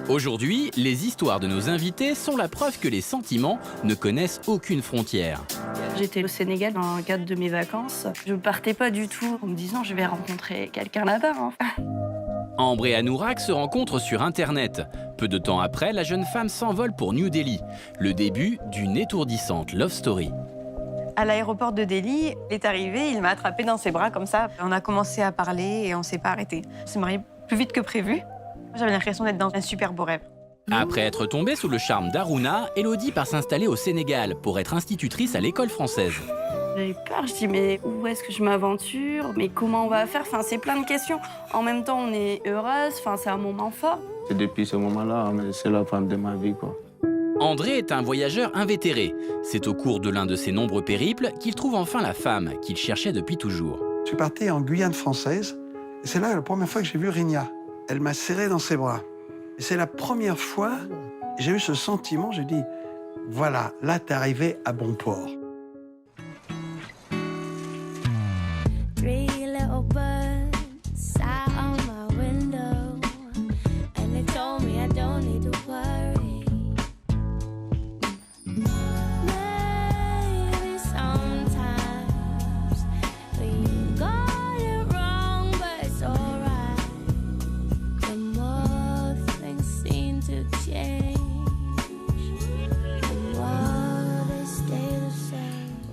Aujourd'hui, les histoires de nos invités sont la preuve que les sentiments ne connaissent aucune frontière. J'étais au Sénégal dans le cadre de mes vacances. Je partais pas du tout en me disant je vais rencontrer quelqu'un là-bas. Ambre et Anourak se rencontrent sur Internet. Peu de temps après, la jeune femme s'envole pour New Delhi. Le début d'une étourdissante love story. À l'aéroport de Delhi, il est arrivé, il m'a attrapé dans ses bras comme ça. On a commencé à parler et on s'est pas arrêté. On s'est mariés plus vite que prévu. J'avais l'impression d'être dans un super beau rêve. Après être tombée sous le charme d'Aruna, Elodie part s'installer au Sénégal pour être institutrice à l'école française. J'avais peur, je dis mais où est-ce que je m'aventure? Mais comment on va faire? Enfin, c'est plein de questions. En même temps, on est heureuse, enfin, c'est un moment fort. C'est depuis ce moment-là, c'est la femme de ma vie, quoi. André est un voyageur invétéré. C'est au cours de l'un de ses nombreux périples qu'il trouve enfin la femme qu'il cherchait depuis toujours. Je suis parti en Guyane française, et c'est là la première fois que j'ai vu Rigna. Elle m'a serré dans ses bras. Et c'est la première fois que j'ai eu ce sentiment, j'ai dit, voilà, là t'es arrivé à bon port.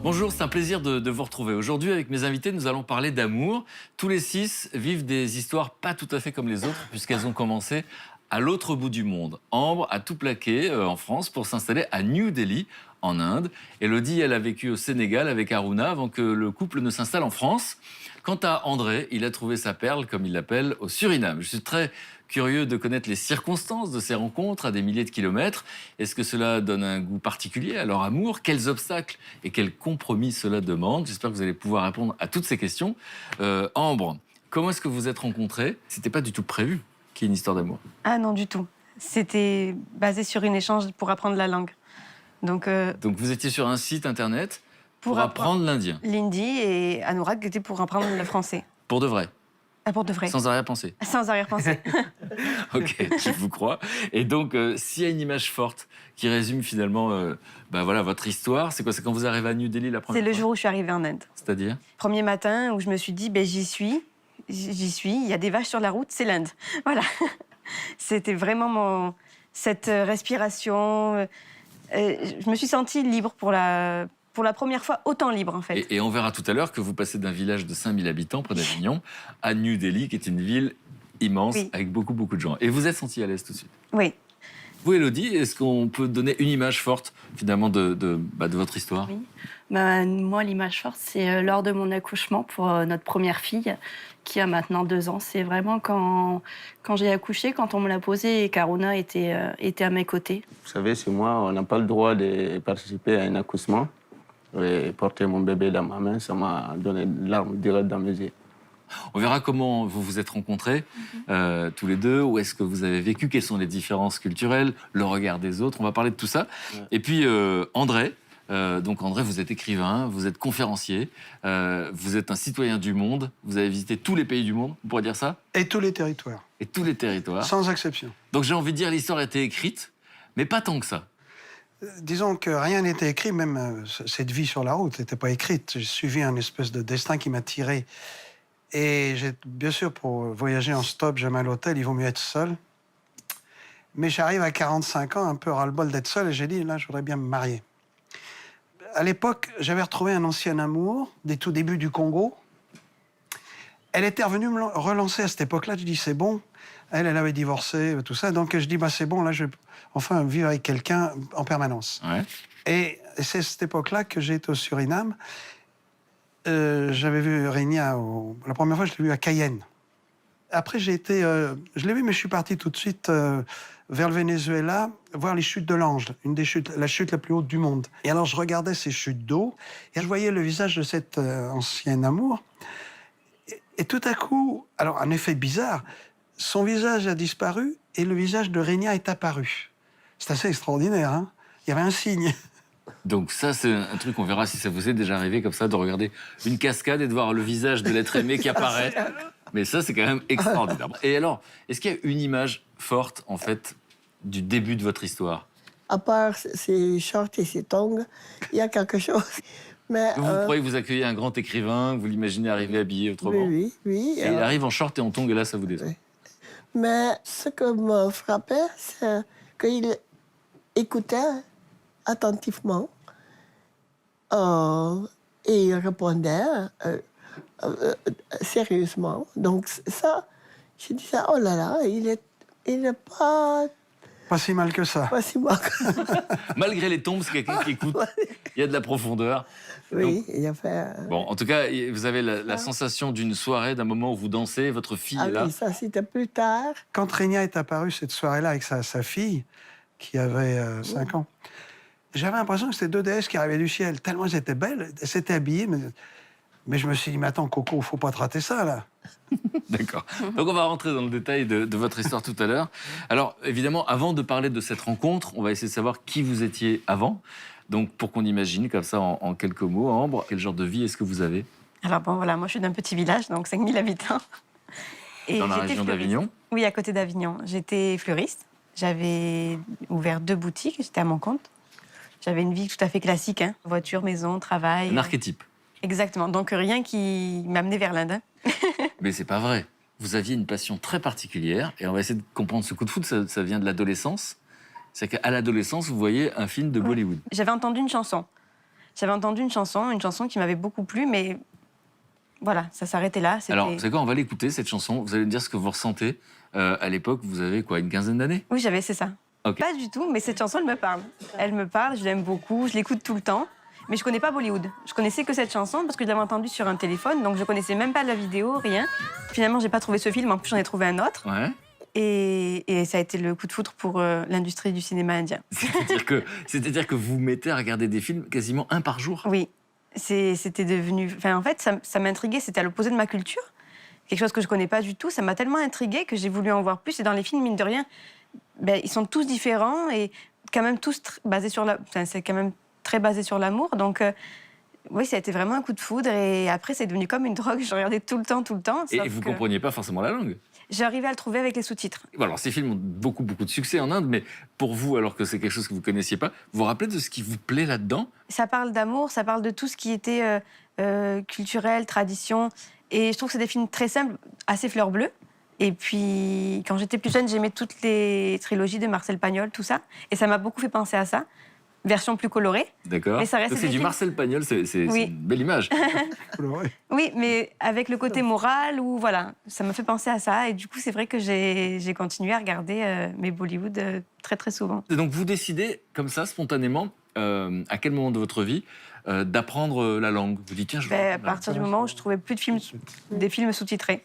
Bonjour, c'est un plaisir de vous retrouver. Aujourd'hui, avec mes invités, nous allons parler d'amour. Tous les 6 vivent des histoires pas tout à fait comme les autres, puisqu'elles ont commencé à l'autre bout du monde. Ambre a tout plaqué en France pour s'installer à New Delhi, en Inde. Elodie, elle a vécu au Sénégal avec Aruna avant que le couple ne s'installe en France. Quant à André, il a trouvé sa perle, comme il l'appelle, au Suriname. Je suis très curieux de connaître les circonstances de ces rencontres à des milliers de kilomètres. Est-ce que cela donne un goût particulier à leur amour? Quels obstacles et quels compromis cela demande? J'espère que vous allez pouvoir répondre à toutes ces questions. Ambre, comment est-ce que vous êtes rencontrés? C'était pas du tout prévu qu'il y ait une histoire d'amour. Ah non, du tout. C'était basé sur un échange pour apprendre la langue. Donc vous étiez sur un site internet pour apprendre l'indien? L'hindi, et Anourak était pour apprendre le français. Pour de vrai? Pour de vrai. Sans arrière-pensée? Sans arrière-pensée. Ok, je vous crois. Et donc, s'il y a une image forte qui résume finalement voilà, votre histoire, c'est quoi? C'est quand vous arrivez à New Delhi la première fois? C'est le jour où je suis arrivée en Inde. C'est-à-dire? Premier matin où je me suis dit, j'y suis, il y a des vaches sur la route, c'est l'Inde. Voilà. C'était vraiment cette respiration. Je me suis sentie libre pour la première fois, autant libre en fait. Et on verra tout à l'heure que vous passez d'un village de 5000 habitants près d'Avignon à New Delhi, qui est une ville immense, oui, avec beaucoup de gens. Et vous êtes sentie à l'aise tout de suite? Oui. Vous, Elodie, est-ce qu'on peut donner une image forte finalement de votre histoire? Oui. Moi, l'image forte, c'est lors de mon accouchement pour notre première fille, qui a maintenant 2 ans. C'est vraiment quand j'ai accouché, quand on me l'a posée et qu'Aruna était à mes côtés. Vous savez, chez moi, on n'a pas le droit de participer à un accouchement. Et porter mon bébé dans ma main, ça m'a donné des larmes directes dans mes yeux. On verra comment vous vous êtes rencontrés, tous les deux. Où est-ce que vous avez vécu? Quelles sont les différences culturelles? Le regard des autres? On va parler de tout ça. Ouais. Et puis, André. Donc, André, vous êtes écrivain, vous êtes conférencier, vous êtes un citoyen du monde. Vous avez visité tous les pays du monde, on pourrait dire ça? Et tous les territoires. Et tous les territoires. Sans exception. Donc, j'ai envie de dire, l'histoire a été écrite, mais pas tant que ça. Disons que rien n'était écrit, même cette vie sur la route n'était pas écrite. J'ai suivi un espèce de destin qui m'a tiré. Et bien sûr, pour voyager en stop, jamais à l'hôtel, il vaut mieux être seul. Mais j'arrive à 45 ans, un peu ras-le-bol d'être seul, et j'ai dit, là, je voudrais bien me marier. À l'époque, j'avais retrouvé un ancien amour, des tout débuts du Congo. Elle était revenue me relancer à cette époque-là. Je dis, c'est bon. Elle avait divorcé, tout ça. Donc, je dis, c'est bon, là, je vais enfin vivre avec quelqu'un en permanence. Ouais. Et c'est à cette époque-là que j'ai été au Suriname. J'avais vu Rigna, la première fois, je l'ai vu à Cayenne. Après, je l'ai vu, mais je suis parti tout de suite vers le Venezuela, voir les chutes de l'Ange, la chute la plus haute du monde. Et alors, je regardais ces chutes d'eau, et je voyais le visage de cet ancien amour. Et tout à coup, alors, un effet bizarre, son visage a disparu, et le visage de Rigna est apparu. C'est assez extraordinaire, hein? Il y avait un signe. Donc ça, c'est un truc, on verra si ça vous est déjà arrivé comme ça, de regarder une cascade et de voir le visage de l'être aimé qui apparaît. Mais ça, c'est quand même extraordinaire. Et alors, est-ce qu'il y a une image forte, en fait, du début de votre histoire? À part ces shorts et ces tongs, il y a quelque chose. Mais, Vous croyez que vous accueillez un grand écrivain, vous l'imaginez arriver habillé autrement? oui. Et il arrive en short et en tongs et là, ça vous déçoit. Mais ce que me frappait, c'est qu'il écoutait attentivement et il répondait sérieusement. Donc ça, je disais, oh là là, il est Pas si mal que ça. pas si mal. Malgré les tombes, c'est quelqu'un qui écoute. Il y a de la profondeur. Oui, il a fait... Bon, en tout cas, vous avez la sensation d'une soirée, d'un moment où vous dansez, votre fille Ah est là. oui, ça c'était plus tard. Quand Régna est apparue cette soirée-là avec sa fille, qui avait 5 ans, j'avais l'impression que c'était deux déesses qui arrivaient du ciel. Tellement elles étaient belles, elles s'étaient habillées. Mais je me suis dit, mais attends, Coco, faut pas te rater ça, là. D'accord. Donc on va rentrer dans le détail de votre histoire tout à l'heure. Alors évidemment, avant de parler de cette rencontre, on va essayer de savoir qui vous étiez avant. Donc pour qu'on imagine comme ça en quelques mots, Ambre, quel genre de vie est-ce que vous avez Alors bon, voilà, moi je suis d'un petit village, donc 5000 habitants. Et dans la j'étais région fleuriste. d'Avignon? Oui, à côté d'Avignon. J'étais fleuriste. J'avais ouvert 2 boutiques, j'étais à mon compte. J'avais une vie tout à fait classique, hein. Voiture, maison, travail. Un archétype. Exactement, donc rien qui m'amenait vers l'Inde. Hein. Mais c'est pas vrai. Vous aviez une passion très particulière et on va essayer de comprendre ce coup de foudre. Ça vient de l'adolescence. C'est qu'à l'adolescence, vous voyez un film de Bollywood. J'avais entendu une chanson. une chanson qui m'avait beaucoup plu, mais voilà, ça s'arrêtait là. C'était- Alors, c'est quoi? On va l'écouter, cette chanson. Vous allez me dire ce que vous ressentez. À l'époque, vous avez quoi, une quinzaine d'années? Oui, c'est ça. Ok. Pas du tout, mais cette chanson, elle me parle. Elle me parle, je l'aime beaucoup, je l'écoute tout le temps. Mais je connais pas Bollywood. Je connaissais que cette chanson parce que je l'avais entendue sur un téléphone, donc je connaissais même pas la vidéo, rien. Finalement, j'ai pas trouvé ce film, en plus j'en ai trouvé un autre. Ouais. Et ça a été le coup de foudre pour l'industrie du cinéma indien. C'est-à-dire que vous mettez à regarder des films quasiment un par jour? Oui, c'était devenu... Enfin, en fait, ça m'intriguait, c'était à l'opposé de ma culture. Quelque chose que je connais pas du tout. Ça m'a tellement intriguée que j'ai voulu en voir plus. Et dans les films, mine de rien, ben, ils sont tous différents et quand même tous basés sur la... Enfin, c'est quand même très basé sur l'amour. Donc, oui, ça a été vraiment un coup de foudre. Et après, c'est devenu comme une drogue. Je regardais tout le temps. Et sauf vous que compreniez pas forcément la langue? j'arrivais à le trouver avec les sous-titres. Bon, alors, ces films ont beaucoup de succès en Inde, mais pour vous, alors que c'est quelque chose que vous connaissiez pas, vous vous rappelez de ce qui vous plaît là-dedans? Ça parle d'amour, ça parle de tout ce qui était culturel, tradition. Et je trouve que c'est des films très simples, assez fleur bleue. Et puis, quand j'étais plus jeune, j'aimais toutes les trilogies de Marcel Pagnol, tout ça. Et ça m'a beaucoup fait penser à ça. Version plus colorée. D'accord. Mais ça reste Donc, c'est des du films. Marcel Pagnol, c'est Oui. une belle image. Oui, mais avec le côté moral, ou voilà, ça m'a fait penser à ça. Et du coup, c'est vrai que j'ai continué à regarder mes Bollywood très, très souvent. Et donc, vous décidez, comme ça, spontanément, à quel moment de votre vie, d'apprendre la langue? Vous dites, tiens, je vais À apprendre la partir du moment où je trouvais plus de films, des films sous-titrés.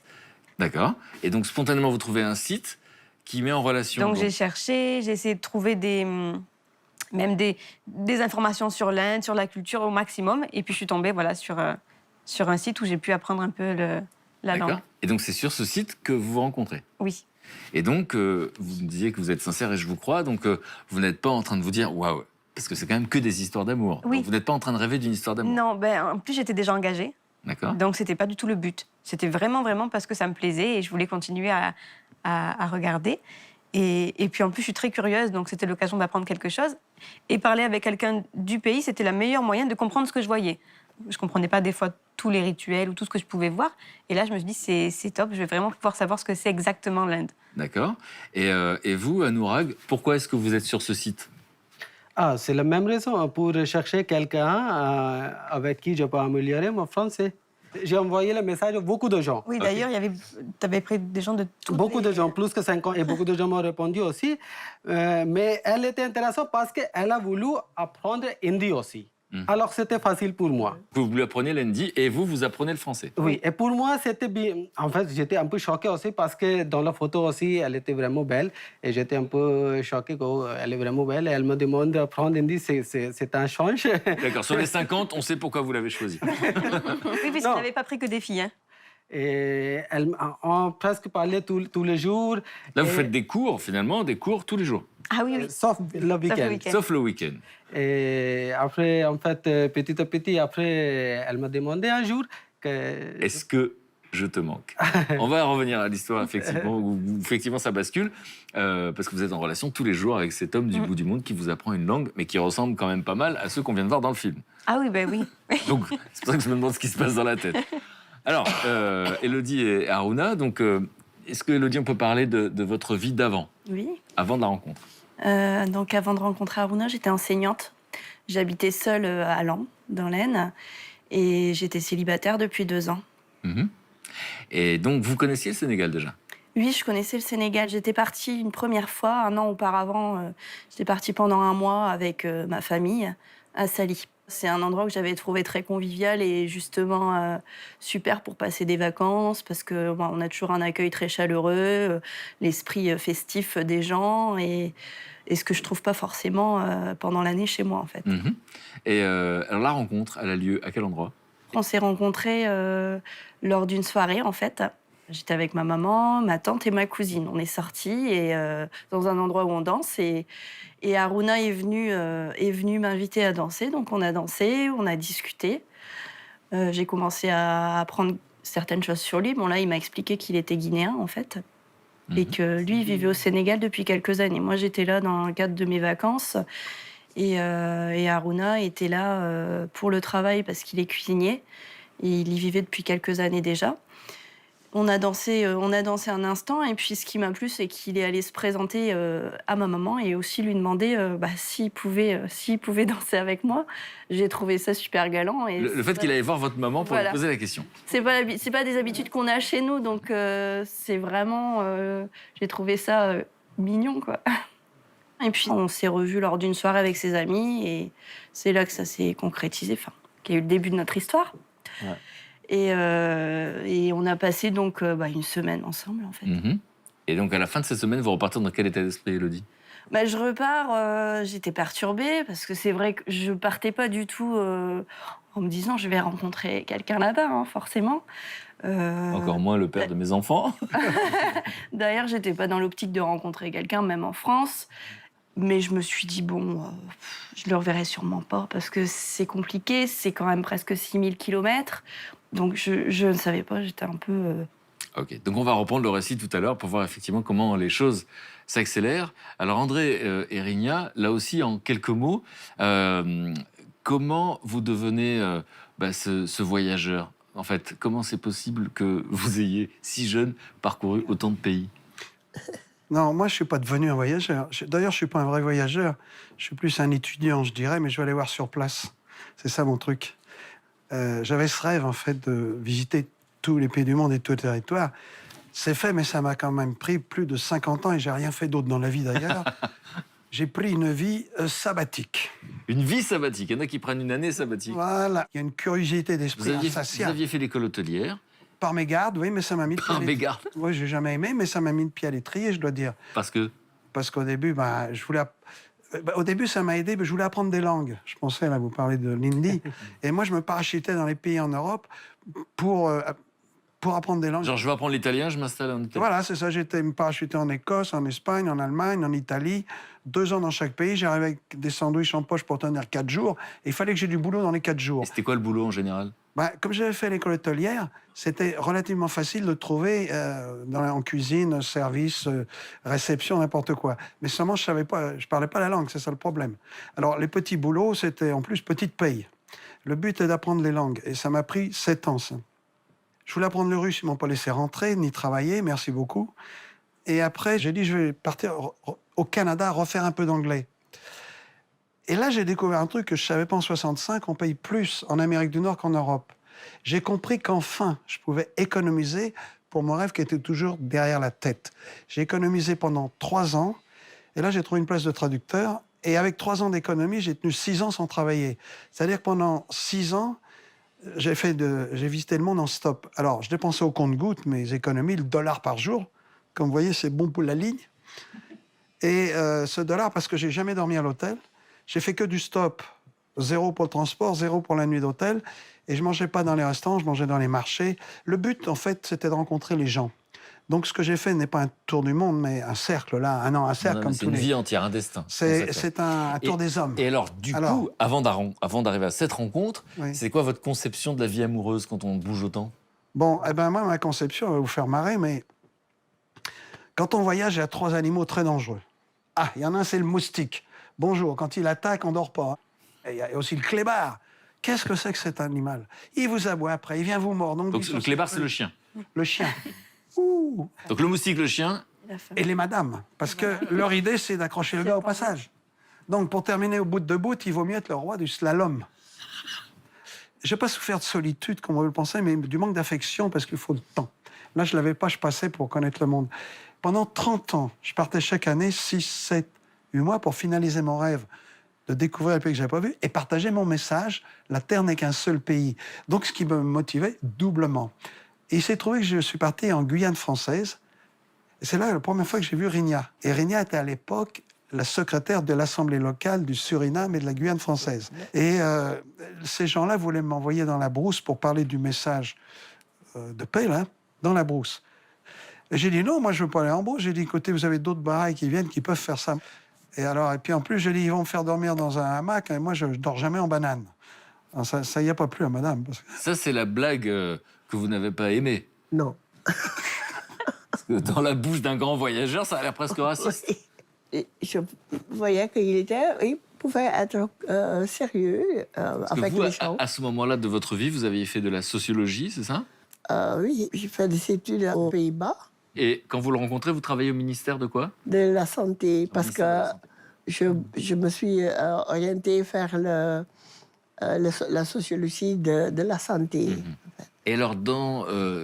D'accord. Et donc, spontanément, vous trouvez un site qui met en relation... Donc j'ai cherché, j'ai essayé de trouver même des informations sur l'Inde, sur la culture au maximum. Et puis je suis tombée voilà, sur un site où j'ai pu apprendre un peu la langue. D'accord. Et donc, c'est sur ce site que vous vous rencontrez? Oui. Et donc, vous me disiez que vous êtes sincère et je vous crois. Donc, vous n'êtes pas en train de vous dire, waouh, parce que c'est quand même que des histoires d'amour. Oui. Donc, vous n'êtes pas en train de rêver d'une histoire d'amour. Non, en plus j'étais déjà engagée. D'accord. Donc c'était pas du tout le but. C'était vraiment parce que ça me plaisait et je voulais continuer à regarder. Et puis en plus, je suis très curieuse, donc c'était l'occasion d'apprendre quelque chose. Et parler avec quelqu'un du pays, c'était le meilleur moyen de comprendre ce que je voyais. Je comprenais pas des fois tous les rituels ou tout ce que je pouvais voir. Et là, je me suis dit, c'est top, je vais vraiment pouvoir savoir ce que c'est exactement l'Inde. D'accord. Et vous, Anurag, pourquoi est-ce que vous êtes sur ce site? Ah, c'est la même raison, pour chercher quelqu'un avec qui je peux améliorer mon français. J'ai envoyé le message à beaucoup de gens. Oui, d'ailleurs, tu avais pris des gens de toutes Beaucoup les... de gens, plus que 50, et beaucoup de gens m'ont répondu aussi. Mais elle était intéressante parce qu'elle a voulu apprendre hindi aussi. Alors, c'était facile pour moi. Vous apprenez l'hindi et vous apprenez le français. Oui, et pour moi, c'était bien. En fait, j'étais un peu choqué aussi parce que dans la photo aussi, elle était vraiment belle. Et j'étais un peu choqué qu'elle est vraiment belle. Et elle me demande d'apprendre hindi, c'est un change. D'accord. Sur les 50, on sait pourquoi vous l'avez choisi. Oui, parce qu'on n'avait pas pris que des filles. Hein. Et on presque parlait tous les jours. Là, vous Et- faites des cours, finalement, des cours tous les jours. Ah oui, oui. Sauf le week-end. week-end. Sauf le week-end. Et après, en fait, petit à petit, après, elle m'a demandé un jour que... Est-ce que, je te manque. On va revenir à l'histoire, effectivement, où effectivement ça bascule, parce que vous êtes en relation tous les jours avec cet homme du bout du monde qui vous apprend une langue, mais qui ressemble quand même pas mal à ceux qu'on vient de voir dans le film. Ah oui, ben oui. Donc, c'est pour ça que je me demande ce qui se passe dans la tête. Alors, Élodie et Aruna, donc, est-ce que, Élodie, on peut parler de votre vie d'avant, Oui. avant de la rencontre? Donc avant de rencontrer Aruna, j'étais enseignante. J'habitais seule à Laon, dans l'Aisne, et j'étais célibataire depuis 2 ans. Mhm. Et donc, vous connaissiez le Sénégal déjà? Oui, je connaissais le Sénégal. J'étais partie une première fois, 1 an auparavant. J'étais partie pendant 1 mois avec ma famille à Sali. C'est un endroit que j'avais trouvé très convivial et justement super pour passer des vacances parce que on a toujours un accueil très chaleureux, l'esprit festif des gens et ce que je trouve pas forcément pendant l'année chez moi en fait. Mhm. Et alors, la rencontre, elle a lieu à quel endroit? On s'est rencontrés lors d'une soirée en fait. J'étais avec ma maman, ma tante et ma cousine. On est sortis et dans un endroit où on danse et Aruna est venu m'inviter à danser. Donc on a dansé, on a discuté. J'ai commencé à apprendre certaines choses sur lui. Bon là, il m'a expliqué qu'il était guinéen en fait et que lui il vivait au Sénégal depuis quelques années. Moi, j'étais là dans le cadre de mes vacances et Aruna était là pour le travail parce qu'il est cuisinier et il y vivait depuis quelques années déjà. On a dansé un instant et puis ce qui m'a plu, c'est qu'il est allé se présenter à ma maman et aussi lui demander s'il pouvait danser avec moi. J'ai trouvé ça super galant. Et Le fait qu'il allait voir votre maman pour lui poser la question. C'est pas des habitudes qu'on a chez nous, donc c'est vraiment... j'ai trouvé ça mignon, quoi. Et puis on s'est revus lors d'une soirée avec ses amis et c'est là que ça s'est concrétisé, qu'il y a eu le début de notre histoire. Ouais. Et on a passé donc 1 semaine ensemble, en fait. Mhm. Et donc, à la fin de cette semaine, vous repartez dans quel état d'esprit, Élodie? Je repars, j'étais perturbée, parce que c'est vrai que je partais pas du tout en me disant je vais rencontrer quelqu'un là-bas, hein, forcément. Encore moins le père de mes enfants. D'ailleurs, j'étais pas dans l'optique de rencontrer quelqu'un, même en France. Mais je me suis dit, je le reverrai sûrement pas, parce que c'est compliqué, c'est quand même presque 6000 km. Donc je ne savais pas, j'étais un peu... Ok, donc on va reprendre le récit tout à l'heure pour voir effectivement comment les choses s'accélèrent. Alors André et Rigna, là aussi en quelques mots, comment vous devenez ce voyageur? En fait, comment c'est possible que vous ayez si jeune parcouru autant de pays? Non, moi, je ne suis pas devenu un voyageur. D'ailleurs, je ne suis pas un vrai voyageur. Je suis plus un étudiant, je dirais, mais je vais aller voir sur place. C'est ça mon truc. J'avais ce rêve, en fait, de visiter tous les pays du monde et tous les territoires. C'est fait, mais ça m'a quand même pris plus de 50 ans et j'ai rien fait d'autre dans la vie, d'ailleurs. J'ai pris une vie sabbatique. Une vie sabbatique. Il y en a qui prennent une année sabbatique. Voilà. Il y a une curiosité d'esprit insatiable. Vous aviez fait l'école hôtelière? Par mégarde, oui, mais ça m'a mis... Par mégarde? Oui, j'ai jamais aimé, mais ça m'a mis le pied à l'étrier, je dois dire. Parce que? Parce qu'au début, je voulais... au début, ça m'a aidé, je voulais apprendre des langues. Je pensais, là, vous parlez de l'hindi. Et moi, je me parachutais dans les pays en Europe pour apprendre des langues. Genre, je veux apprendre l'italien, je m'installe en Italie. Voilà, c'est ça. J'étais me parachuté en Écosse, en Espagne, en Allemagne, en Italie. 2 ans dans chaque pays. J'arrivais avec des sandwichs en poche pour tenir 4 jours. Et il fallait que j'ai du boulot dans les 4 jours. Et c'était quoi le boulot en général? Comme j'avais fait l'école hôtelière, c'était relativement facile de trouver en cuisine, service, réception, n'importe quoi. Mais seulement, je parlais pas la langue, c'est ça le problème. Alors, les petits boulots, c'était en plus petite paye. Le but est d'apprendre les langues. Et ça m'a pris 7 ans, ça. Je voulais apprendre le russe, ils m'ont pas laissé rentrer, ni travailler, merci beaucoup. Et après, j'ai dit, je vais partir au Canada, refaire un peu d'anglais. Et là, j'ai découvert un truc que je ne savais pas en 65, on paye plus en Amérique du Nord qu'en Europe. J'ai compris qu'enfin, je pouvais économiser pour mon rêve qui était toujours derrière la tête. J'ai économisé pendant 3 ans, et là, j'ai trouvé une place de traducteur. Et avec 3 ans d'économie, j'ai tenu 6 ans sans travailler. C'est-à-dire que pendant 6 ans, j'ai visité le monde en stop. Alors, je dépensais au compte-gouttes mes économies, le $1 par jour. Comme vous voyez, c'est bon pour la ligne. Et ce $, parce que j'ai jamais dormi à l'hôtel, j'ai fait que du stop. 0 pour le transport, 0 pour la nuit d'hôtel. Et je mangeais pas dans les restaurants, je mangeais dans les marchés. Le but, en fait, c'était de rencontrer les gens. Donc, ce que j'ai fait n'est pas un tour du monde, mais un cercle, là, un cercle comme tous les... C'est une vie entière, un destin. C'est un tour des hommes. Et alors, du coup, avant d'arriver à cette rencontre, oui. c'est quoi votre conception de la vie amoureuse quand on bouge autant? Bon, eh ben moi, ma conception va vous faire marrer, mais quand on voyage, il y a 3 animaux très dangereux. Ah, il y en a un, c'est le moustique. Bonjour, quand il attaque, on dort pas. Hein. Et il y a aussi le clébard. Qu'est-ce que c'est que cet animal? Il vous aboie après, il vient vous mordre. Donc le clébard, c'est le chien. Le chien. Ouh. Donc le moustique, le chien. Et les madames. Parce que leur idée, c'est d'accrocher le gars au passage. Donc, pour terminer au bout de bout, il vaut mieux être le roi du slalom. Je n'ai pas souffert de solitude, comme on veut le penser, mais du manque d'affection, parce qu'il faut le temps. Là, je ne l'avais pas, je passais pour connaître le monde. Pendant 30 ans, je partais chaque année 6, 7, 8 mois pour finaliser mon rêve de découvrir un pays que je n'avais pas vu et partager mon message. La Terre n'est qu'un seul pays. Donc, ce qui me motivait doublement. Et il s'est trouvé que je suis parti en Guyane française. Et c'est là la première fois que j'ai vu Rigna. Et Rigna était à l'époque la secrétaire de l'Assemblée locale du Suriname et de la Guyane française. Et ces gens-là voulaient m'envoyer dans la brousse pour parler du message de paix, là, dans la brousse. Et j'ai dit non, moi je ne veux pas aller en brousse. J'ai dit écoutez, vous avez d'autres barailles qui viennent qui peuvent faire ça. Et puis en plus, j'ai dit ils vont me faire dormir dans un hamac et moi je ne dors jamais en banane. Alors, ça y a pas plu à madame. Parce que... Ça, c'est la blague que vous n'avez pas aimée. Non. Parce que dans la bouche d'un grand voyageur, ça a l'air presque raciste. Et je voyais il pouvait être sérieux Parce que avec vous, les gens. à ce moment-là de votre vie, vous aviez fait de la sociologie, c'est ça? Oui, j'ai fait des études aux Pays-Bas, Et quand vous le rencontrez, vous travaillez au ministère de quoi? de la santé, parce ministère de la que Santé. je me suis orientée vers la sociologie de la santé. Et alors,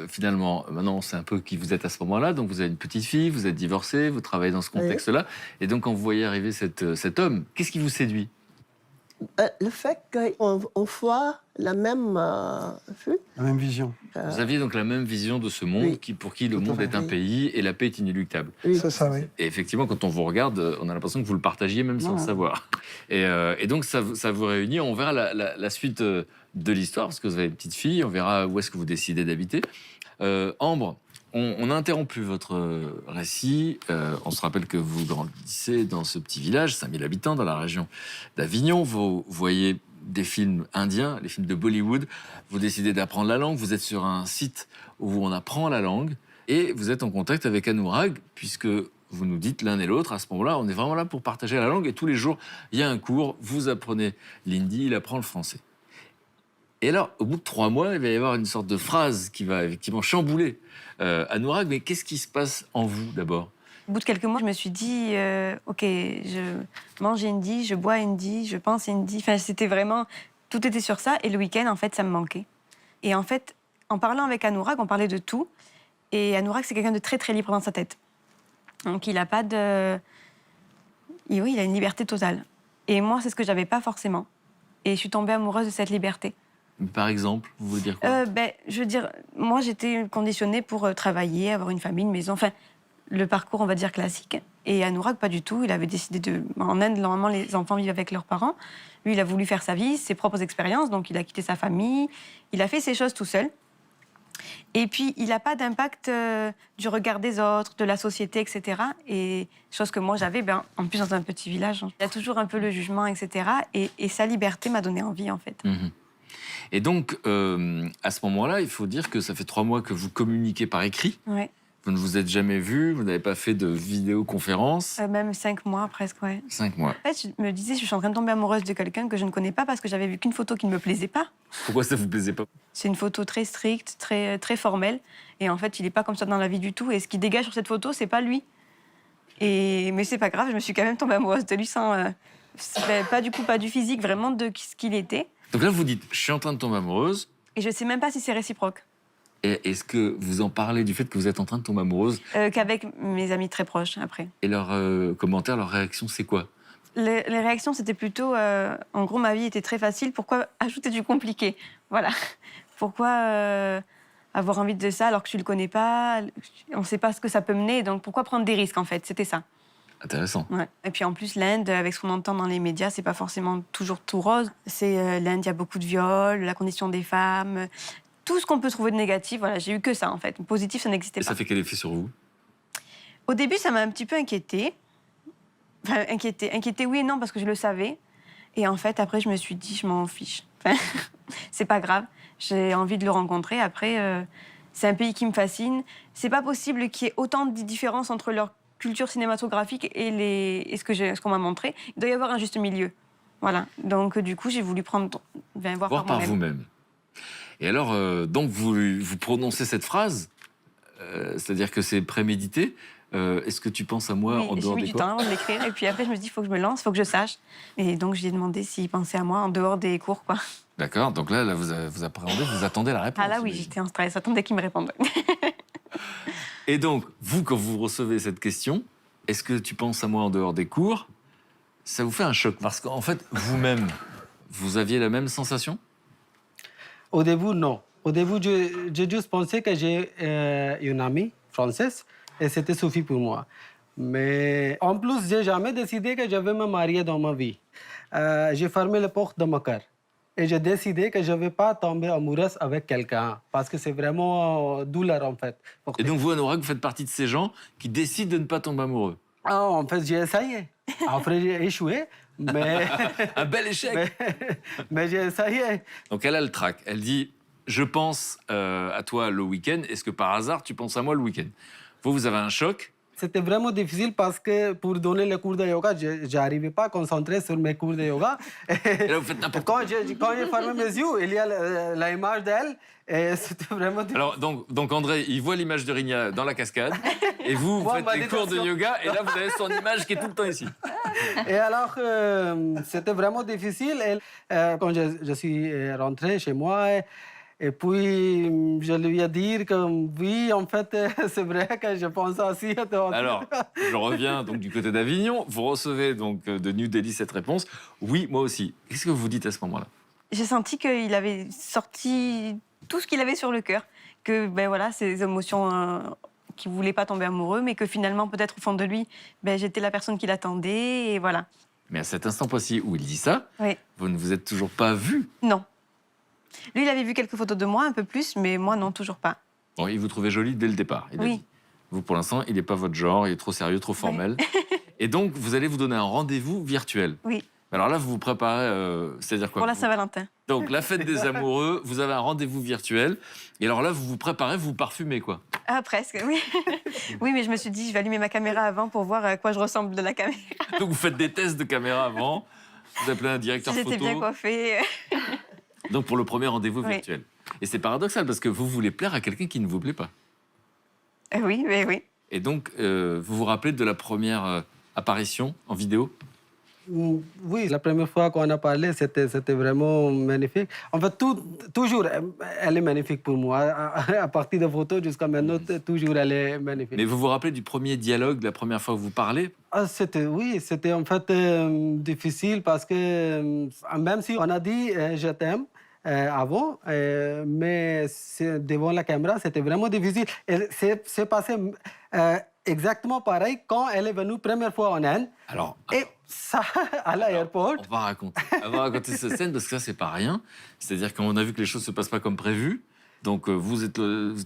finalement, maintenant, on sait un peu qui vous êtes à ce moment-là. Donc, vous avez une petite fille, vous êtes divorcé, vous travaillez dans ce contexte-là. Et donc, quand vous voyez arriver cet homme, qu'est-ce qui vous séduit? Le fait qu'on voit la même vue. La même vision. Vous aviez donc la même vision de ce monde, Oui. pour qui le Tout à monde fait. est un pays et la paix est inéluctable. Oui. C'est ça, oui. Et effectivement, quand on vous regarde, on a l'impression que vous le partagiez même sans le Non. savoir. Et donc, ça vous réunit. On verra la suite de l'histoire, parce que vous avez une petite fille. On verra où est-ce que vous décidez d'habiter. Ambre, on a interrompu votre récit. On se rappelle que vous grandissez dans ce petit village, 5000 habitants, dans la région d'Avignon. Vous voyez des films indiens, les films de Bollywood. Vous décidez d'apprendre la langue. Vous êtes sur un site où on apprend la langue. Et vous êtes en contact avec Anurag, puisque vous nous dites l'un et l'autre, à ce moment-là, on est vraiment là pour partager la langue. Et tous les jours, il y a un cours. Vous apprenez l'hindi, il apprend le français. Et alors, au bout de 3 mois, il va y avoir une sorte de phrase qui va effectivement chambouler Anurag. Mais qu'est-ce qui se passe en vous, d'abord? Au bout de quelques mois, je me suis dit, ok, je mange hindi, je bois hindi, je pense hindi. Enfin, c'était vraiment, tout était sur ça. Et le week-end, en fait, ça me manquait. Et en fait, en parlant avec Anurag, on parlait de tout. Et Anurag, c'est quelqu'un de très, très libre dans sa tête. Donc, il a pas de... Et oui, il a une liberté totale. Et moi, c'est ce que j'avais pas forcément. Et je suis tombée amoureuse de cette liberté. Par exemple, vous voulez dire quoi? Je veux dire, moi, j'étais conditionnée pour travailler, avoir une famille, une maison, enfin, le parcours, on va dire, classique. Et Anurag, pas du tout. Il avait décidé de... En Inde, normalement, les enfants vivent avec leurs parents. Lui, il a voulu faire sa vie, ses propres expériences, donc il a quitté sa famille. Il a fait ses choses tout seul. Et puis, il n'a pas d'impact du regard des autres, de la société, etc. Et chose que moi, j'avais, en plus, dans un petit village. Il y a toujours un peu le jugement, etc. Et sa liberté m'a donné envie, en fait. Et donc, à ce moment-là, il faut dire que ça fait 3 mois que vous communiquez par écrit. Ouais. Vous ne vous êtes jamais vus, vous n'avez pas fait de vidéoconférence. Même 5 mois, presque, ouais. 5 mois. En fait, je me disais, je suis en train de tomber amoureuse de quelqu'un que je ne connais pas parce que j'avais vu qu'une photo qui ne me plaisait pas. Pourquoi ça vous plaisait pas? C'est une photo très stricte, très, très formelle. Et en fait, il n'est pas comme ça dans la vie du tout. Et ce qui dégage sur cette photo, c'est pas lui. Mais c'est pas grave, je me suis quand même tombée amoureuse de lui sans... pas du physique, vraiment de ce qu'il était. Donc là, vous dites, je suis en train de tomber amoureuse. Et je ne sais même pas si c'est réciproque. Et est-ce que vous en parlez du fait que vous êtes en train de tomber amoureuse? Qu'avec mes amis très proches, après. Et leurs commentaires, leur réaction, c'est quoi? Les réactions, c'était plutôt... en gros, ma vie était très facile. Pourquoi ajouter du compliqué? Voilà. Pourquoi avoir envie de ça alors que tu ne le connais pas? On ne sait pas ce que ça peut mener. Donc, pourquoi prendre des risques, en fait? C'était ça. Intéressant. Ouais. Et puis en plus, l'Inde, avec ce qu'on entend dans les médias, c'est pas forcément toujours tout rose. C'est l'Inde, il y a beaucoup de viols, la condition des femmes, tout ce qu'on peut trouver de négatif. Voilà, j'ai eu que ça en fait. Positif, ça n'existait Et pas. ça fait quel effet sur vous? Au début, ça m'a un petit peu inquiétée. Enfin, inquiétée, oui et non, parce que je le savais. Et en fait, après, je me suis dit, je m'en fiche. Enfin, c'est pas grave. J'ai envie de le rencontrer. Après, C'est un pays qui me fascine. C'est pas possible qu'il y ait autant de différences entre leur culture cinématographique et ce qu'on m'a montré. Il doit y avoir un juste milieu. Voilà. Donc, du coup, j'ai voulu voir Voir par vous-même. Et alors, donc, vous prononcez cette phrase, c'est-à-dire que c'est prémédité. Est-ce que tu penses à moi en dehors j'ai mis des du cours? temps avant de l'écrire. Et puis après, je me suis dit, il faut que je me lance, il faut que je sache. Et donc, je lui ai demandé s'il pensait à moi en dehors des cours, quoi. D'accord, donc là vous appréhendez, vous attendez la réponse. Ah là, oui, j'imagine. j'étais en stress. J'attendais qu'il me réponde. Et donc, vous, quand vous recevez cette question, est-ce que tu penses à moi en dehors des cours? Ça vous fait un choc parce qu'en fait, vous-même, vous aviez la même sensation? Au début, non. Au début, j'ai juste pensé que j'ai une amie française et c'était suffit pour moi. Mais en plus, j'ai jamais décidé que je vais me marier dans ma vie. J'ai fermé les portes de mon cœur. Et j'ai décidé que je ne vais pas tomber amoureuse avec quelqu'un. Parce que c'est vraiment douleur, en fait. Et donc vous, Anourak, vous faites partie de ces gens qui décident de ne pas tomber amoureux. Ah, en fait, j'ai essayé. Après, j'ai échoué. Mais, Un bel échec. mais j'ai essayé. Donc elle a le trac. Elle dit, je pense à toi le week-end. Est-ce que par hasard, tu penses à moi le week-end? Vous avez un choc. C'était vraiment difficile parce que pour donner les cours de yoga, je n'arrivais pas à concentrer sur mes cours de yoga. Et là, vous faites n'importe quoi. Quand j'ai fermé mes yeux, il y a l'image d'elle. Et c'était vraiment difficile. Alors, donc André, il voit l'image de Rigna dans la cascade. Et vous Moi, faites ma des cours de méditation. yoga. Et là, vous avez son image qui est tout le temps ici. Et alors, c'était vraiment difficile. Et, quand je suis rentré chez moi, et puis je lui ai dit que oui, en fait, c'est vrai que je pense aussi. Alors, je reviens donc du côté d'Avignon. Vous recevez donc de New Delhi cette réponse. Oui, moi aussi. Qu'est-ce que vous vous dites à ce moment-là? J'ai senti qu'il avait sorti tout ce qu'il avait sur le cœur. Que, ben voilà, ces émotions qu'il ne voulait pas tomber amoureux, mais que finalement, peut-être au fond de lui, ben, j'étais la personne qu'il attendait, et voilà. Mais à cet instant précis où il dit ça, Oui. vous ne vous êtes toujours pas vu. Non. Lui, il avait vu quelques photos de moi, un peu plus, mais moi, non, toujours pas. Bon, il vous trouvait jolie dès le départ. Il a Oui. dit. Vous, pour l'instant, il n'est pas votre genre, il est trop sérieux, trop formel. Et donc, vous allez vous donner un rendez-vous virtuel. Oui, Alors là, vous vous préparez, c'est-à-dire quoi? pour la Saint-Valentin. Donc, la fête des amoureux, vous avez un rendez-vous virtuel. Et alors là, vous vous préparez, vous parfumez, quoi. Ah, presque, oui. Oui, mais je me suis dit, je vais allumer ma caméra avant pour voir à quoi je ressemble de la caméra. Donc, vous faites des tests de caméra avant. Vous appelez un directeur Si j'étais bien photo. coiffée. Donc, pour le premier rendez-vous Oui. virtuel. Et c'est paradoxal parce que vous voulez plaire à quelqu'un qui ne vous plaît pas. Oui, mais oui. Et donc, vous vous rappelez de la première apparition en vidéo? Oui, la première fois qu'on a parlé, c'était vraiment magnifique. En fait, toujours, elle est magnifique pour moi. À partir de photos jusqu'à maintenant, toujours, elle est magnifique. Mais vous vous rappelez du premier dialogue, la première fois que vous parlez? Ah, c'était en fait difficile parce que même si on a dit je t'aime avant, mais devant la caméra, c'était vraiment difficile. Et c'est passé exactement pareil quand elle est venue première fois en Inde. Alors, Et ça, à l'aéroport. on va raconter cette scène parce que ça, c'est pas rien. C'est-à-dire qu'on a vu que les choses se passent pas comme prévu. Donc, vous êtes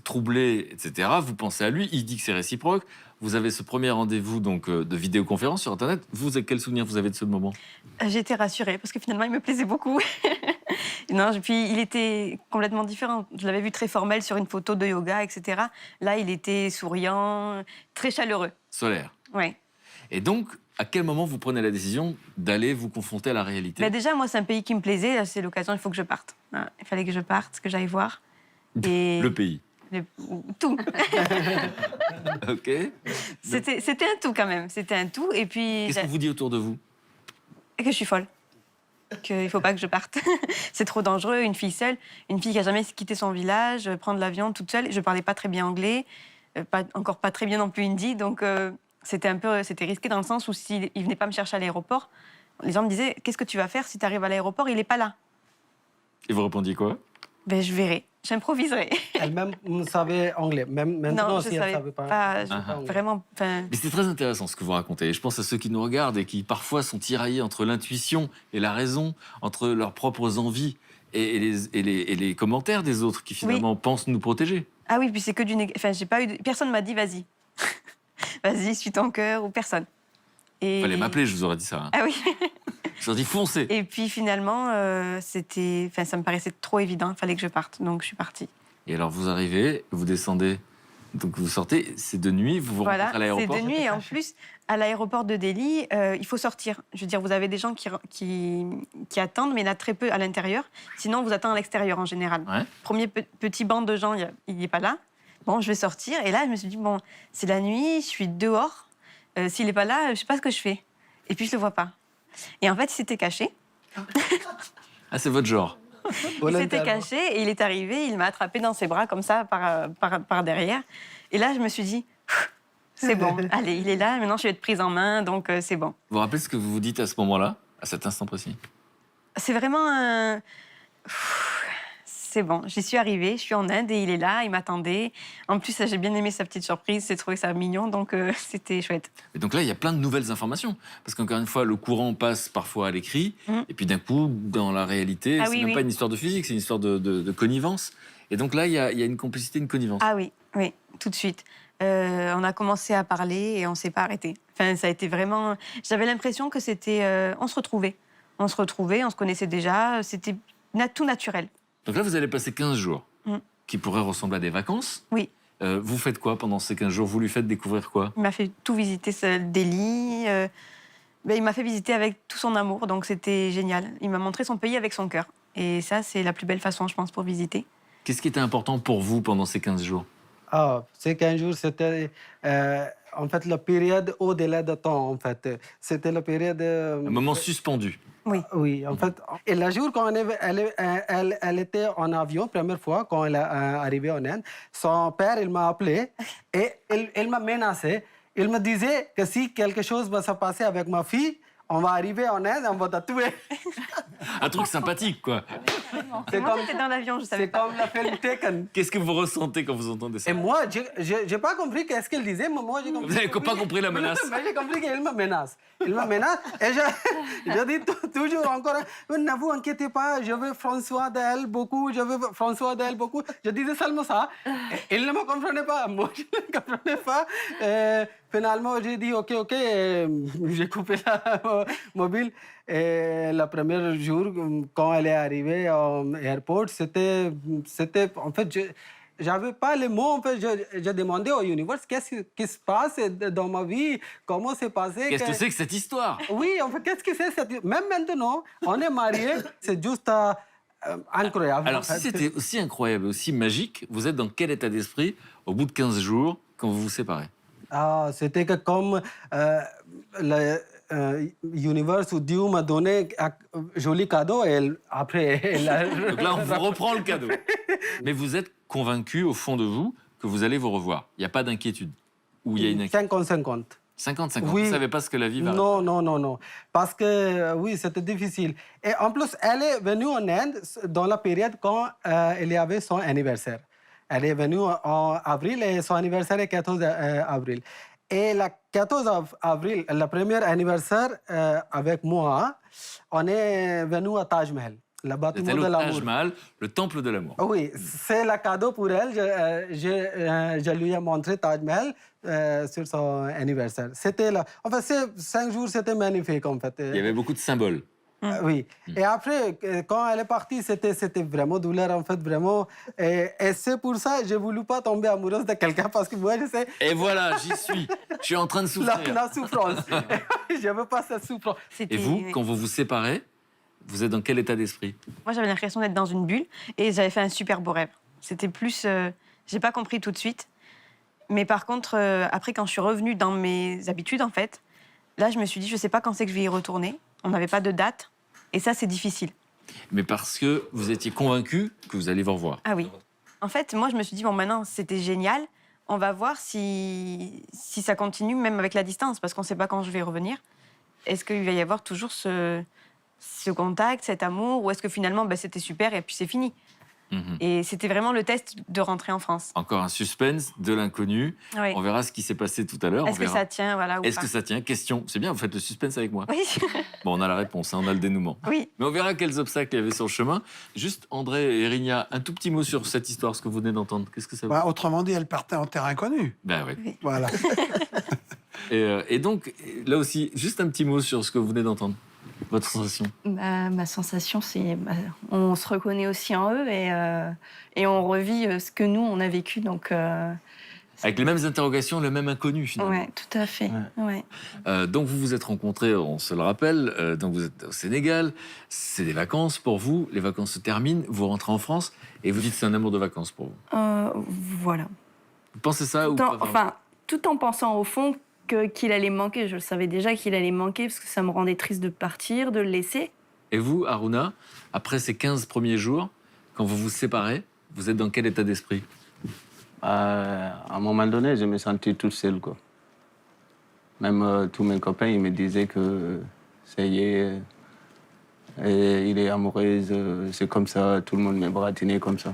troublé, etc. Vous pensez à lui, il dit que c'est réciproque. Vous avez ce premier rendez-vous donc de vidéoconférence sur Internet. Vous, quel souvenir vous avez de ce moment? J'ai été rassurée parce que finalement, il me plaisait beaucoup. Non, puis il était complètement différent. Je l'avais vu très formel sur une photo de yoga, etc. Là, il était souriant, très chaleureux. Solaire. Ouais. Et donc, à quel moment vous prenez la décision d'aller vous confronter à la réalité? Bah déjà, moi, c'est un pays qui me plaisait. C'est l'occasion, il faut que je parte. Voilà. Il fallait que je parte, que j'aille voir. Et Le pays. tout. Ok. C'était un tout quand même. C'était un tout. Et puis, Qu'est-ce qu'on vous dit autour de vous? que je suis folle. Qu'il ne faut pas que je parte. C'est trop dangereux, une fille seule, une fille qui n'a jamais quitté son village, prendre l'avion toute seule. Je ne parlais pas très bien anglais, encore pas très bien non plus hindi, donc c'était risqué dans le sens où s'il ne venait pas me chercher à l'aéroport, les gens me disaient « Qu'est-ce que tu vas faire si tu arrives à l'aéroport, il n'est pas là ?» Et vous répondiez quoi? Ben, je verrai, j'improviserai. Elle-même savait anglais. Même maintenant, Non, aussi, je elle ne savais savait pas. pas, anglais. vraiment. Mais c'est très intéressant ce que vous racontez. Et je pense à ceux qui nous regardent et qui parfois sont tiraillés entre l'intuition et la raison, entre leurs propres envies et les commentaires des autres qui finalement pensent nous protéger. Ah oui, puis c'est que du négatif. Enfin, j'ai pas eu. Personne m'a dit vas-y. Vas-y, suis ton cœur, ou personne. Et... Fallait m'appeler, je vous aurais dit ça. Hein. Ah oui. Je leur dis foncez. Et puis finalement, ça me paraissait trop évident, il fallait que je parte, donc je suis partie. Et alors, vous arrivez, vous descendez, donc vous sortez, c'est de nuit, vous vous Voilà, rencontrez à c'est l'aéroport. de nuit et en plus, à l'aéroport de Delhi, il faut sortir. Je veux dire, vous avez des gens qui attendent, mais il y en a très peu à l'intérieur. Sinon, on vous attend à l'extérieur en général. Ouais. Premier petit banc de gens, il n'est pas là. Bon, je vais sortir. Et là, je me suis dit, bon, c'est la nuit, je suis dehors. S'il n'est pas là, je ne sais pas ce que je fais. Et puis, je ne le vois pas. Et en fait, il s'était caché. Ah, c'est votre genre. Il s'était caché et il est arrivé, il m'a attrapé dans ses bras comme ça par derrière. Et là, je me suis dit, c'est bon, allez, il est là, maintenant je vais être prise en main, donc c'est bon. Vous vous rappelez ce que vous vous dites à ce moment-là, à cet instant précis? C'est vraiment un... C'est bon, j'y suis arrivée, je suis en Inde et il est là, il m'attendait. En plus, j'ai bien aimé sa petite surprise, j'ai trouvé ça mignon, donc c'était chouette. Et donc là, il y a plein de nouvelles informations. Parce qu'encore une fois, le courant passe parfois à l'écrit, et puis d'un coup, dans la réalité, Ah c'est oui, même oui. pas une histoire de physique, c'est une histoire de connivence. Et donc là, il y a une complicité, une connivence. Ah oui, oui, tout de suite. On a commencé à parler et on s'est pas arrêté. Enfin, ça a été vraiment... J'avais l'impression que c'était... on se retrouvait. On se retrouvait, on se connaissait déjà, c'était tout naturel. Donc là, vous allez passer 15 jours, Mm. qui pourraient ressembler à des vacances. Oui. Vous faites quoi pendant ces 15 jours? Vous lui faites découvrir quoi? Il m'a fait tout visiter, Delhi. Il m'a fait visiter avec tout son amour, donc c'était génial. Il m'a montré son pays avec son cœur. Et ça, c'est la plus belle façon, je pense, pour visiter. Qu'est-ce qui était important pour vous pendant ces 15 jours? Ah, ces 15 jours, c'était en fait la période au-delà de temps. En fait. C'était la période... Un moment suspendu. Oui, en fait. Et le jour quand elle était en avion, première fois, quand elle est arrivée en Inde, son père, il m'a appelé et il m'a menacé. Il me disait que si quelque chose va se passer avec ma fille, on va arriver en Inde, on va te tuer. Un truc sympathique, quoi. Et moi, j'étais dans l'avion, je savais C'est pas. comme le film Taken. Qu'est-ce que vous ressentez quand vous entendez ça? Et moi, je n'ai pas compris qu'est-ce qu'il disait, mais moi, j'ai compris. Vous n'avez pas compris la menace? Mais j'ai compris qu'il me menace. Il me menace et je dis toujours encore, ne vous inquiétez pas, je veux François d'elle beaucoup, je veux François d'elle beaucoup. Je disais seulement ça. Et il ne me comprenait pas. Moi, je ne comprenais pas. Et finalement, j'ai dit OK. Et j'ai coupé la mobile. Et le premier jour, quand elle est arrivée au aéroport, c'était en fait, j'avais pas les mots. En fait, je demandais au univers qu'est-ce qui se passe dans ma vie, comment c'est passé. Qu'est-ce que c'est que cette histoire? Oui, en fait, qu'est-ce que c'est? Même maintenant, on est mariés, c'est juste incroyable. Alors, en fait. si c'était aussi incroyable, aussi magique, vous êtes dans quel état d'esprit au bout de 15 jours quand vous vous séparez? Ah, c'était que comme l'univers ou Dieu m'a donné un joli cadeau et après... Donc là, on vous reprend le cadeau. Mais vous êtes convaincu au fond de vous que vous allez vous revoir. Il n'y a pas d'inquiétude. Ou il y a une inquiétude. 50-50. 50-50. Oui. Vous ne savez pas ce que la vie va... Non. Parce que, oui, c'était difficile. Et en plus, elle est venue en Inde dans la période quand il y avait son anniversaire. Elle est venue en avril et son anniversaire est 14 avril. Et le 14 avril, le premier anniversaire avec moi, on est venu à Taj Mahal, le bâtiment C'était de le Taj l'amour. Mahal, le temple de l'amour. Oui, c'est le cadeau pour elle. Je lui ai montré Taj Mahal sur son anniversaire. C'était là. Enfin, ces 5 jours, c'était magnifique, en fait. Il y avait beaucoup de symboles. Oui. Et après, quand elle est partie, c'était vraiment douleur, en fait, vraiment. Et c'est pour ça que je ne voulais pas tomber amoureuse de quelqu'un, parce que moi, je sais Et voilà, j'y suis. Je suis en train de souffrir. la souffrance. Je ne veux pas cette souffrance. Et vous, quand vous vous séparez, vous êtes dans quel état d'esprit? Moi, j'avais l'impression d'être dans une bulle et j'avais fait un super beau rêve. C'était plus... j'ai pas compris tout de suite. Mais par contre, après, quand je suis revenue dans mes habitudes, en fait, là, je me suis dit, je sais pas quand c'est que je vais y retourner. On n'avait pas de date. Et ça, c'est difficile. Mais parce que vous étiez convaincu que vous allez vous revoir. Ah oui. En fait, moi, je me suis dit, bon, maintenant, c'était génial. On va voir si ça continue, même avec la distance, parce qu'on ne sait pas quand je vais revenir. Est-ce qu'il va y avoir toujours ce contact, cet amour, ou est-ce que finalement, c'était super et puis c'est fini? Et c'était vraiment le test de rentrer en France. Encore un suspense, de l'inconnu. Oui. On verra ce qui s'est passé tout à l'heure. Est-ce que ça tient, voilà, ou Est-ce pas? que ça tient? Question. C'est bien, vous faites le suspense avec moi. Oui. Bon, on a la réponse, hein, on a le dénouement. Oui. Mais on verra quels obstacles il y avait sur le chemin. Juste, André et Rigna, un tout petit mot sur cette histoire, ce que vous venez d'entendre. Qu'est-ce que ça vous dit? Autrement dit, elle partait en terrain inconnu. Ben oui. Voilà. Et donc, là aussi, juste un petit mot sur ce que vous venez d'entendre. Votre sensation? Ma sensation, c'est on se reconnaît aussi en eux et on revit ce que nous, on a vécu. Donc, Avec les mêmes interrogations, le même inconnu finalement. ouais, tout à fait. Ouais. Donc vous vous êtes rencontrés, on se le rappelle, donc vous êtes au Sénégal, c'est des vacances pour vous, les vacances se terminent, vous rentrez en France et vous dites que c'est un amour de vacances pour vous. Voilà. Vous pensez ça ou Tout en, pas vraiment? enfin, tout en pensant au fond qu'il allait me manquer. Je le savais déjà qu'il allait me manquer parce que ça me rendait triste de partir, de le laisser. Et vous, Aruna, après ces 15 premiers jours, quand vous vous séparez, vous êtes dans quel état d'esprit? À un moment donné, je me sentais toute seule, quoi. Même tous mes copains, ils me disaient que ça y est, il est amoureuse, c'est comme ça, tout le monde me bratinait comme ça.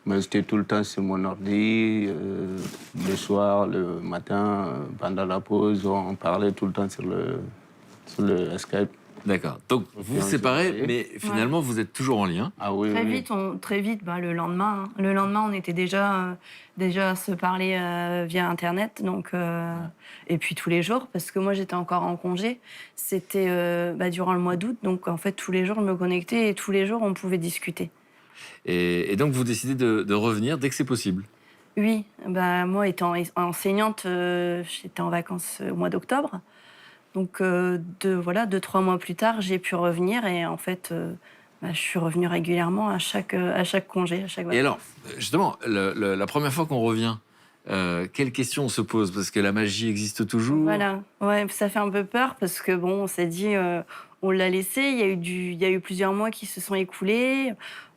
Mais j'étais tout le temps sur mon ordi, le soir, le matin, pendant la pause, on parlait tout le temps sur le Skype. D'accord. Donc vous vous on se séparez, voyait. mais finalement vous êtes toujours en lien. Ah oui, Très oui. vite, le lendemain. Le lendemain, on était déjà à se parler via Internet. Donc, et puis tous les jours, parce que moi, j'étais encore en congé. C'était durant le mois d'août. Donc, en fait, tous les jours, je me connectais et tous les jours, on pouvait discuter. Et donc vous décidez de revenir dès que c'est possible. Oui, moi, étant enseignante, j'étais en vacances au mois d'octobre. Donc, 2-3 mois plus tard, j'ai pu revenir. Et en fait, je suis revenue régulièrement à chaque congé, à chaque Et vacances. alors, justement, la première fois qu'on revient, quelles questions on se pose? Parce que la magie existe toujours. Voilà, ouais, ça fait un peu peur parce que bon, on s'est dit, on l'a laissé. Il y a eu plusieurs mois qui se sont écoulés.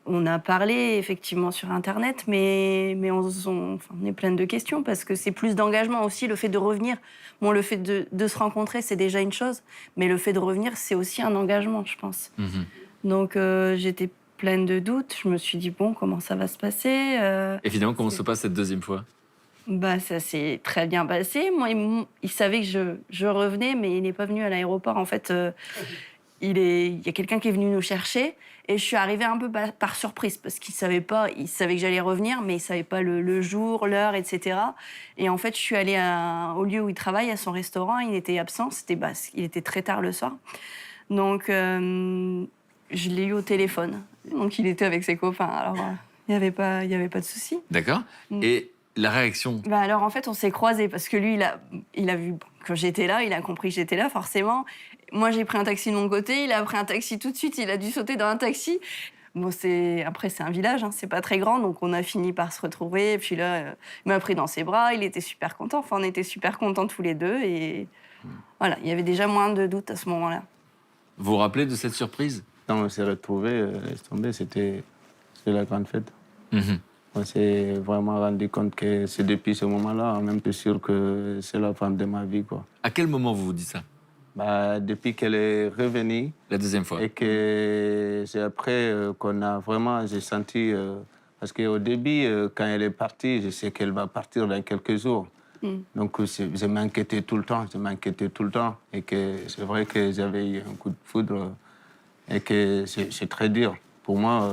On a parlé effectivement sur Internet, mais on est plein de questions parce que c'est plus d'engagement aussi, le fait de revenir. Bon, le fait de se rencontrer, c'est déjà une chose, mais le fait de revenir, c'est aussi un engagement, je pense. Mhm. Donc j'étais pleine de doutes. Je me suis dit bon, comment ça va se passer? Et finalement, comment se passe cette deuxième fois? Ça s'est très bien passé. Moi, il savait que je revenais, mais il n'est pas venu à l'aéroport. En fait, il y a quelqu'un qui est venu nous chercher et je suis arrivée un peu par surprise parce qu'il savait pas. Il savait que j'allais revenir, mais il savait pas le jour, l'heure, etc. Et en fait, je suis allée au lieu où il travaille, à son restaurant. Il était absent. Il était très tard le soir. Donc, je l'ai eu au téléphone. Donc, il était avec ses copains. Alors, il y avait pas de souci. D'accord. Mm. Et la réaction? Alors en fait, on s'est croisés parce que lui, il a vu que j'étais là, il a compris que j'étais là, forcément. Moi, j'ai pris un taxi de mon côté, il a pris un taxi tout de suite, il a dû sauter dans un taxi. Bon, après, c'est un village, hein, c'est pas très grand, donc on a fini par se retrouver. Et puis là, il m'a pris dans ses bras, il était super content. Enfin, on était super contents tous les deux. Et voilà, il y avait déjà moins de doutes à ce moment-là. Vous vous rappelez de cette surprise? Quand on s'est retrouvés, laisse tomber, c'était la grande fête. Mhm. On s'est vraiment rendu compte que c'est depuis ce moment-là, on est même plus sûr que c'est la femme de ma vie, quoi. À quel moment vous vous dites ça? Depuis qu'elle est revenue La deuxième fois. et que c'est après qu'on a vraiment, j'ai senti, parce qu'au début, quand elle est partie, je sais qu'elle va partir dans quelques jours. Donc je m'inquiétais tout le temps, et que c'est vrai que j'avais eu un coup de foudre et que c'est très dur. Pour moi,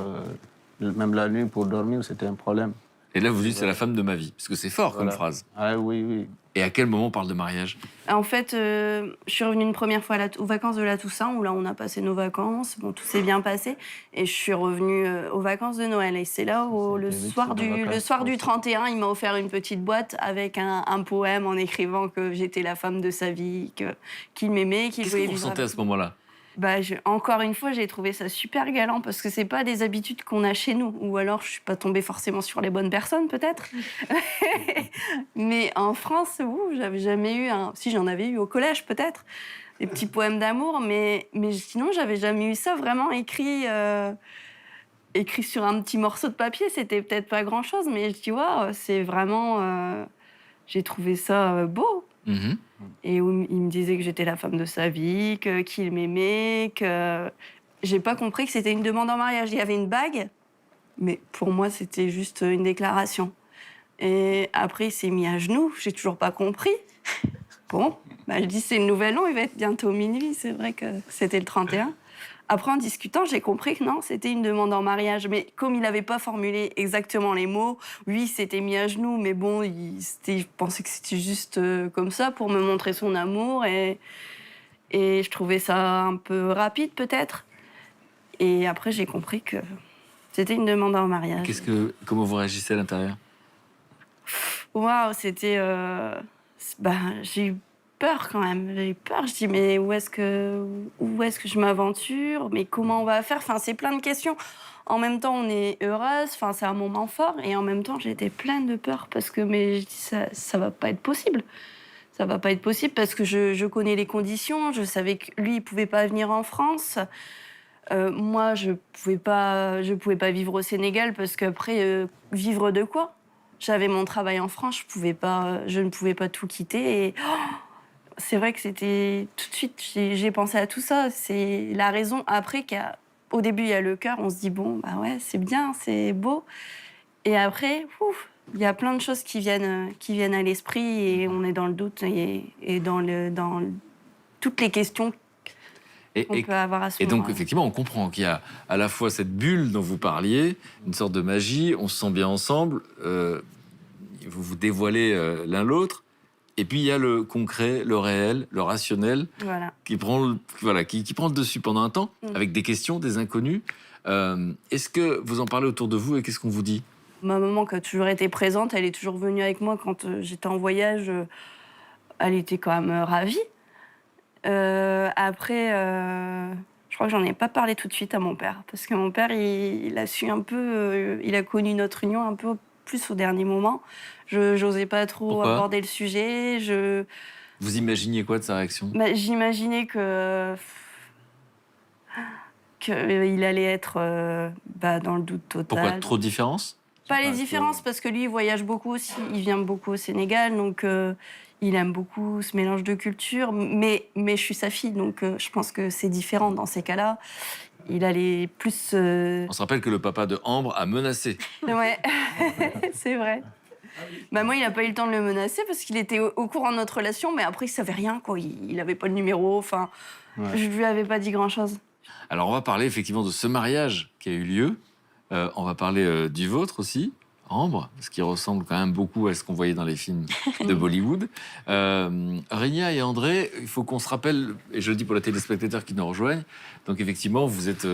même la nuit, pour dormir, c'était un problème. Et là, vous dites c'est la femme de ma vie. Parce que c'est fort comme Voilà. phrase. Ah oui, oui. Et à quel moment on parle de mariage? En fait, je suis revenue une première fois aux vacances de la Toussaint, où là, on a passé nos vacances. Bon, tout s'est bien passé. Et je suis revenue aux vacances de Noël. Et c'est là où, le soir du 31, il m'a offert une petite boîte avec un poème en écrivant que j'étais la femme de sa vie, qu'il m'aimait, qu'il Qu'est-ce que voulait vous vivre ressentez à avec ce moment-là? Encore une fois, j'ai trouvé ça super galant parce que c'est pas des habitudes qu'on a chez nous. Ou alors, je suis pas tombée forcément sur les bonnes personnes, peut-être. Mais en France, j'avais jamais eu Si, j'en avais eu au collège, peut-être. Des petits poèmes d'amour, mais sinon, j'avais jamais eu ça vraiment écrit sur un petit morceau de papier. C'était peut-être pas grand-chose, mais tu vois, c'est vraiment... j'ai trouvé ça beau. Mhm. Et où il me disait que j'étais la femme de sa vie, qu'il m'aimait, que... J'ai pas compris que c'était une demande en mariage. Il y avait une bague, mais pour moi, c'était juste une déclaration. Et après, il s'est mis à genoux. J'ai toujours pas compris. Bon, je dis, c'est une nouvelle an, il va être bientôt minuit. C'est vrai que c'était le 31. Après, en discutant, j'ai compris que non, c'était une demande en mariage. Mais comme il n'avait pas formulé exactement les mots, lui, il s'était mis à genoux. Mais bon, il pensait que c'était juste comme ça pour me montrer son amour. Et Et je trouvais ça un peu rapide, peut-être. Et après, j'ai compris que c'était une demande en mariage. Comment vous réagissez à l'intérieur? Waouh, c'était... j'ai eu peur quand même. J'ai eu peur. Je dis, mais où est-ce que je m'aventure? Mais comment on va faire? Enfin, c'est plein de questions. En même temps, on est heureuse. Enfin, c'est un moment fort. Et en même temps, j'étais pleine de peur parce que je dis, ça va pas être possible. Ça va pas être possible parce que je connais les conditions. Je savais que lui, il pouvait pas venir en France. Moi, je pouvais pas vivre au Sénégal parce qu'après, vivre de quoi? J'avais mon travail en France, je ne pouvais pas tout quitter. Et c'est vrai que c'était tout de suite, j'ai pensé à tout ça. C'est la raison après qu'au début il y a le cœur, on se dit bon bah ouais c'est bien, c'est beau. Et après, il y a plein de choses qui viennent à l'esprit et on est dans le doute et dans toutes les questions. On peut avoir à ce et donc, moment-là. effectivement, on comprend qu'il y a à la fois cette bulle dont vous parliez, une sorte de magie, on se sent bien ensemble, vous vous dévoilez l'un l'autre, et puis il y a le concret, le réel, le rationnel, Voilà. qui prend le dessus pendant un temps, avec des questions, des inconnus. Est-ce que vous en parlez autour de vous et qu'est-ce qu'on vous dit? Ma maman, qui a toujours été présente, elle est toujours venue avec moi quand j'étais en voyage. Elle était quand même ravie. Après, je crois que j'en ai pas parlé tout de suite à mon père. Parce que mon père, il a su un peu... il a connu notre union un peu plus au dernier moment. Je n'osais pas trop Pourquoi aborder le sujet. Vous imaginiez quoi de sa réaction? J'imaginais qu'il allait être dans le doute total. Pourquoi? Trop de différences? Pas les différences, parce que lui, il voyage beaucoup aussi. Il vient beaucoup au Sénégal, donc il aime beaucoup ce mélange de cultures. Mais je suis sa fille, donc je pense que c'est différent dans ces cas-là. Il allait plus... On se rappelle que le papa de Ambre a menacé. Ouais, c'est vrai. Bah moi, il n'a pas eu le temps de le menacer parce qu'il était au courant de notre relation, mais après, il savait rien, quoi. Il n'avait pas le numéro, enfin... Je lui avais pas dit grand-chose. Alors, on va parler effectivement de ce mariage qui a eu lieu. On va parler du vôtre aussi, Ambre, ce qui ressemble quand même beaucoup à ce qu'on voyait dans les films de Bollywood. Régna et André, il faut qu'on se rappelle, et je le dis pour les téléspectateurs qui nous rejoignent, donc effectivement, vous êtes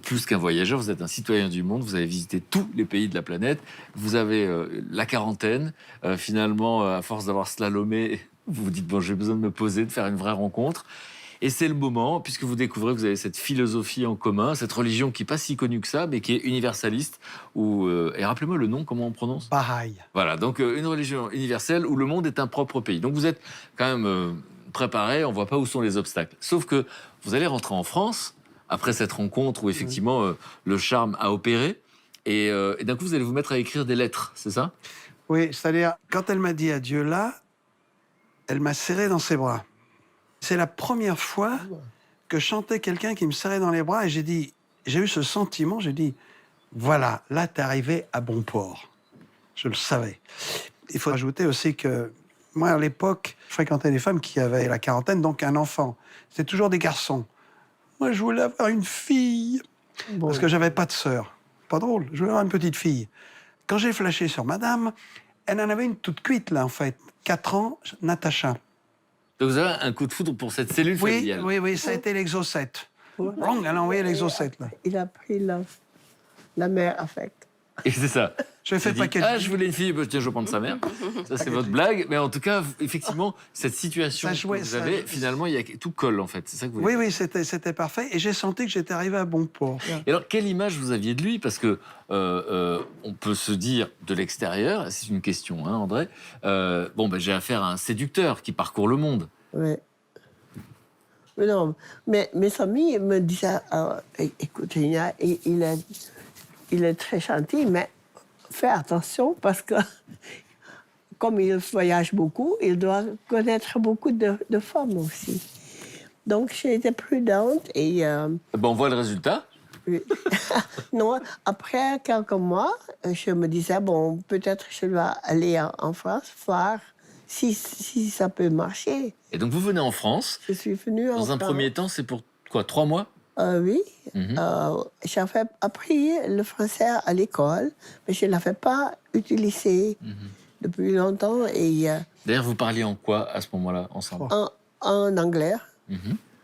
plus qu'un voyageur, vous êtes un citoyen du monde, vous avez visité tous les pays de la planète, vous avez la quarantaine, finalement, à force d'avoir slalomé, vous vous dites, bon, j'ai besoin de me poser, de faire une vraie rencontre. Et c'est le moment, puisque vous découvrez que vous avez cette philosophie en commun, cette religion qui n'est pas si connue que ça, mais qui est universaliste. Et rappelez-moi le nom, comment on prononce? Bahaï. Voilà, donc une religion universelle où le monde est un propre pays. Donc vous êtes quand même préparé, on ne voit pas où sont les obstacles. Sauf que vous allez rentrer en France, après cette rencontre où effectivement le charme a opéré, et d'un coup vous allez vous mettre à écrire des lettres, c'est ça? Oui, c'est-à-dire, quand elle m'a dit adieu là, elle m'a serré dans ses bras. C'est la première fois que je chantais quelqu'un qui me serrait dans les bras et j'ai eu ce sentiment, j'ai dit, voilà, là, t'es arrivé à bon port. Je le savais. Il faut ajouter aussi que moi, à l'époque, je fréquentais des femmes qui avaient la quarantaine, donc un enfant. C'était toujours des garçons. Moi, je voulais avoir une fille, parce que j'avais pas de sœur. Pas drôle, je voulais avoir une petite fille. Quand j'ai flashé sur madame, elle en avait une toute cuite, là, en fait. 4 ans, Natacha. Donc vous avez un coup de foudre pour cette cellule familiale. Oui, ça a été l'exocète. Elle a envoyé l'exocète, là. Il a pris la mère affecte. Et c'est ça. Je fais dit, pas qu'elle. je voulais une fille, bah, tiens, je vais prendre sa mère. Ça, c'est votre blague. Mais en tout cas, effectivement, cette situation Ça jouait, que vous ça avez, jouait. finalement, tout colle, en fait. C'est ça que vous voulez Oui, dire. c'était parfait. Et j'ai senti que j'étais arrivé à bon port. Et alors, quelle image vous aviez de lui? Parce que on peut se dire de l'extérieur, c'est une question, hein, André, j'ai affaire à un séducteur qui parcourt le monde. Oui. Mais non, mais mes amis me disaient, écoute, il est très gentil, mais fais attention parce que comme il voyage beaucoup, il doit connaître beaucoup de femmes aussi. Donc j'ai été prudente et... On voit le résultat. Oui. Non, après quelques mois, je me disais, bon, peut-être je dois aller en France voir si ça peut marcher. Et donc, vous venez en France. Je suis venue en France. Dans un premier temps, c'est pour quoi, 3 mois? Oui. J'avais appris le français à l'école, mais je ne l'avais pas utilisé depuis longtemps. Et, D'ailleurs, vous parliez en quoi à ce moment-là, ensemble? en anglais.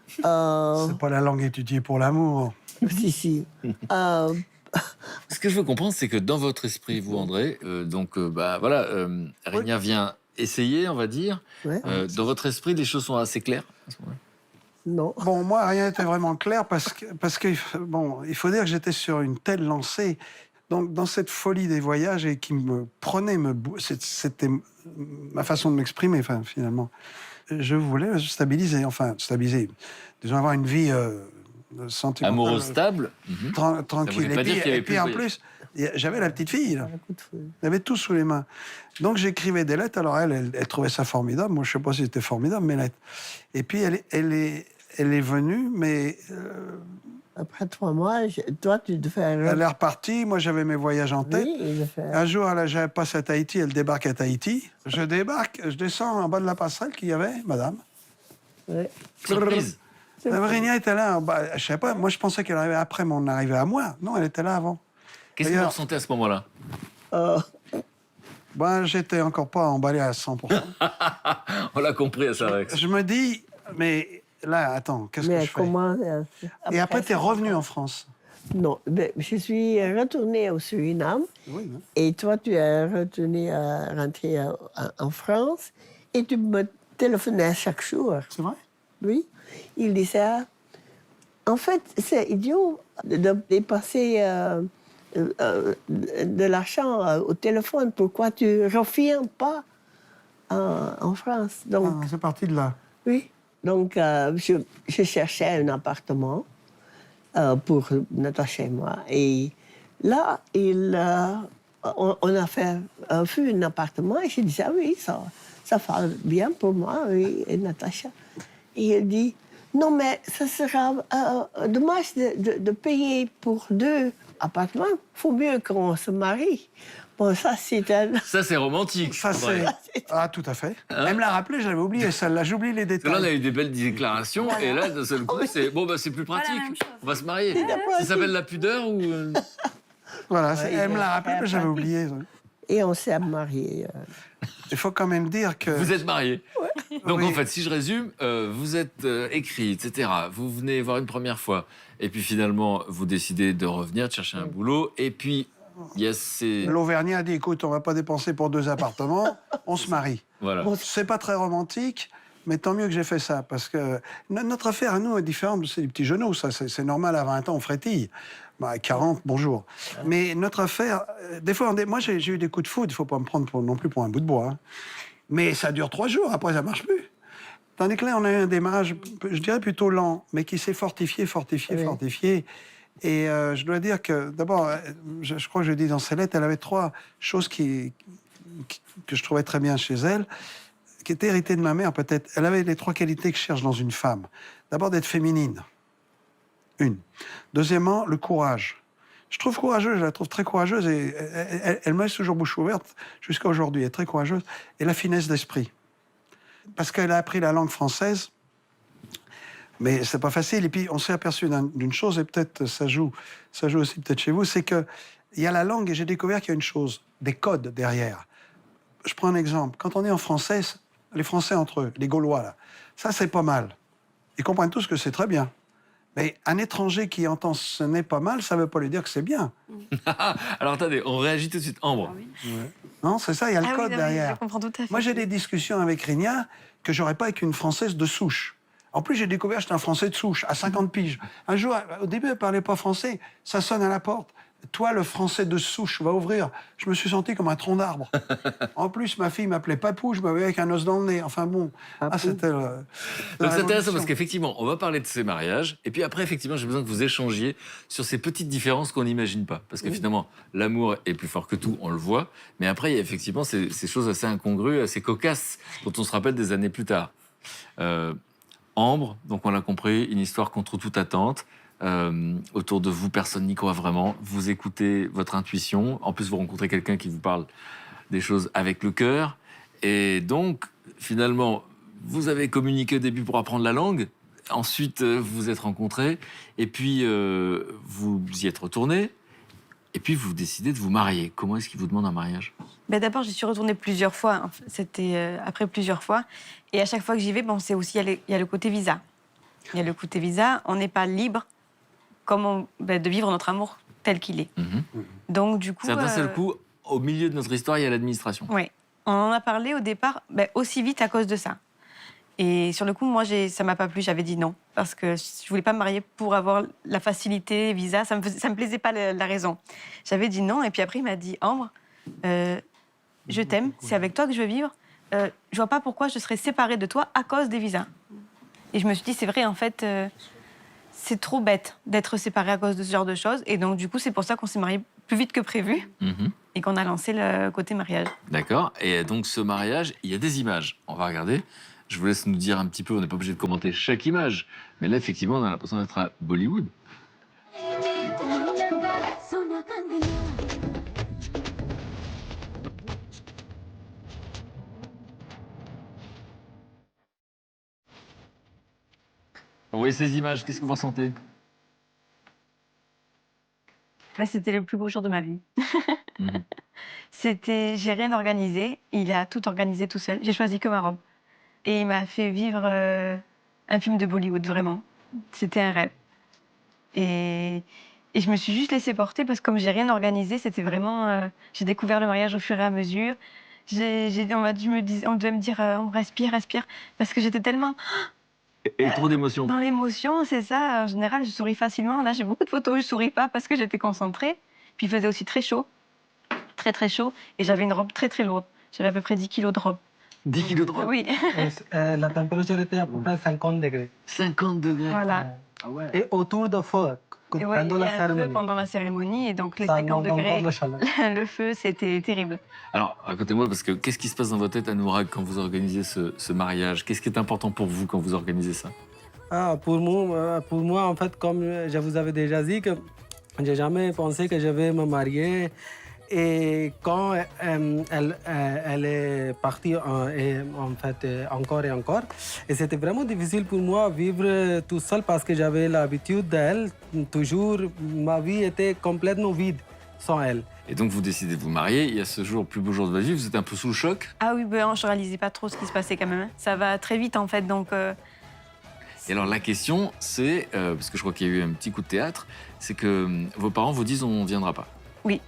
C'est pas la langue étudiée pour l'amour. Si, si. Ce que je veux comprendre, c'est que dans votre esprit, vous, André, Régnier vient essayer, on va dire. Ouais. Dans votre esprit, les choses sont assez claires à ce moment-là. Non. Bon, moi, rien n'était vraiment clair parce que bon, il faut dire que j'étais sur une telle lancée, donc dans cette folie des voyages et qui me prenait, c'était ma façon de m'exprimer, enfin, finalement. Je voulais me stabiliser, disons avoir une vie sentimentale. Amoureux stable. Tranquille. Ça voulait pas dire qu'il y avait Et puis plus en de plus, j'avais la petite fille, là. Un coup de feu. Elle avait tout sous les mains. Donc j'écrivais des lettres. Alors elle trouvait ça formidable. Moi, je ne sais pas si c'était formidable, mes lettres. Et puis elle est venue, mais Après 3 mois, toi, tu devais faire... elle est repartie. Moi, j'avais mes voyages en tête. Oui, il devait faire... Un jour, elle passe à Tahiti, elle débarque à Tahiti. Je débarque, je descends en bas de la passerelle qu'il y avait, madame. Ouais. Surprise. Régnier était là. Je sais pas, moi, je pensais qu'elle arrivait après mon arrivée à moi. Non, elle était là avant. Qu'est-ce que vous D'ailleurs- ressentez à ce moment-là? J'étais encore pas emballé à 100%. On l'a compris à sa réaction. Je me dis, mais là, attends, qu'est-ce que Mais je fais? comment... Et après, tu es ça- revenu en France. Non, mais je suis retournée au Suriname. Oui, hein. Et toi, tu es rentré en France et tu me téléphonais chaque jour. C'est vrai? Oui. Il disait, en fait, c'est idiot de dépenser de l'argent au téléphone. Pourquoi tu ne reviens pas en France? Donc, Ah, c'est parti de là. oui. Donc, je cherchais un appartement pour Natacha et moi. Et là, on a vu un appartement et je disais, ah oui, ça va bien pour moi, oui, et Natacha. Et il dit, non, mais ça sera dommage de payer pour 2 appartements. Il faut mieux qu'on se marie. Bon, ça, c'est un... Ça, c'est romantique. Ça, André. c'est... Ah, tout à fait. Elle me l'a rappelé, je l'avais oublié, celle-là. J'oublie les Parce que là, on a détails. eu des belles déclarations, et là, d'un seul coup, c'est bon, c'est plus pratique. la même chose. On va se marier. Ça s'appelle la pudeur ou Voilà, Ouais, elle me l'a rappelé, après, mais j'avais oublié. Et on s'est mariés. Il faut quand même dire que... vous êtes mariés? Donc Oui. en fait, si je résume, vous êtes écrit, etc. Vous venez voir une première fois, et puis finalement, vous décidez de revenir, de chercher un boulot, et puis il y a ces... L'Auvergnat a dit, écoute, on va pas dépenser pour 2 appartements, on se marie. Voilà. Bon, c'est pas très romantique, mais tant mieux que j'ai fait ça, parce que notre affaire à nous est différente, c'est des petits genoux, ça, c'est normal, à 20 ans, on frétille. À 40, bonjour. Mais notre affaire, des fois, moi j'ai eu des coups de foudre, il faut pas me prendre non plus pour un bout de bois, hein. Mais ça dure 3 jours, après ça marche plus. Tandis que là, on a eu un démarrage, je dirais plutôt lent, mais qui s'est fortifié. Et je dois dire que, d'abord, je crois que je dis dans ses lettres, elle avait 3 choses que je trouvais très bien chez elle, qui étaient héritées de ma mère, peut-être. Elle avait les 3 qualités que je cherche dans une femme. D'abord, d'être féminine. Une. Deuxièmement, le courage. Je trouve courageuse, je la trouve très courageuse, et elle me laisse toujours bouche ouverte jusqu'à aujourd'hui. Elle est très courageuse. Et la finesse d'esprit. Parce qu'elle a appris la langue française, mais c'est pas facile. Et puis, on s'est aperçu d'une chose, et peut-être ça joue aussi peut-être chez vous, c'est qu'il y a la langue, et j'ai découvert qu'il y a une chose, des codes derrière. Je prends un exemple. Quand on est en français, les Français entre eux, les Gaulois, là, ça, c'est pas mal. Ils comprennent tous que c'est très bien. Mais un étranger qui entend ce n'est pas mal, ça ne veut pas lui dire que c'est bien. Alors attendez, on réagit tout de suite. Ambre. Non, c'est ça, il y a le Ah oui, code non, derrière. je comprends tout à fait. Moi, j'ai des discussions avec Régnier que j'aurais pas avec une Française de souche. En plus, j'ai découvert que j'étais un Français de souche, à 50 piges. Un jour, au début, elle parlait pas français. Ça sonne à la porte. Toi, le Français de souche, va ouvrir. Je me suis senti comme un tronc d'arbre. En plus, ma fille m'appelait Papou, je m'avais avec un os dans le nez. Enfin bon, c'était... Donc c'est intéressant parce qu'effectivement, on va parler de ces mariages, et puis après, effectivement, j'ai besoin que vous échangiez sur ces petites différences qu'on n'imagine pas. Parce que finalement, l'amour est plus fort que tout, on le voit, mais après, il y a effectivement ces choses assez incongrues, assez cocasses, dont on se rappelle des années plus tard. Ambre, donc on l'a compris, une histoire contre toute attente. Autour de vous, personne n'y croit vraiment. Vous écoutez votre intuition. En plus, vous rencontrez quelqu'un qui vous parle des choses avec le cœur. Et donc, finalement, vous avez communiqué au début pour apprendre la langue. Ensuite, vous vous êtes rencontrés. Et puis, vous y êtes retournés. Et puis, vous décidez de vous marier. Comment est-ce qu'il vous demande un mariage ? Ben d'abord, j'y suis retournée plusieurs fois. C'était après plusieurs fois. Et à chaque fois que j'y vais, bon, c'est aussi, il y a le côté visa. Il y a le côté visa, on n'est pas libre de vivre notre amour tel qu'il est. Donc du coup... C'est d'un seul coup, au milieu de notre histoire, il y a l'administration. Oui, on en a parlé au départ aussi vite à cause de ça. Et sur le coup, moi, ça m'a pas plu, j'avais dit non. Parce que je voulais pas me marier pour avoir la facilité, visa, ça me plaisait pas la raison. J'avais dit non, et puis après, il m'a dit, Ambre, je t'aime, c'est avec toi que je veux vivre. Je vois pas pourquoi je serais séparée de toi à cause des visas. Et je me suis dit, c'est vrai, en fait, c'est trop bête d'être séparée à cause de ce genre de choses. Et donc, du coup, c'est pour ça qu'on s'est mariés plus vite que prévu et qu'on a lancé le côté mariage. D'accord. Et donc, ce mariage, il y a des images. On va regarder. Je vous laisse nous dire un petit peu, on n'est pas obligé de commenter chaque image. Mais là, effectivement, on a l'impression d'être à Bollywood. Vous voyez ces images, qu'est-ce que vous ressentez? C'était le plus beau jour de ma vie. J'ai rien organisé, il a tout organisé tout seul. J'ai choisi que ma robe. Et il m'a fait vivre un film de Bollywood, vraiment. C'était un rêve. Et je me suis juste laissée porter parce que comme j'ai rien organisé, c'était vraiment... j'ai découvert le mariage au fur et à mesure. On devait me dire, on respire, respire. Parce que j'étais tellement... Et trop d'émotions. Dans l'émotion, c'est ça. En général, je souris facilement. Là, j'ai beaucoup de photos où je souris pas parce que j'étais concentrée. Puis il faisait aussi très chaud. Très, très chaud. Et j'avais une robe très, très lourde. J'avais à peu près 10 kilos de robe. 10 kilos de robe? Oui. La température était à peu près 50 degrés. 50 degrés. Voilà. Ah ouais. Et autour de feu, Et ouais, pendant il y la a un feu cérémonie. pendant la cérémonie. Et donc, les Ça 50 augmente degrés, encore la chaleur. le feu, c'était terrible. Alors, racontez-moi, parce que qu'est-ce qui se passe dans votre tête, Anurag, quand vous organisez ce mariage? Qu'est-ce qui est important pour vous quand vous organisez ça? Pour moi, en fait, comme je vous avais déjà dit, que j'ai jamais pensé que je vais me marier. Et quand elle est partie, en fait, encore et encore, et c'était vraiment difficile pour moi de vivre tout seul parce que j'avais l'habitude d'elle. Toujours, ma vie était complètement vide sans elle. Et donc, vous décidez de vous marier. Il y a ce jour, le plus beau jour de votre vie. Vous êtes un peu sous le choc. Ah oui, je réalisais pas trop ce qui se passait quand même. Hein. Ça va très vite, en fait, donc... Et alors, la question, c'est, parce que je crois qu'il y a eu un petit coup de théâtre, c'est que vos parents vous disent on ne viendra pas. Oui.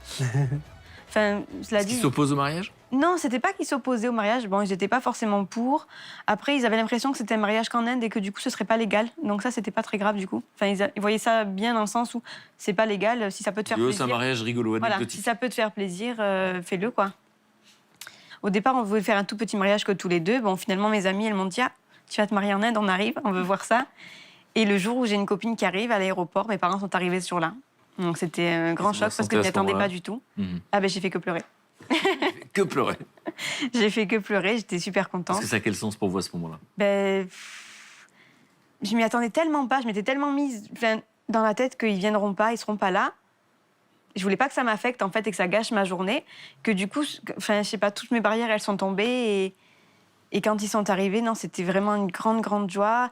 Enfin, cela dit... Ils s'opposent au mariage? Non, c'était pas qu'ils s'opposaient au mariage. Bon, ils n'étaient pas forcément pour. Après, ils avaient l'impression que c'était un mariage qu'en Inde et que du coup, ce serait pas légal. Donc ça, c'était pas très grave du coup. Enfin, ils voyaient ça bien dans le sens où c'est pas légal. Si ça peut te faire plaisir. C'est un mariage rigolo, Voilà, anecdotique. si ça peut te faire plaisir, fais-le quoi. Au départ, on voulait faire un tout petit mariage que tous les deux. Bon, finalement, mes amies, elles m'ont dit, ah, tu vas te marier en Inde, on arrive, on veut voir ça. Et le jour où j'ai une copine qui arrive à l'aéroport, mes parents sont arrivés ce jour-là. Donc c'était un grand choc parce que je n'y attendais pas du tout. Ah ben j'ai fait que pleurer. Que pleurer. J'ai fait que pleurer, j'étais super contente. Parce que ça a quel sens pour vous à ce moment-là? Ben, je m'y attendais tellement pas, je m'étais tellement mise dans la tête qu'ils viendront pas, ils seront pas là. Je voulais pas que ça m'affecte en fait et que ça gâche ma journée, que du coup, je sais pas, toutes mes barrières elles sont tombées et quand ils sont arrivés, non, c'était vraiment une grande joie.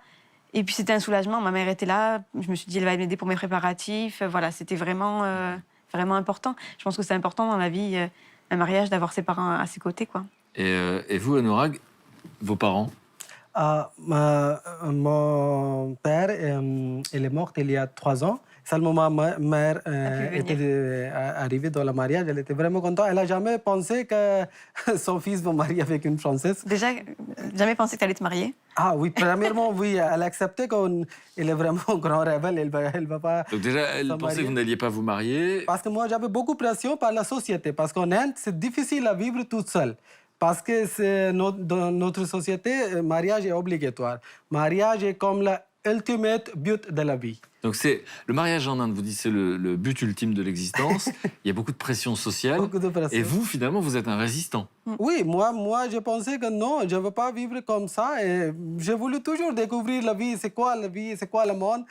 Et puis c'était un soulagement, ma mère était là, je me suis dit elle va m'aider pour mes préparatifs, voilà, c'était vraiment important. Je pense que c'est important dans la vie, un mariage, d'avoir ses parents à ses côtés, quoi. Et vous, Anurag, vos parents? Mon père, il est mort il y a 3 ans. Seulement ma mère était arrivée dans le mariage. Elle était vraiment contente. Elle n'a jamais pensé que son fils va marier avec une Française. Déjà, jamais pensé que tu allais te marier? Ah oui, premièrement, oui. Elle a accepté qu'il est vraiment un grand rebelle. Elle va pas. Donc déjà, elle pensait que vous n'alliez pas vous marier. Parce que moi, j'avais beaucoup de pression par la société. Parce qu'en Inde, c'est difficile à vivre toute seule. Parce que dans notre société, le mariage est obligatoire. Le mariage est comme l'ultimate but de la vie. Donc c'est le mariage en Inde, vous dites c'est le but ultime de l'existence. Il y a beaucoup de pression sociale. Beaucoup de pression. Et vous, finalement, vous êtes un résistant. Oui, moi, je pensais que non, je ne veux pas vivre comme ça. Et j'ai voulu toujours découvrir la vie, c'est quoi la vie, c'est quoi le monde.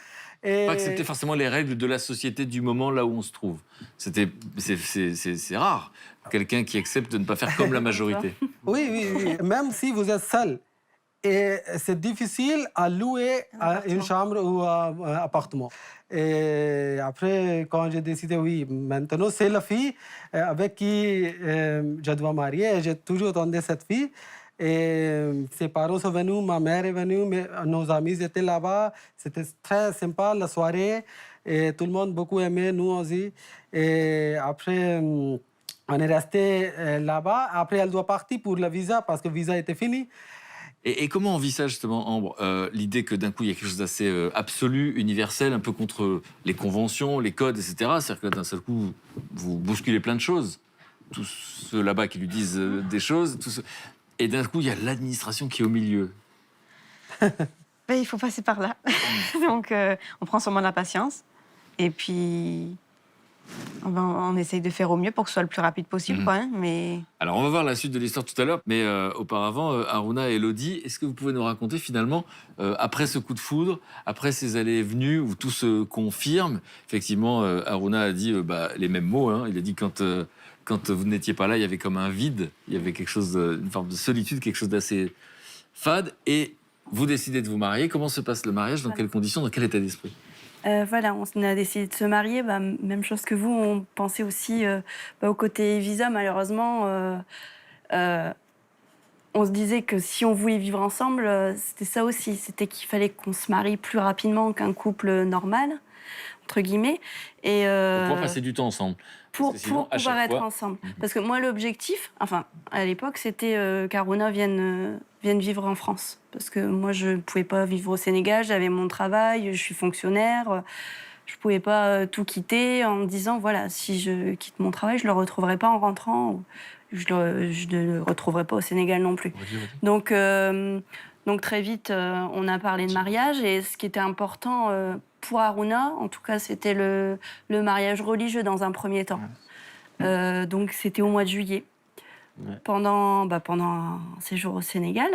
Et... Pas accepter forcément les règles de la société du moment là où on se trouve. C'est rare, quelqu'un qui accepte de ne pas faire comme la majorité. Oui. Même si vous êtes seul. Et c'est difficile à louer une chambre ou un appartement. Et après, quand j'ai décidé, oui, maintenant c'est la fille avec qui je dois marier, j'ai toujours attendu cette fille. Et ses parents sont venus, ma mère est venue, mais nos amis étaient là-bas. C'était très sympa la soirée. Et tout le monde beaucoup aimé, nous aussi. Et après, on est resté là-bas. Après, elle doit partir pour le visa parce que le visa était fini. Et comment on vit ça justement, Ambre, l'idée que d'un coup il y a quelque chose d'assez absolu, universel, un peu contre les conventions, les codes, etc. C'est-à-dire que d'un seul coup, vous bousculez plein de choses. Tous ceux là-bas qui lui disent des choses, et d'un coup il y a l'administration qui est au milieu. Ben, il faut passer par là. Donc, on prend sûrement la patience. Et puis, on essaye de faire au mieux pour que ce soit le plus rapide possible. Quoi, hein, mais... Alors on va voir la suite de l'histoire tout à l'heure, mais auparavant, Aruna et Elodie, est-ce que vous pouvez nous raconter finalement, après ce coup de foudre, après ces allées et venues où tout se confirme, effectivement, Aruna a dit les mêmes mots, hein, il a dit quand vous n'étiez pas là, il y avait comme un vide, il y avait quelque chose, une forme de solitude, quelque chose d'assez fade, et vous décidez de vous marier. Comment se passe le mariage? Dans quelles conditions? Dans quel état d'esprit? Voilà, on a décidé de se marier. Même chose que vous, on pensait aussi au côté visa. Malheureusement, on se disait que si on voulait vivre ensemble, c'était ça aussi. C'était qu'il fallait qu'on se marie plus rapidement qu'un couple normal, entre guillemets. Et, Pour pouvoir passer du temps ensemble. pour Parce que sinon, à pouvoir chaque être fois- ensemble. Parce que moi, l'objectif, enfin, à l'époque, c'était qu'Aruna vienne vivre en France. Parce que moi, je ne pouvais pas vivre au Sénégal, j'avais mon travail, je suis fonctionnaire. Je ne pouvais pas tout quitter en me disant, voilà, si je quitte mon travail, je ne le retrouverai pas en rentrant. Ou je ne le retrouverai pas au Sénégal non plus. Donc très vite, on a parlé de mariage. Et ce qui était important pour Aruna, en tout cas, c'était le mariage religieux dans un premier temps. Donc c'était au mois de juillet. Ouais. Pendant un séjour au Sénégal.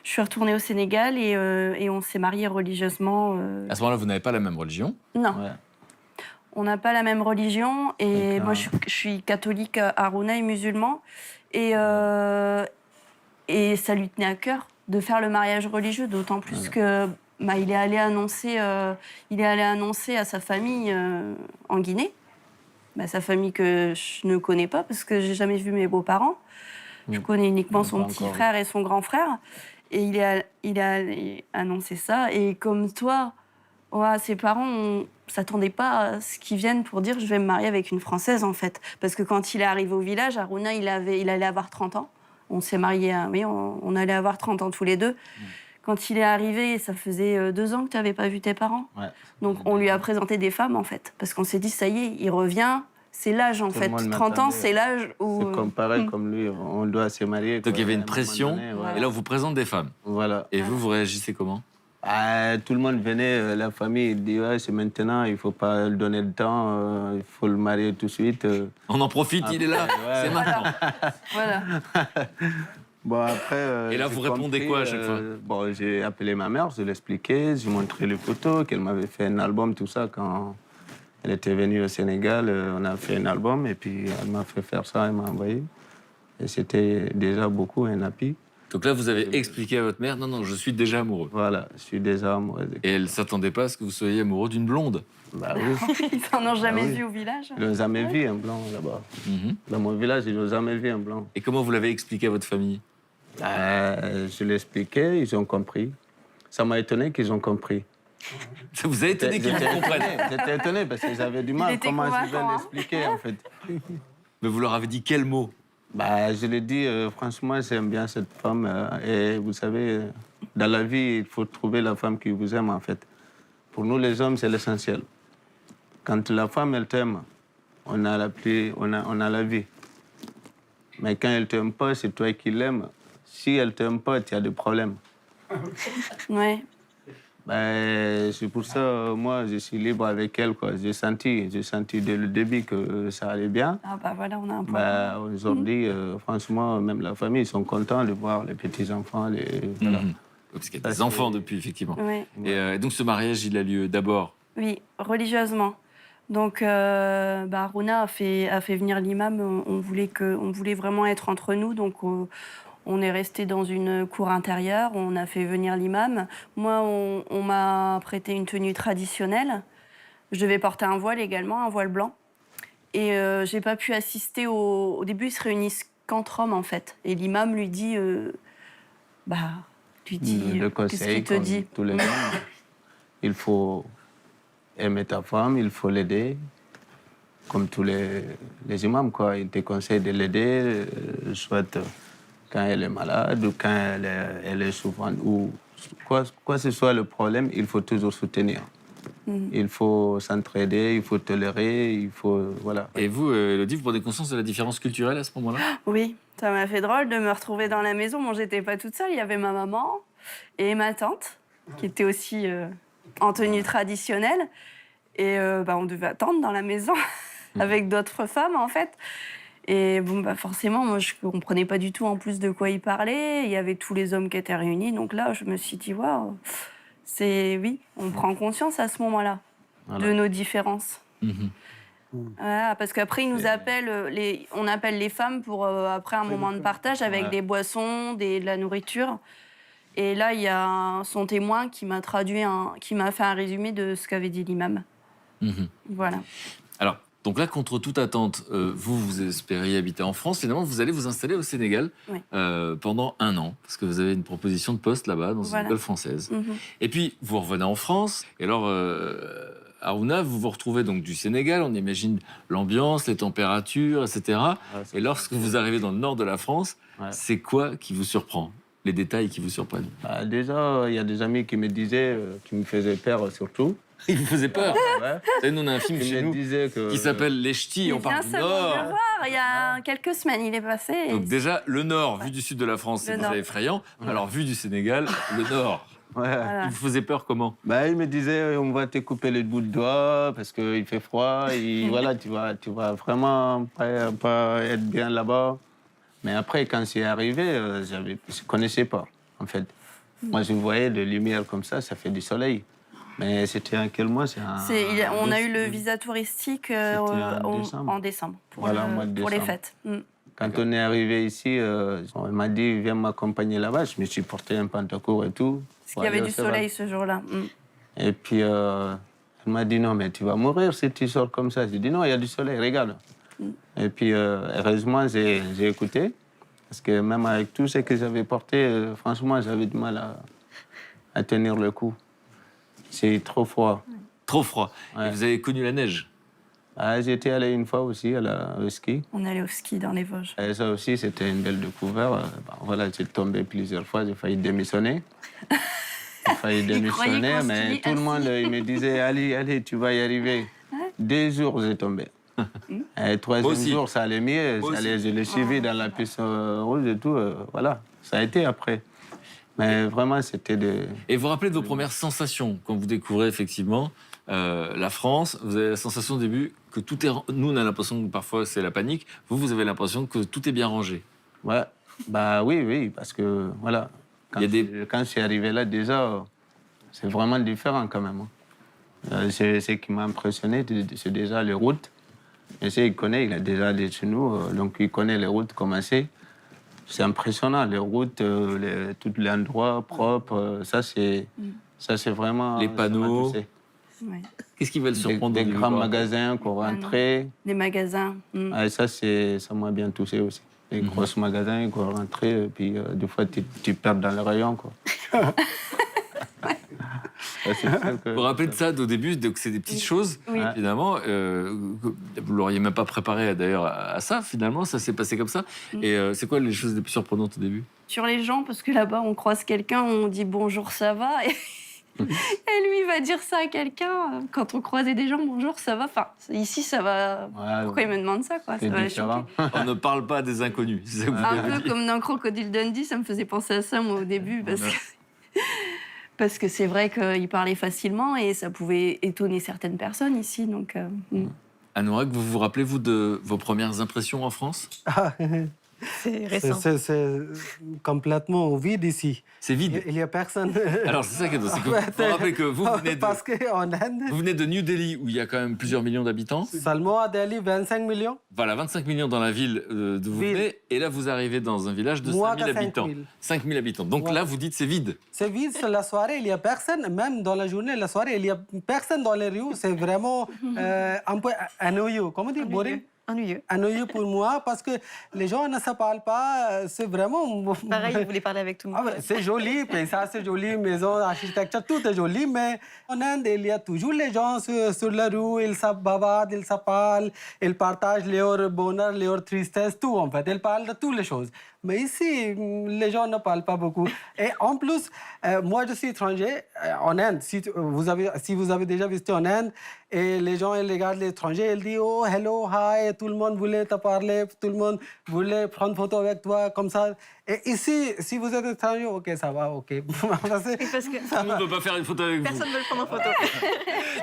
Je suis retournée au Sénégal et on s'est mariés religieusement. À ce moment-là, vous n'avez pas la même religion. Non, Ouais. on n'a pas la même religion. Et D'accord. moi, je suis catholique, Aruna est musulman. Et ça lui tenait à cœur de faire le mariage religieux, d'autant plus que il est allé annoncer à sa famille en Guinée. Sa famille que je ne connais pas parce que j'ai jamais vu mes beaux-parents. Je connais uniquement son petit frère et son grand frère. Et il est allé annoncer ça. Et comme toi, ses parents ne s'attendaient pas à ce qu'ils viennent pour dire « je vais me marier avec une Française » en fait. Parce que quand il est arrivé au village, Aruna, il allait avoir 30 ans. On s'est mariés, on allait avoir 30 ans tous les deux. Quand il est arrivé, ça faisait 2 ans que tu n'avais pas vu tes parents. Ouais. Donc on lui a présenté des femmes en fait. Parce qu'on s'est dit, ça y est, il revient. C'est l'âge en Tout le fait. monde 30 ans, m'attendait. c'est l'âge où... C'est comme pareil, comme lui, on doit se marier. Donc il y avait À un une moment pression, donné, et là on vous présente des femmes. Voilà. Et vous réagissez comment? Tout le monde venait, la famille dit ouais, c'est maintenant, il ne faut pas lui donner le temps, il faut le marier tout de suite. On en profite, il est là, Ouais. c'est maintenant. Voilà. Bon, après, Et là, j'ai vous répondez compris, quoi à chaque fois? Bon, j'ai appelé ma mère, je lui ai expliqué, j'ai montré les photos, qu'elle m'avait fait un album, tout ça, quand elle était venue au Sénégal. On a fait un album et puis elle m'a fait faire ça, elle m'a envoyé. Et c'était déjà beaucoup un happy. Donc là, vous avez expliqué à votre mère, non, je suis déjà amoureux. Voilà, je suis déjà amoureux. Et elle ne s'attendait pas à ce que vous soyez amoureux d'une blonde. Bah oui, Ils n'en ont jamais Ah oui. vu au village. ils n'ont jamais vu un blanc là-bas. Dans mon village, ils n'ont jamais vu un blanc. Et comment vous l'avez expliqué à votre famille? Je l'ai expliqué, ils ont compris. Ça m'a étonné qu'ils ont compris. Ça vous a étonné qu'ils vous comprennent. J'étais étonné parce qu'ils avaient du Il mal. était Comment je vais convaincant, hein. l'expliquer en fait? Mais vous leur avez dit quel mot? Je l'ai dit, franchement, j'aime bien cette femme. Et vous savez, dans la vie, il faut trouver la femme qui vous aime en fait. Pour nous, les hommes, c'est l'essentiel. Quand la femme, elle t'aime, on a la vie. Mais quand elle ne t'aime pas, c'est toi qui l'aimes. Si elle ne t'aime pas, tu as des problèmes. Ouais. C'est pour ça, moi, je suis libre avec elle, quoi. J'ai senti dès le début que ça allait bien. Voilà, on a un point. Aujourd'hui, franchement, même la famille, ils sont contents de voir les petits-enfants. Voilà. Parce qu'il y a des enfants depuis, effectivement. Ouais. Et donc ce mariage, il a lieu d'abord. Oui, religieusement. Donc, Aruna a fait venir l'imam. On voulait vraiment être entre nous. Donc, on est resté dans une cour intérieure. On a fait venir l'imam. Moi, on m'a prêté une tenue traditionnelle. Je devais porter un voile également, un voile blanc. Et j'ai pas pu assister au début, ils se réunissent qu'entre hommes, en fait. Et l'imam lui dit Bah, tu dis, Le qu'est-ce conseil, qu'il te comme dit? tous les gens, il faut aimer ta femme, il faut l'aider. Comme tous les imams, quoi. Ils te conseillent de l'aider, soit quand elle est malade ou quand elle est souffrante. Ou quoi que ce soit le problème, il faut toujours soutenir. Il faut s'entraider, il faut tolérer, il faut... Voilà. Et vous, Elodie, vous prenez conscience de la différence culturelle à ce moment-là? Oui, ça m'a fait drôle de me retrouver dans la maison. Bon, j'étais pas toute seule, il y avait ma maman et ma tante, qui était aussi en tenue traditionnelle. Et bah, on devait attendre dans la maison avec d'autres femmes, en fait. Et bon, bah, forcément, moi, je comprenais pas du tout en plus de quoi ils parlaient. Il y avait tous les hommes qui étaient réunis. Donc là, je me suis dit, waouh, oui, on prend conscience à ce moment-là de nos différences. Voilà, parce qu'après, ils nous appellent, on appelle les femmes pour, après un moment de partage avec des boissons, de la nourriture. Et là, il y a son témoin qui m'a qui m'a fait un résumé de ce qu'avait dit l'imam. Voilà. Alors, donc là, contre toute attente, vous espériez habiter en France. Finalement, vous allez vous installer au Sénégal Oui. pendant 1 an, parce que vous avez une proposition de poste là-bas, dans une école française. Et puis, vous revenez en France. Et alors, Harouna, vous vous retrouvez donc du Sénégal. On imagine l'ambiance, les températures, etc. Et lorsque vous arrivez dans le nord de la France, c'est quoi qui vous surprend? Les détails qui vous surprennent? Déjà, il y a des amis qui me disaient, qui me faisaient peur surtout. Il vous faisait peur? Ouais. Vous savez, nous, on a un film Qui chez me nous disaient que... qui s'appelle Les Ch'tis. On parle du de Nord. le voir, il y a quelques semaines, il est passé. et Donc déjà, le Nord, vu du sud de la France, c'est Le déjà Nord. effrayant. Alors, vu du Sénégal, le Nord. Ouais. Voilà. Il vous faisait peur comment? Bah, il me disait, on va te couper les bouts de doigts parce qu'il fait froid. Et voilà, tu vas vraiment pas être bien là-bas. Mais après, quand c'est arrivé, je ne connaissais pas, en fait. Moi, je voyais de lumière comme ça fait du soleil. Mais c'était en quel mois? On a eu le visa touristique en décembre pour, Voilà, au mois de pour les décembre. fêtes. Quand on est arrivé ici, on m'a dit, viens m'accompagner là-bas. Je me suis porté un pantacourt et tout. Parce qu'il y avait du soleil ce jour-là. Et puis, elle m'a dit, non, mais tu vas mourir si tu sors comme ça. J'ai dit, non, il y a du soleil, regarde. Et puis, heureusement, j'ai écouté. Parce que même avec tout ce que j'avais porté, franchement, j'avais du mal à tenir le coup. C'est trop froid. Trop froid. Ouais. Et vous avez connu la neige? J'étais allé une fois aussi au ski. On allait au ski dans les Vosges. Et ça aussi, c'était une belle découverte. Voilà, j'ai tombé plusieurs fois, j'ai failli démissionner. J'ai failli démissionner, mais tout le monde il me disait, allez, tu vas y arriver. 2 jours, j'ai tombé. Et 3e jour, ça allait mieux. Je l'ai suivi dans la piste rouge et tout. Voilà, ça a été après. Mais vraiment, c'était de... Et vous vous rappelez de vos premières sensations quand vous découvrez effectivement la France? Vous avez la sensation au début que tout est... Nous, on a l'impression que parfois c'est la panique. Vous avez l'impression que tout est bien rangé. Ouais, bah oui, parce que voilà, quand je suis arrivé là, déjà, c'est vraiment différent quand même. Ce qui m'a impressionné, c'est déjà les routes. Je sais, il a déjà des chez nous, donc il connaît les routes, comment c'est. C'est impressionnant, les routes, tout l'endroit propre, ça c'est vraiment... Les panneaux. Ouais. Qu'est-ce qui va le surprendre? Des grands magasins qu'on rentrait. Des magasins. Ah, ça m'a bien touché aussi. Les gros magasins qu'on rentrait, et puis des fois tu perds dans le rayon, quoi. Vous vous rappelez de ça au début, donc c'est des petites choses, finalement. Vous ne l'auriez même pas préparé d'ailleurs à ça, finalement, ça s'est passé comme ça. Et c'est quoi les choses les plus surprenantes au début? Sur les gens, parce que là-bas, on croise quelqu'un, on dit bonjour, ça va. Et lui, il va dire ça à quelqu'un. Quand on croisait des gens, bonjour, ça va. Enfin, ici, ça va. Pourquoi il me demande ça, quoi? Ça va le choquer. On ne parle pas des inconnus. C'est ça que vous Un avez peu dit. comme dans Crocodile Dundee, ça me faisait penser à ça, moi, au début. Parce que c'est vrai qu'il parlait facilement et ça pouvait étonner certaines personnes ici. Donc, Anourak, vous vous rappelez, vous, de vos premières impressions en France? C'est récent. C'est complètement vide ici. C'est vide. Il n'y a personne. Alors, c'est ça qui est drôle, c'est que vous vous rappelez que vous Parce qu'en Inde, vous venez de New Delhi, où il y a quand même plusieurs millions d'habitants. seulement à Delhi, 25 millions. Voilà, 25 millions dans la ville d'où vous venez. Et là, vous arrivez dans un village de Moins 5 000 que 5 habitants. 000. 5 000 habitants. Donc Voilà. là, vous dites c'est vide. C'est vide, c'est la soirée, il n'y a personne. Même dans la journée, la soirée, il n'y a personne dans les rues. C'est vraiment un peu ennuyeux. Comment dire, boring? ennuyeux pour moi parce que les gens ne se parlent pas. C'est vraiment. Pareil, il voulait parler avec tout le monde. C'est joli, paysage c'est joli, maison, architecture, tout est joli, mais en Inde, il y a toujours les gens sur la rue, ils se bavardent, ils se parlent, ils partagent leur bonheur, leur tristesse, tout en fait. Ils parlent de toutes les choses. Mais ici, les gens ne parlent pas beaucoup. Et en plus, moi, je suis étranger en Inde. Si vous avez déjà visité en Inde, et les gens ils regardent l'étranger, ils disent « Oh, hello, hi », tout le monde voulait te parler, tout le monde voulait prendre photo avec toi, comme ça. Et ici, si vous êtes étranger, ok, ça va, ok. Parce que Tout le monde ne peut pas faire une photo avec vous. personne ne veut le prendre en photo.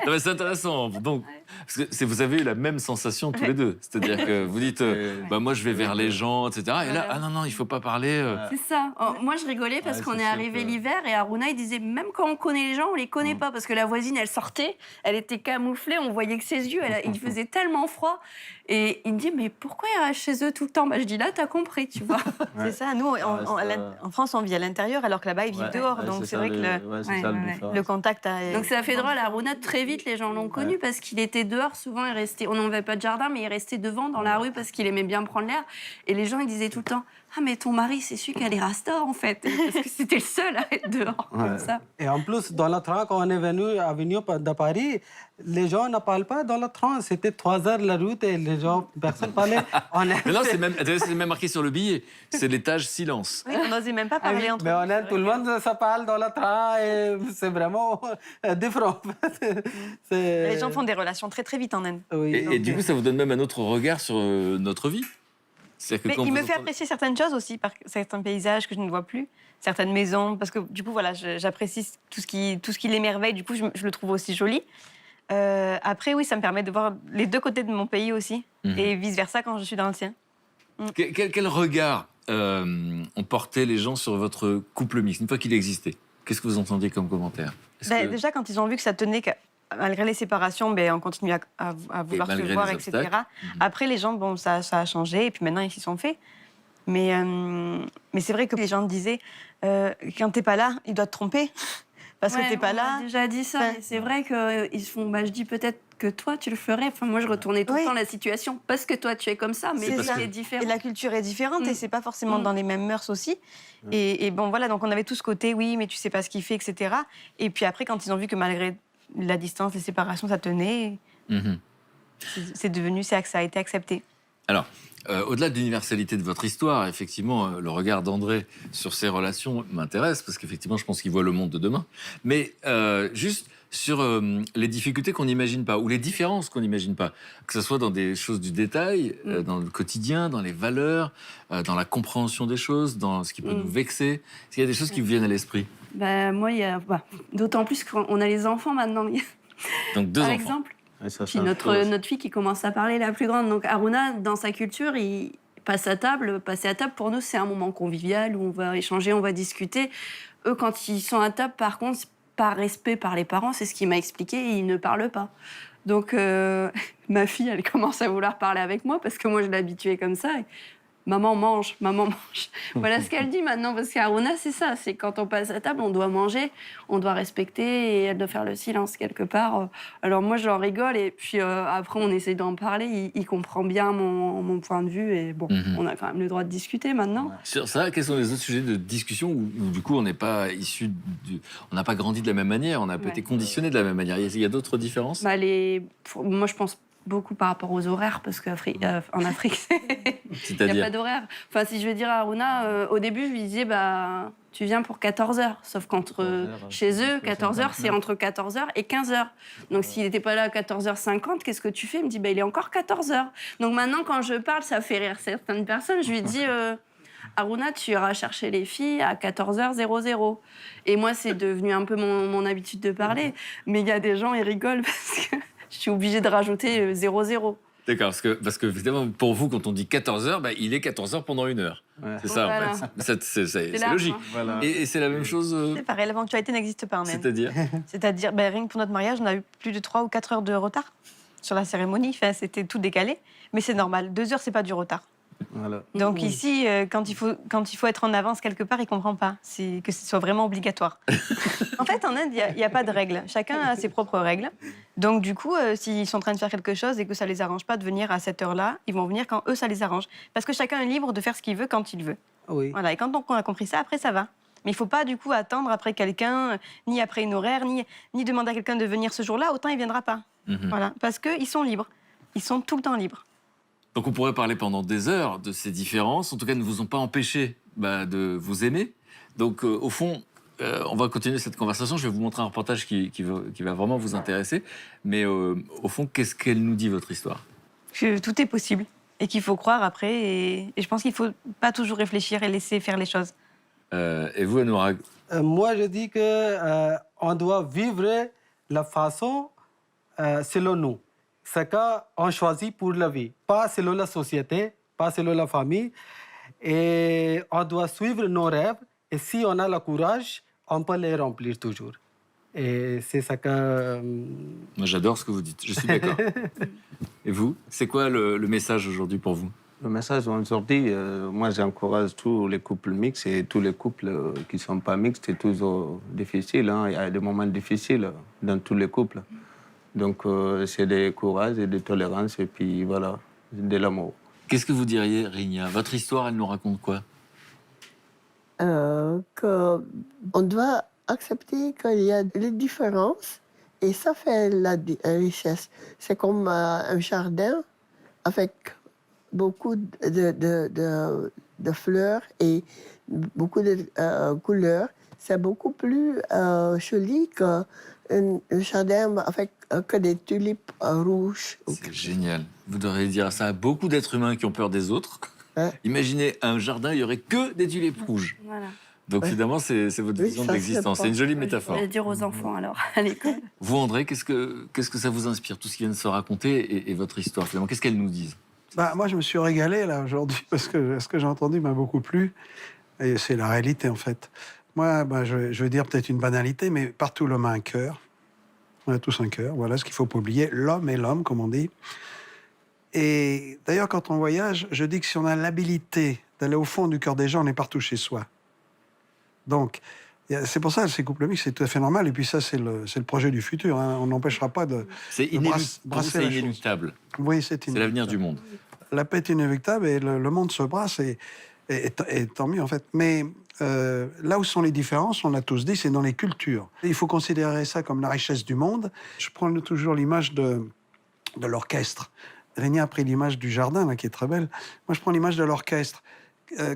Non, mais c'est intéressant. Donc, parce que vous avez eu la même sensation tous les deux. C'est-à-dire que vous dites, bah, moi, je vais vers les gens, etc. Et là, ah non, non, il ne faut pas parler. C'est ça. Moi, je rigolais parce qu'on est arrivé l'hiver et Aruna, il disait même quand on connaît les gens, on les connaît pas parce que la voisine, elle sortait, elle était camouflée, on voyait que ses yeux, il faisait tellement froid. Et il me dit, mais pourquoi il reste chez eux tout le temps? Je dis, là, t'as compris, tu vois. C'est ça. Nous, en France, on vit à l'intérieur, alors que là-bas, ils vivent dehors. Donc, c'est vrai que le contact a... Donc, ça a fait drôle. Aruna, très vite, les gens l'ont connu parce qu'il était dehors. Souvent, il restait... On n'avait pas de jardin, mais il restait devant, dans la rue, parce qu'il aimait bien prendre l'air. Et les gens, ils disaient tout le temps, ah, mais ton mari, c'est celui qui a les rastas, en fait. Parce que c'était le seul à être dehors, comme ça. Et en plus, dans le train, quand on est venu de Paris, les gens ne parlent pas dans le train. C'était 3 heures la route et les gens, personne ne parlait. Mais non, c'est même marqué sur le billet. C'est l'étage silence. Oui, on n'osait même pas parler entre Mais nous. en Inde, tout le monde se parle dans le train et c'est vraiment différent. Les gens font des relations très très vite en Inde. Oui. Et du coup, ça vous donne même un autre regard sur notre vie. C'est-à-dire que Mais quand il vous me fait entendez- apprécier certaines choses aussi, par certains paysages que je ne vois plus, certaines maisons, parce que du coup, voilà, j'apprécie tout ce qui l'émerveille, du coup, je le trouve aussi joli. Après, oui, ça me permet de voir les deux côtés de mon pays aussi, et vice-versa quand je suis dans le sien. Quel regard ont porté les gens sur votre couple mixte, une fois qu'il existait? Qu'est-ce que vous entendiez comme commentaire? Déjà, quand ils ont vu que ça tenait, malgré les séparations, on continue à vouloir se malgré voir, les etc. obstacles. Après, les gens, bon, ça a changé, et puis maintenant, ils s'y sont faits. Mais c'est vrai que les gens me disaient, quand t'es pas là, il doit te tromper. Parce que t'es pas là. On a déjà dit ça, Enfin, mais c'est vrai qu'ils font. Je dis peut-être que toi, tu le ferais. Enfin, moi, je retournais tout le temps la situation parce que toi, tu es comme ça, mais C'est parce ça. qu'il est différent. Et la culture est différente et c'est pas forcément dans les mêmes mœurs aussi. Et bon, voilà, donc on avait tout ce côté, oui, mais tu sais pas ce qu'il fait, etc. Et puis après, quand ils ont vu que malgré la distance, les séparations, ça tenait, c'est devenu, ça a été accepté. Alors, au-delà de l'universalité de votre histoire, effectivement, le regard d'André sur ces relations m'intéresse, parce qu'effectivement, je pense qu'il voit le monde de demain. Mais juste sur les difficultés qu'on n'imagine pas, ou les différences qu'on n'imagine pas, que ce soit dans des choses du détail, dans le quotidien, dans les valeurs, dans la compréhension des choses, dans ce qui peut nous vexer. Est-ce qu'il y a des choses qui vous viennent à l'esprit? Moi, il y a. D'autant plus qu'on a les enfants maintenant. Donc, 2 Par enfants. exemple. Et ça Puis change tout. notre fille qui commence à parler, la plus grande. Donc Aruna, dans sa culture, il passe à table. Passer à table, pour nous, c'est un moment convivial où on va échanger, on va discuter. Eux, quand ils sont à table, par contre, par respect par les parents, c'est ce qu'il m'a expliqué, ils ne parlent pas. Donc ma fille, elle commence à vouloir parler avec moi parce que moi, je l'ai habituée comme ça. Et, maman mange, maman mange. Voilà ce qu'elle dit maintenant, parce qu'Aruna, c'est ça. C'est quand on passe à table, on doit manger, on doit respecter et elle doit faire le silence quelque part. Alors moi, j'en rigole et puis après, on essaie d'en parler. Il comprend bien mon point de vue et bon, on a quand même le droit de discuter maintenant. Sur ça, quels sont les autres sujets de discussion où du coup, on n'est pas issu on n'a pas grandi de la même manière, on n'a pas été conditionné de la même manière. Il y a d'autres différences? Moi, je pense beaucoup par rapport aux horaires, parce qu'en Afrique, il n'y a pas d'horaire. Enfin, si je vais dire à Aruna, au début, je lui disais, tu viens pour 14h. Sauf qu'entre chez eux, 14h, c'est entre 14h et 15h. Donc, s'il n'était pas là à 14h50, qu'est-ce que tu fais? Il me dit, il est encore 14h. Donc, maintenant, quand je parle, ça fait rire certaines personnes. Je lui dis, Aruna, tu iras chercher les filles à 14h00. Et moi, c'est devenu un peu mon habitude de parler. Mais il y a des gens, ils rigolent parce que je suis obligée de rajouter 00. D'accord, parce que évidemment, pour vous, quand on dit 14h, il est 14h pendant 1 heure. Ouais. C'est ça, Voilà. en fait. C'est large, logique. hein. Voilà. Et c'est la même chose, C'est pareil, la ponctualité n'existe pas en Inde. c'est-à-dire C'est-à-dire, rien que pour notre mariage, on a eu plus de 3 ou 4 heures de retard sur la cérémonie. Enfin, c'était tout décalé. Mais c'est normal. 2 heures, c'est pas du retard. Voilà. Donc ici, quand il faut être en avance quelque part, il ne comprend pas que ce soit vraiment obligatoire. En fait, en Inde, il n'y a pas de règles. Chacun a ses propres règles. Donc du coup, s'ils sont en train de faire quelque chose et que ça ne les arrange pas de venir à cette heure-là, ils vont venir quand eux, ça les arrange. Parce que chacun est libre de faire ce qu'il veut quand il veut. Oui. Voilà. Et quand on a compris ça, après, ça va. Mais il ne faut pas du coup attendre après quelqu'un, ni après une horaire, ni demander à quelqu'un de venir ce jour-là, autant il ne viendra pas. Voilà. Parce qu'ils sont libres. Ils sont tout le temps libres. Donc on pourrait parler pendant des heures de ces différences. En tout cas, elles ne vous ont pas empêché de vous aimer. Donc au fond, on va continuer cette conversation. Je vais vous montrer un reportage qui va vraiment vous intéresser. Mais au fond, qu'est-ce qu'elle nous dit, votre histoire? Que tout est possible et qu'il faut croire après. Et je pense qu'il ne faut pas toujours réfléchir et laisser faire les choses. Et vous, Anourag? Moi, je dis que on doit vivre la façon selon nous. Ce qu'on choisit pour la vie, pas selon la société, pas selon la famille. Et on doit suivre nos rêves. Et si on a le courage, on peut les remplir toujours. Et c'est ça que... Moi, j'adore ce que vous dites. Je suis d'accord. Et vous, c'est quoi le message aujourd'hui pour vous? Le message aujourd'hui, moi j'encourage tous les couples mixtes et tous les couples qui ne sont pas mixtes, c'est toujours difficile. Hein. Il y a des moments difficiles dans tous les couples. Donc c'est de courage et de tolérance et puis voilà, de l'amour. Qu'est-ce que vous diriez, Rigna? Votre histoire, elle nous raconte quoi? Qu'on doit accepter qu'il y a des différences et ça fait la richesse. C'est comme un jardin avec beaucoup de fleurs et beaucoup de couleurs. C'est beaucoup plus joli qu'un jardin avec que des tulipes rouges. C'est génial. Vous devriez dire ça à beaucoup d'êtres humains qui ont peur des autres. Imaginez un jardin, il n'y aurait que des tulipes rouges. Voilà. Donc finalement, c'est votre vision de l'existence. C'est une jolie métaphore. Je vais dire aux enfants alors, à l'école. Vous, André, qu'est-ce que ça vous inspire, tout ce qui vient de se raconter et votre histoire, finalement? Qu'est-ce qu'elles nous disent? Moi, je me suis régalé là aujourd'hui parce que ce que j'ai entendu m'a beaucoup plu. Et c'est la réalité en fait. Moi, je vais dire peut-être une banalité, mais partout l'homme a un cœur. On a tous un cœur. Voilà ce qu'il faut pas oublier. L'homme est l'homme, comme on dit. Et d'ailleurs, quand on voyage, je dis que si on a l'habilité d'aller au fond du cœur des gens, on est partout chez soi. Donc, c'est pour ça que ces couples mixtes, c'est tout à fait normal. Et puis ça, c'est le projet du futur. Hein. On n'empêchera pas de C'est brasser la chose. inéluctable. Oui, c'est C'est l'avenir du monde. La paix est inéluctable et le monde se brasse et tant mieux en fait. Mais là où sont les différences, on l'a tous dit, c'est dans les cultures. Il faut considérer ça comme la richesse du monde. Je prends toujours l'image de l'orchestre. Régnier a pris l'image du jardin, là, qui est très belle. Moi, je prends l'image de l'orchestre.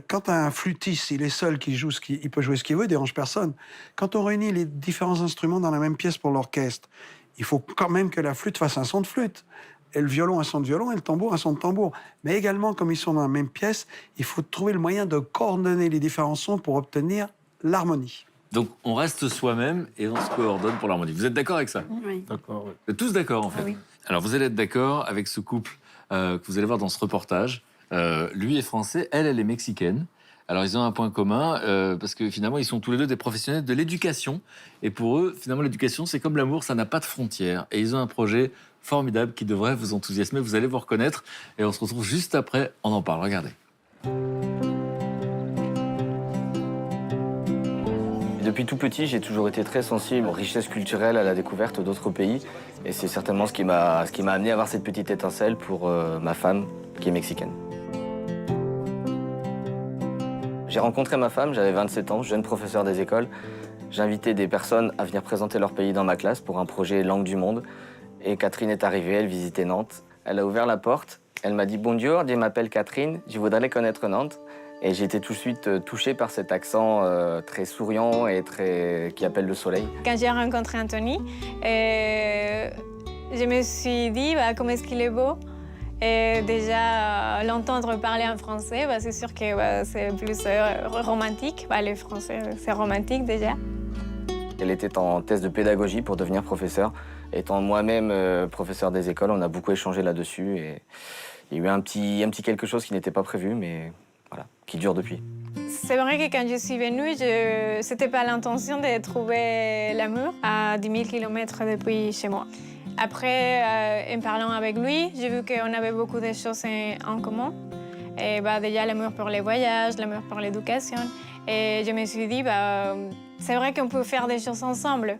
Quand un flûtiste, il est seul, il peut jouer ce qu'il veut, il dérange personne. Quand on réunit les différents instruments dans la même pièce pour l'orchestre, il faut quand même que la flûte fasse un son de flûte, et le violon un son de violon, et le tambour un son de tambour. Mais également, comme ils sont dans la même pièce, il faut trouver le moyen de coordonner les différents sons pour obtenir l'harmonie. Donc on reste soi-même et on se coordonne pour l'harmonie. Vous êtes d'accord avec ça? Oui. D'accord, oui. Vous êtes tous d'accord en fait. Ah oui. Alors vous allez être d'accord avec ce couple que vous allez voir dans ce reportage. Lui est français, elle est mexicaine. Alors ils ont un point commun parce que finalement ils sont tous les deux des professionnels de l'éducation. Et pour eux, finalement l'éducation c'est comme l'amour, ça n'a pas de frontières. Et ils ont un projet formidable qui devrait vous enthousiasmer. Vous allez vous reconnaître. Et on se retrouve juste après, on en parle. Regardez. Depuis tout petit, j'ai toujours été très sensible aux richesses culturelles, à la découverte d'autres pays. Et c'est certainement ce qui m'a amené à avoir cette petite étincelle pour ma femme, qui est mexicaine. J'ai rencontré ma femme, j'avais 27 ans, jeune professeur des écoles. J'invitais des personnes à venir présenter leur pays dans ma classe pour un projet Langue du Monde. Et Catherine est arrivée, elle visitait Nantes. Elle a ouvert la porte, elle m'a dit « Bonjour, je m'appelle Catherine, je voudrais aller connaître Nantes ». Et j'ai été tout de suite touché par cet accent très souriant et qui appelle le soleil. Quand j'ai rencontré Anthony, je me suis dit comment est-ce qu'il est beau. Et déjà, l'entendre parler en français, c'est sûr que c'est plus romantique. Les Français, c'est romantique déjà. Elle était en thèse de pédagogie pour devenir professeur. Étant moi-même professeur des écoles, on a beaucoup échangé là-dessus. Et il y a eu un petit quelque chose qui n'était pas prévu, mais voilà, qui dure depuis. C'est vrai que quand je suis venue, ce n'était pas l'intention de trouver l'amour à 10 000 km depuis chez moi. Après, en parlant avec lui, j'ai vu qu'on avait beaucoup de choses en commun. Et déjà l'amour pour les voyages, l'amour pour l'éducation. Et je me suis dit, c'est vrai qu'on peut faire des choses ensemble.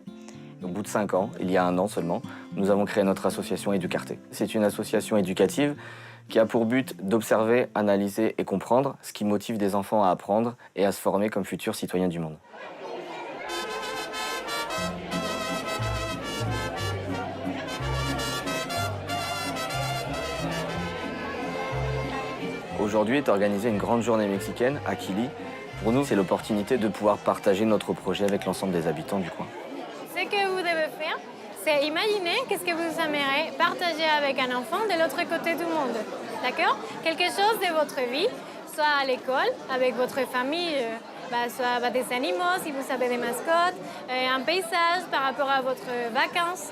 Au bout de 5 ans, il y a 1 an seulement, nous avons créé notre association Educarte. C'est une association éducative qui a pour but d'observer, analyser et comprendre ce qui motive des enfants à apprendre et à se former comme futurs citoyens du monde. Aujourd'hui est organisée une grande journée mexicaine à Quili. Pour nous, c'est l'opportunité de pouvoir partager notre projet avec l'ensemble des habitants du coin. Ce que vous devez faire, c'est imaginer qu'est-ce que vous aimeriez partager avec un enfant de l'autre côté du monde. D'accord? Quelque chose de votre vie, soit à l'école, avec votre famille, soit des animaux, si vous avez des mascottes, un paysage par rapport à votre vacances.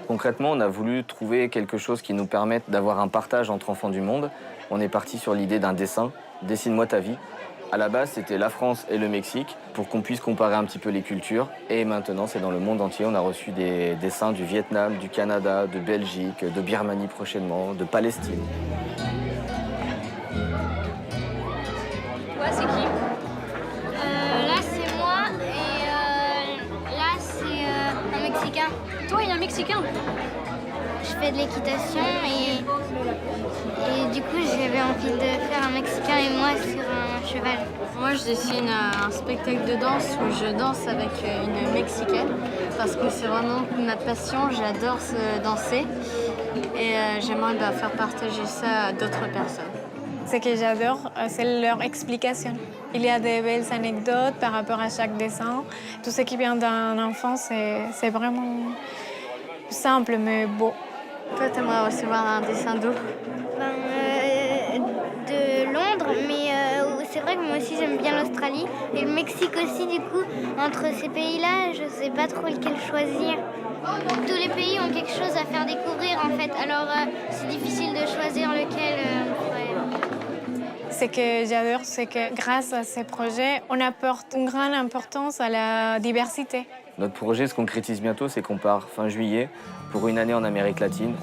Concrètement, on a voulu trouver quelque chose qui nous permette d'avoir un partage entre enfants du monde. On est parti sur l'idée d'un dessin, Dessine-moi ta vie. À la base, c'était la France et le Mexique pour qu'on puisse comparer un petit peu les cultures. Et maintenant, c'est dans le monde entier. On a reçu des dessins du Vietnam, du Canada, de Belgique, de Birmanie prochainement, de Palestine. Toi, c'est qui? Là, c'est moi et là, c'est un Mexicain. Toi, il y a un Mexicain. Je fais de l'équitation et du coup, j'avais envie de faire un Mexicain et moi sur un cheval. Moi, je dessine un spectacle de danse où je danse avec une Mexicaine parce que c'est vraiment ma passion. J'adore danser et j'aimerais faire partager ça à d'autres personnes. Ce que j'adore, c'est leur explication. Il y a des belles anecdotes par rapport à chaque dessin. Tout ce qui vient d'un enfant, c'est vraiment simple mais beau. Toi, tu aimerais recevoir un dessin d'où? De Londres, mais c'est vrai que moi aussi j'aime bien l'Australie et le Mexique aussi. Du coup, entre ces pays-là, je sais pas trop lequel choisir. Tous les pays ont quelque chose à faire découvrir en fait, alors c'est difficile de choisir lequel. Ce que j'adore, c'est que grâce à ces projets, on apporte une grande importance à la diversité. Notre projet se concrétise bientôt, c'est qu'on part fin juillet pour une année en Amérique latine.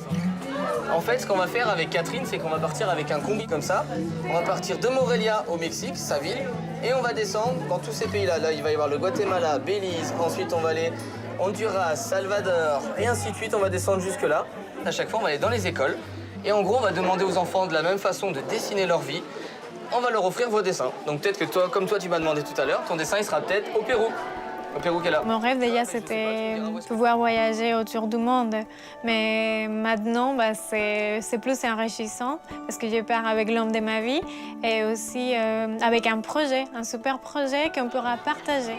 En fait, ce qu'on va faire avec Catherine, c'est qu'on va partir avec un combi comme ça. On va partir de Morelia au Mexique, sa ville, et on va descendre dans tous ces pays-là. Là, il va y avoir le Guatemala, Belize, ensuite on va aller Honduras, Salvador, et ainsi de suite. On va descendre jusque-là. À chaque fois, on va aller dans les écoles. Et en gros, on va demander aux enfants de la même façon de dessiner leur vie. On va leur offrir vos dessins. Donc peut-être que toi, comme toi, tu m'as demandé tout à l'heure, ton dessin, il sera peut-être au Pérou. Au Pérou qu'elle a. Mon rêve déjà, c'était pouvoir voyager autour du monde. Mais maintenant, c'est plus enrichissant parce que je pars avec l'homme de ma vie et aussi avec un projet, un super projet qu'on pourra partager.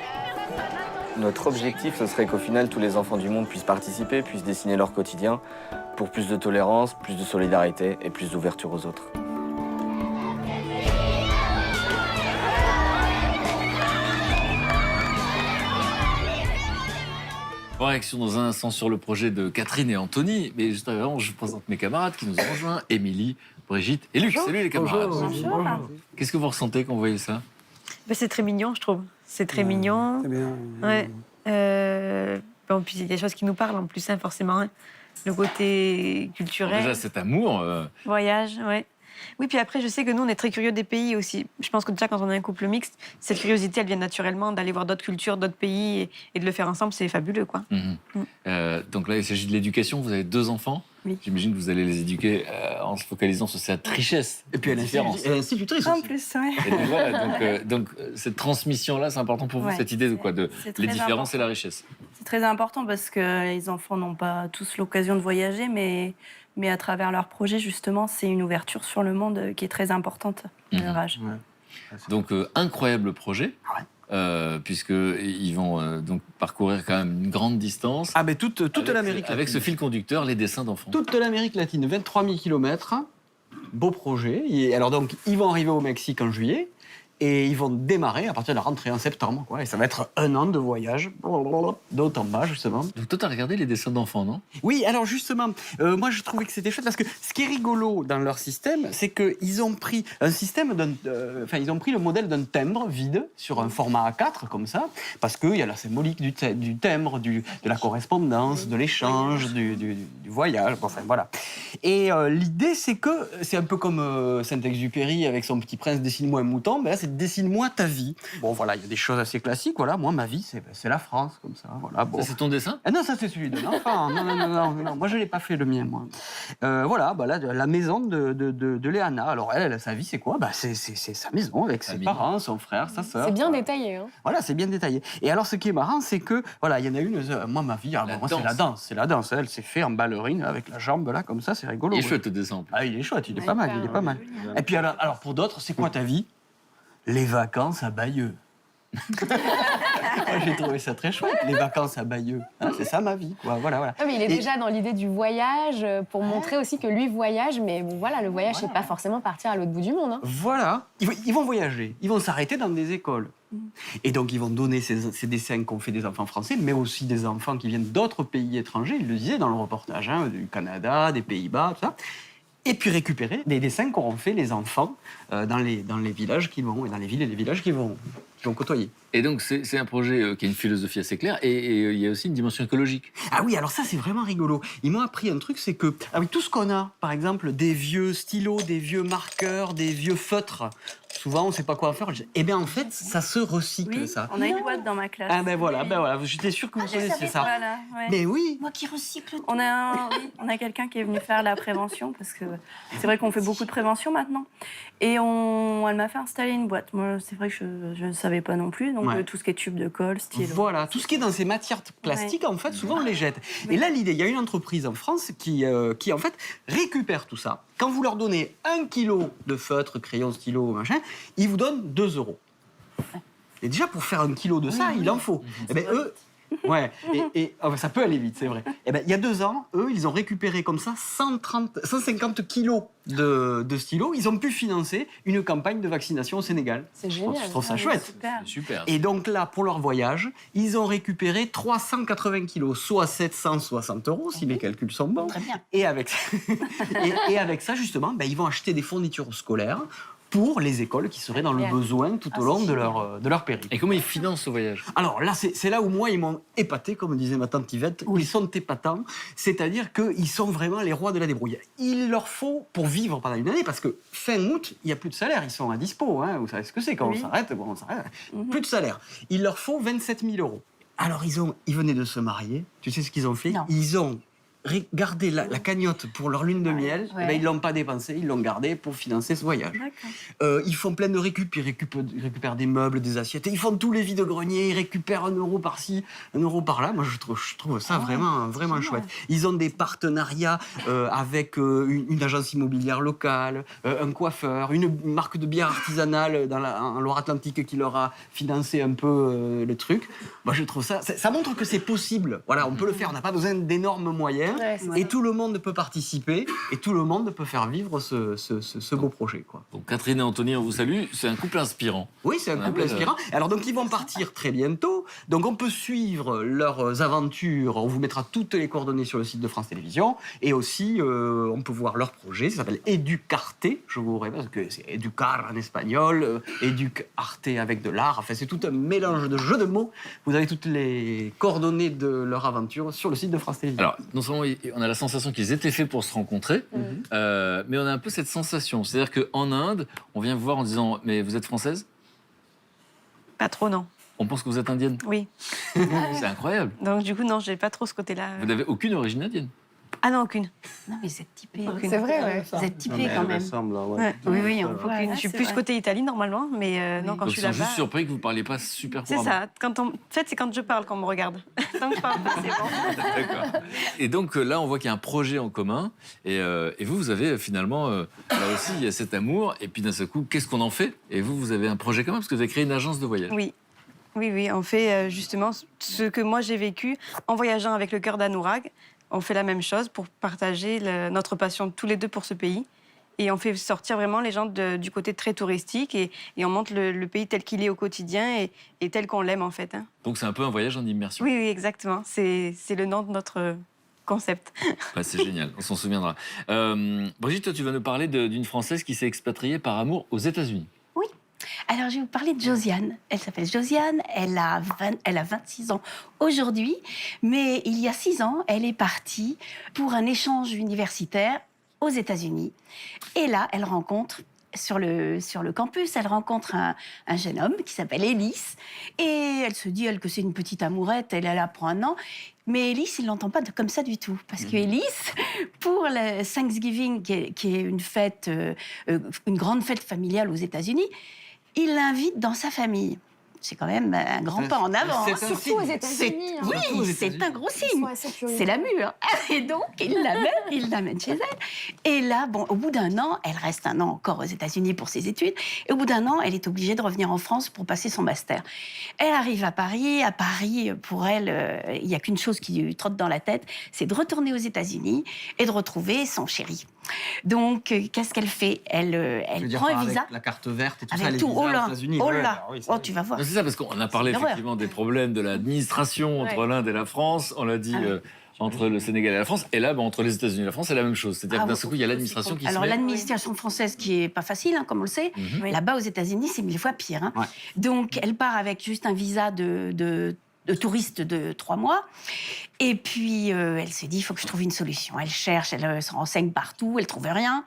Notre objectif, ce serait qu'au final, tous les enfants du monde puissent participer, puissent dessiner leur quotidien pour plus de tolérance, plus de solidarité et plus d'ouverture aux autres. Réaction dans un instant sur le projet de Catherine et Anthony. Mais juste avant, je présente mes camarades qui nous ont rejoints. Émilie, Brigitte et Luc. Salut les camarades. Bonjour. Qu'est-ce que vous ressentez quand vous voyez ça? C'est très mignon, je trouve. C'est très mignon. C'est bien. Ouais. Puis il y a des choses qui nous parlent en plus, forcément. Hein. Le côté culturel. Déjà, cet amour. Voyage, ouais. Oui, puis après, je sais que nous, on est très curieux des pays aussi. Je pense que déjà, quand on a un couple mixte, cette curiosité, elle vient naturellement d'aller voir d'autres cultures, d'autres pays et de le faire ensemble, c'est fabuleux, quoi. Donc là, il s'agit de l'éducation. Vous avez 2 enfants. Oui. J'imagine que vous allez les éduquer en se focalisant sur cette richesse. Et puis elle est institutrice En aussi. plus, ouais. Et donc, voilà, donc cette transmission-là, c'est important pour vous, Ouais, cette idée de quoi? De c'est très les différences important. et la richesse. C'est très important parce que les enfants n'ont pas tous l'occasion de voyager, mais à travers leur projet, justement, c'est une ouverture sur le monde qui est très importante à leur âge. Donc, incroyable projet. Puisqu'ils vont donc parcourir quand même une grande distance. Ah ben toute l'Amérique latine. Avec ce fil conducteur, les dessins d'enfants. Toute l'Amérique latine, 23 000 km. Beau projet. Et alors donc, ils vont arriver au Mexique en juillet. Et ils vont démarrer à partir de la rentrée en septembre. Quoi. Et ça va être 1 an de voyage, de haut en bas, justement. Donc toi, t'as regardé les dessins d'enfants, non? Oui, alors justement, moi je trouvais que c'était chouette parce que ce qui est rigolo dans leur système, c'est qu'ils ont pris un système, ils ont pris le modèle d'un timbre vide sur un format A4 comme ça, parce qu'il y a la symbolique du timbre, de la correspondance, de l'échange, du voyage, enfin voilà. Et l'idée, c'est que c'est un peu comme Saint-Exupéry avec son Petit Prince, dessine-moi un mouton. Ben là, c'est dessine-moi ta vie. Bon, voilà, il y a des choses assez classiques. Voilà, moi, ma vie, c'est la France, comme ça. Voilà, bon. Ça, c'est ton dessin? Ah non, ça, c'est celui de l'enfant. Non, moi, je l'ai pas fait le mien, moi. Voilà, bah, là, la maison de Léana. Alors, elle, sa vie, c'est quoi? Bah, c'est sa maison avec ses parents, son frère, sa sœur. C'est bien détaillé. Hein. Voilà, c'est bien détaillé. Et alors, ce qui est marrant, c'est que, voilà, il y en a une, moi, ma vie, moi, c'est la danse. C'est la danse. Elle s'est fait en ballerine avec la jambe, là, comme ça, c'est rigolo. Il est chouette, le dessin. Ah, il est chouette, il est pas mal, il est pas mal. Et puis, alors pour d'autres, c'est quoi ta vie? Les vacances à Bayeux. Moi, j'ai trouvé ça très chouette, les vacances à Bayeux. Hein, c'est ça ma vie, quoi. Voilà. Ah, mais il est déjà dans l'idée du voyage pour montrer aussi que lui voyage, mais bon, voilà, le voyage, c'est pas forcément partir à l'autre bout du monde. Hein. Voilà, ils vont voyager, ils vont s'arrêter dans des écoles. Et donc, ils vont donner ces dessins qu'ont fait des enfants français, mais aussi des enfants qui viennent d'autres pays étrangers, il le disait dans le reportage, hein, du Canada, des Pays-Bas, tout ça. Et puis récupérer des dessins qu'auront fait les enfants dans les villages qu'ils vont, et dans les villes et les villages qu'ils vont côtoyer. Et donc, c'est un projet qui a une philosophie assez claire, et il y a aussi une dimension écologique. Ah oui, alors ça, c'est vraiment rigolo. Ils m'ont appris un truc, c'est que, tout ce qu'on a, par exemple, des vieux stylos, des vieux marqueurs, des vieux feutres, souvent, on ne sait pas quoi faire. Eh bien, en fait, ça se recycle, Oui, ça. on a une boîte dans ma classe. Ah ben voilà, j'étais sûr que vous connaissiez ça. Voilà, ouais. Mais oui. Moi qui recycle. On a quelqu'un qui est venu faire la prévention, parce que c'est vrai qu'on fait beaucoup de prévention maintenant. Et elle m'a fait installer une boîte. Moi, c'est vrai que je ne savais pas non plus. Donc, tout ce qui est tube de colle, stylo. Voilà, tout ce qui est dans ces matières plastiques, en fait, souvent, on les jette. Et là, l'idée, il y a une entreprise en France qui en fait, récupère tout ça. Quand vous leur donnez 1 kilo de feutre, crayon, stylo, machin, ils vous donnent 2 €. Et déjà, pour faire 1 kilo de ça, il en faut. Eh ben, eux... Ouais, ça peut aller vite, c'est vrai. Et ben, il y a 2 ans, eux, ils ont récupéré comme ça 150 kilos de stylos. Ils ont pu financer une campagne de vaccination au Sénégal. C'est génial. Je trouve ça chouette. Super. Et donc là, pour leur voyage, ils ont récupéré 380 kilos, soit 760 € si les calculs sont bons. Très bien. Et avec ça, justement, ils vont acheter des fournitures scolaires pour les écoles qui seraient dans le besoin tout au long de leur périple. Et comment ils financent ce voyage? Alors là, c'est là où moi, ils m'ont épaté, comme disait ma tante Yvette. Ils sont épatants, c'est-à-dire qu'ils sont vraiment les rois de la débrouille. Il leur faut, pour vivre pendant une année, parce que fin août, il n'y a plus de salaire, ils sont à dispo. Hein, vous savez ce que c'est, quand on s'arrête, on s'arrête. Plus de salaire. Il leur faut 27 000 €. Alors, ils venaient de se marier. Tu sais ce qu'ils ont fait? Non. Ils ont gardé la cagnotte pour leur lune de miel. Ouais. Eh ben, ils ne l'ont pas dépensée, ils l'ont gardée pour financer ce voyage. Ils font plein de récup, ils récupèrent des meubles, des assiettes, et ils font tous les vides-greniers, ils récupèrent 1 € par-ci, 1 € par-là. Moi, je trouve ça vraiment chouette. Ils ont des partenariats avec une agence immobilière locale, un coiffeur, une marque de bière artisanale en Loire-Atlantique qui leur a financé un peu le truc. Moi, je trouve ça montre que c'est possible. Voilà, on peut le faire, on n'a pas besoin d'énormes moyens. Et tout le monde peut participer et tout le monde peut faire vivre ce beau projet, quoi. Donc Catherine et Anthony, on vous salue. C'est un couple inspirant. Oui, c'est un couple inspirant. Alors donc ils vont partir très bientôt. Donc on peut suivre leurs aventures. On vous mettra toutes les coordonnées sur le site de France Télévisions. Et aussi, on peut voir leur projet. Ça s'appelle Educarte. Je vous répète parce que c'est Educar en espagnol, Educarte avec de l'art. Enfin, c'est tout un mélange de jeux de mots. Vous avez toutes les coordonnées de leur aventure sur le site de France Télévisions. Alors, non seulement on a la sensation qu'ils étaient faits pour se rencontrer, mais on a un peu cette sensation. C'est-à-dire qu'en Inde, on vient vous voir en disant « Mais vous êtes française ?» Pas trop, non. On pense que vous êtes indienne. Oui. C'est incroyable. Donc du coup, non, j'ai pas trop ce côté-là. Vous n'avez aucune origine indienne. Ah non, aucune. Non, mais c'est typé. C'est vrai, ouais. Vous êtes typé quand même. Oui, on Ouais, je suis c'est plus vrai. côté Italie normalement, mais non, quand Donc je ils suis sont là-bas. juste surpris que vous ne parliez pas super C'est couramment. ça. En fait, c'est quand je parle qu'on me regarde. Tant que je parle pas, c'est bon. D'accord. Et donc là, on voit qu'il y a un projet en commun. Et vous avez finalement, là aussi, il y a cet amour. Et puis d'un seul coup, qu'est-ce qu'on en fait? Et vous avez un projet commun parce que vous avez créé une agence de voyage. Oui. On fait justement ce que moi j'ai vécu en voyageant avec le cœur d'Anourag. On fait la même chose pour partager notre passion tous les deux pour ce pays. Et on fait sortir vraiment les gens du côté très touristique et on montre le pays tel qu'il est au quotidien et tel qu'on l'aime en fait. Hein. Donc c'est un peu un voyage en immersion. Oui, exactement. C'est le nom de notre concept. Ouais, c'est génial, on s'en souviendra. Brigitte, toi, tu vas nous parler d'une Française qui s'est expatriée par amour aux États-Unis. Alors, je vais vous parler de Josiane. Elle s'appelle Josiane, elle a 26 ans aujourd'hui, mais il y a 6 ans, elle est partie pour un échange universitaire aux États-Unis. Et là, elle rencontre, sur le campus, elle rencontre un jeune homme qui s'appelle Ellis. Et elle se dit, elle, que c'est une petite amourette, elle est là pour un an. Mais Ellis, il ne l'entend pas comme ça du tout. Parce que Ellis, pour le Thanksgiving, qui est une fête, une grande fête familiale aux États-Unis, il l'invite dans sa famille. C'est quand même un grand pas en avant. Surtout aux États-Unis. hein. Oui, c'est un gros signe. C'est la mûre. Et donc, il l'amène chez elle. Et là, bon, au bout d'un an, elle reste un an encore aux États-Unis pour ses études. Et au bout d'un an, elle est obligée de revenir en France pour passer son master. Elle arrive à Paris. À Paris, pour elle, il n'y a qu'une chose qui lui trotte dans la tête, c'est de retourner aux États-Unis et de retrouver son chéri. Donc, qu'est-ce qu'elle fait? Elle prend un visa. Avec la carte verte et tout avec ça, les tout. visas Oh là, aux États-Unis. oh Ouais, là. bah oui, Oh, tu vas voir. C'est ça, parce qu'on a parlé C'est l'horreur. effectivement des problèmes de l'administration entre l'Inde et la France. On l'a dit entre le Sénégal et la France. Et là, entre les États-Unis et la France, c'est la même chose. C'est-à-dire que d'un seul coup, il y a l'administration qui se Alors, met... l'administration française, qui est pas facile, comme on le sait, là-bas aux États-Unis, c'est 1000 fois pire. Hein. Donc, elle part avec juste un visa de touriste de 3 mois. Et puis, elle se dit, il faut que je trouve une solution. Elle cherche, elle se renseigne partout, elle ne trouve rien.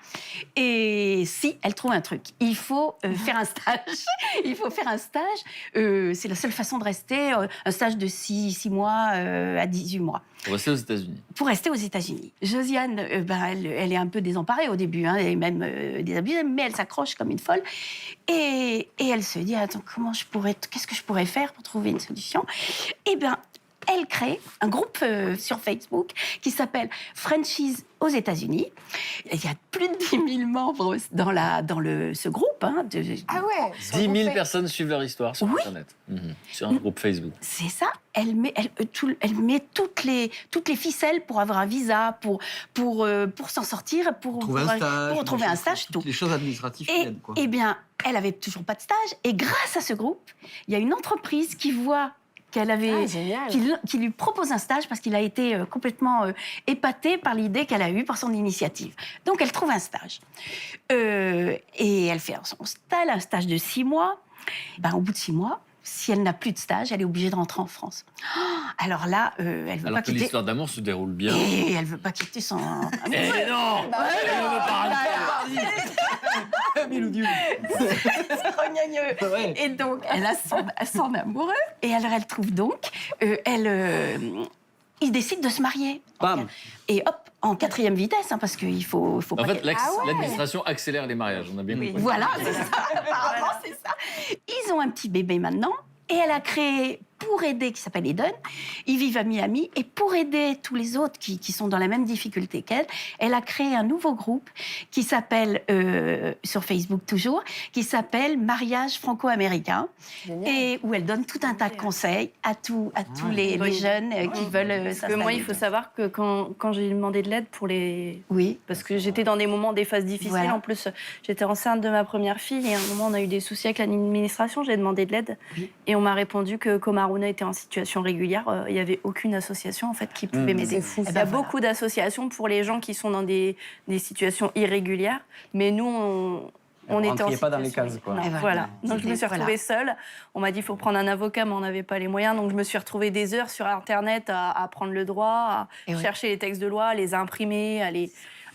Et si, elle trouve un truc. Il faut faire un stage. Il faut faire un stage. C'est la seule façon de rester. Un stage de 6 mois à 18 mois. Pour rester aux États-Unis. Pour rester aux États-Unis. Josiane, elle est un peu désemparée au début, hein, et même désabusée, mais elle s'accroche comme une folle. Et elle se dit, attends, qu'est-ce que je pourrais faire pour trouver une solution? Eh bien, elle crée un groupe sur Facebook qui s'appelle Frenchies aux États-Unis. Il y a plus de 10 000 membres dans ce groupe. Hein, Ah ouais 10 000 personnes suivent leur histoire sur Internet, sur un groupe Facebook. C'est ça. Elle met toutes les ficelles pour avoir un visa, pour s'en sortir, pour trouver un stage, tout. Les choses administratives qui aident, quoi. Eh bien, elle avait toujours pas de stage. Et grâce à ce groupe, il y a une entreprise qui voit qu'elle avait, qui lui propose un stage parce qu'il a été complètement épaté par l'idée qu'elle a eue, par son initiative. Donc, elle trouve un stage. Et elle fait un stage de 6 mois. Au bout de 6 mois, si elle n'a plus de stage, elle est obligée de rentrer en France. Alors là, elle veut Alors pas que quitter. l'histoire d'amour se déroule bien. Et elle veut pas quitter son. Eh non C'est rognonneux. Et donc, elle a son amoureux. Et alors, elle trouve donc, ils décident de se marier. Bam. Et hop, en 4e vitesse, hein, parce qu'il faut En pas. fait, l'administration accélère les mariages, on a bien compris. Voilà, c'est ça. Apparemment, c'est ça. Ils ont un petit bébé maintenant. Et elle a créé, pour aider, qui s'appelle Eden, ils vivent à Miami, et pour aider tous les autres qui sont dans la même difficulté qu'elle, elle a créé un nouveau groupe qui s'appelle, sur Facebook toujours, qui s'appelle Mariage franco-américain, et où elle donne tout un tas de conseils à tous les jeunes qui veulent s'installer. Moi, il faut savoir que quand j'ai demandé de l'aide pour les... Oui. Parce que j'étais dans des moments, des phases difficiles. Voilà. En plus, j'étais enceinte de ma première fille, et à un moment, on a eu des soucis avec l'administration, j'ai demandé de l'aide. Et on m'a répondu que comme Aruna était en situation régulière, il n'y avait aucune association en fait, qui pouvait m'aider. Il y a beaucoup d'associations pour les gens qui sont dans des situations irrégulières, mais nous, on était en situation... pas dans les cases, quoi. Non, voilà. Donc je me suis retrouvée seule. On m'a dit qu'il faut prendre un avocat, mais on n'avait pas les moyens. Donc je me suis retrouvée des heures sur Internet à prendre le droit, à chercher les textes de loi, à les imprimer,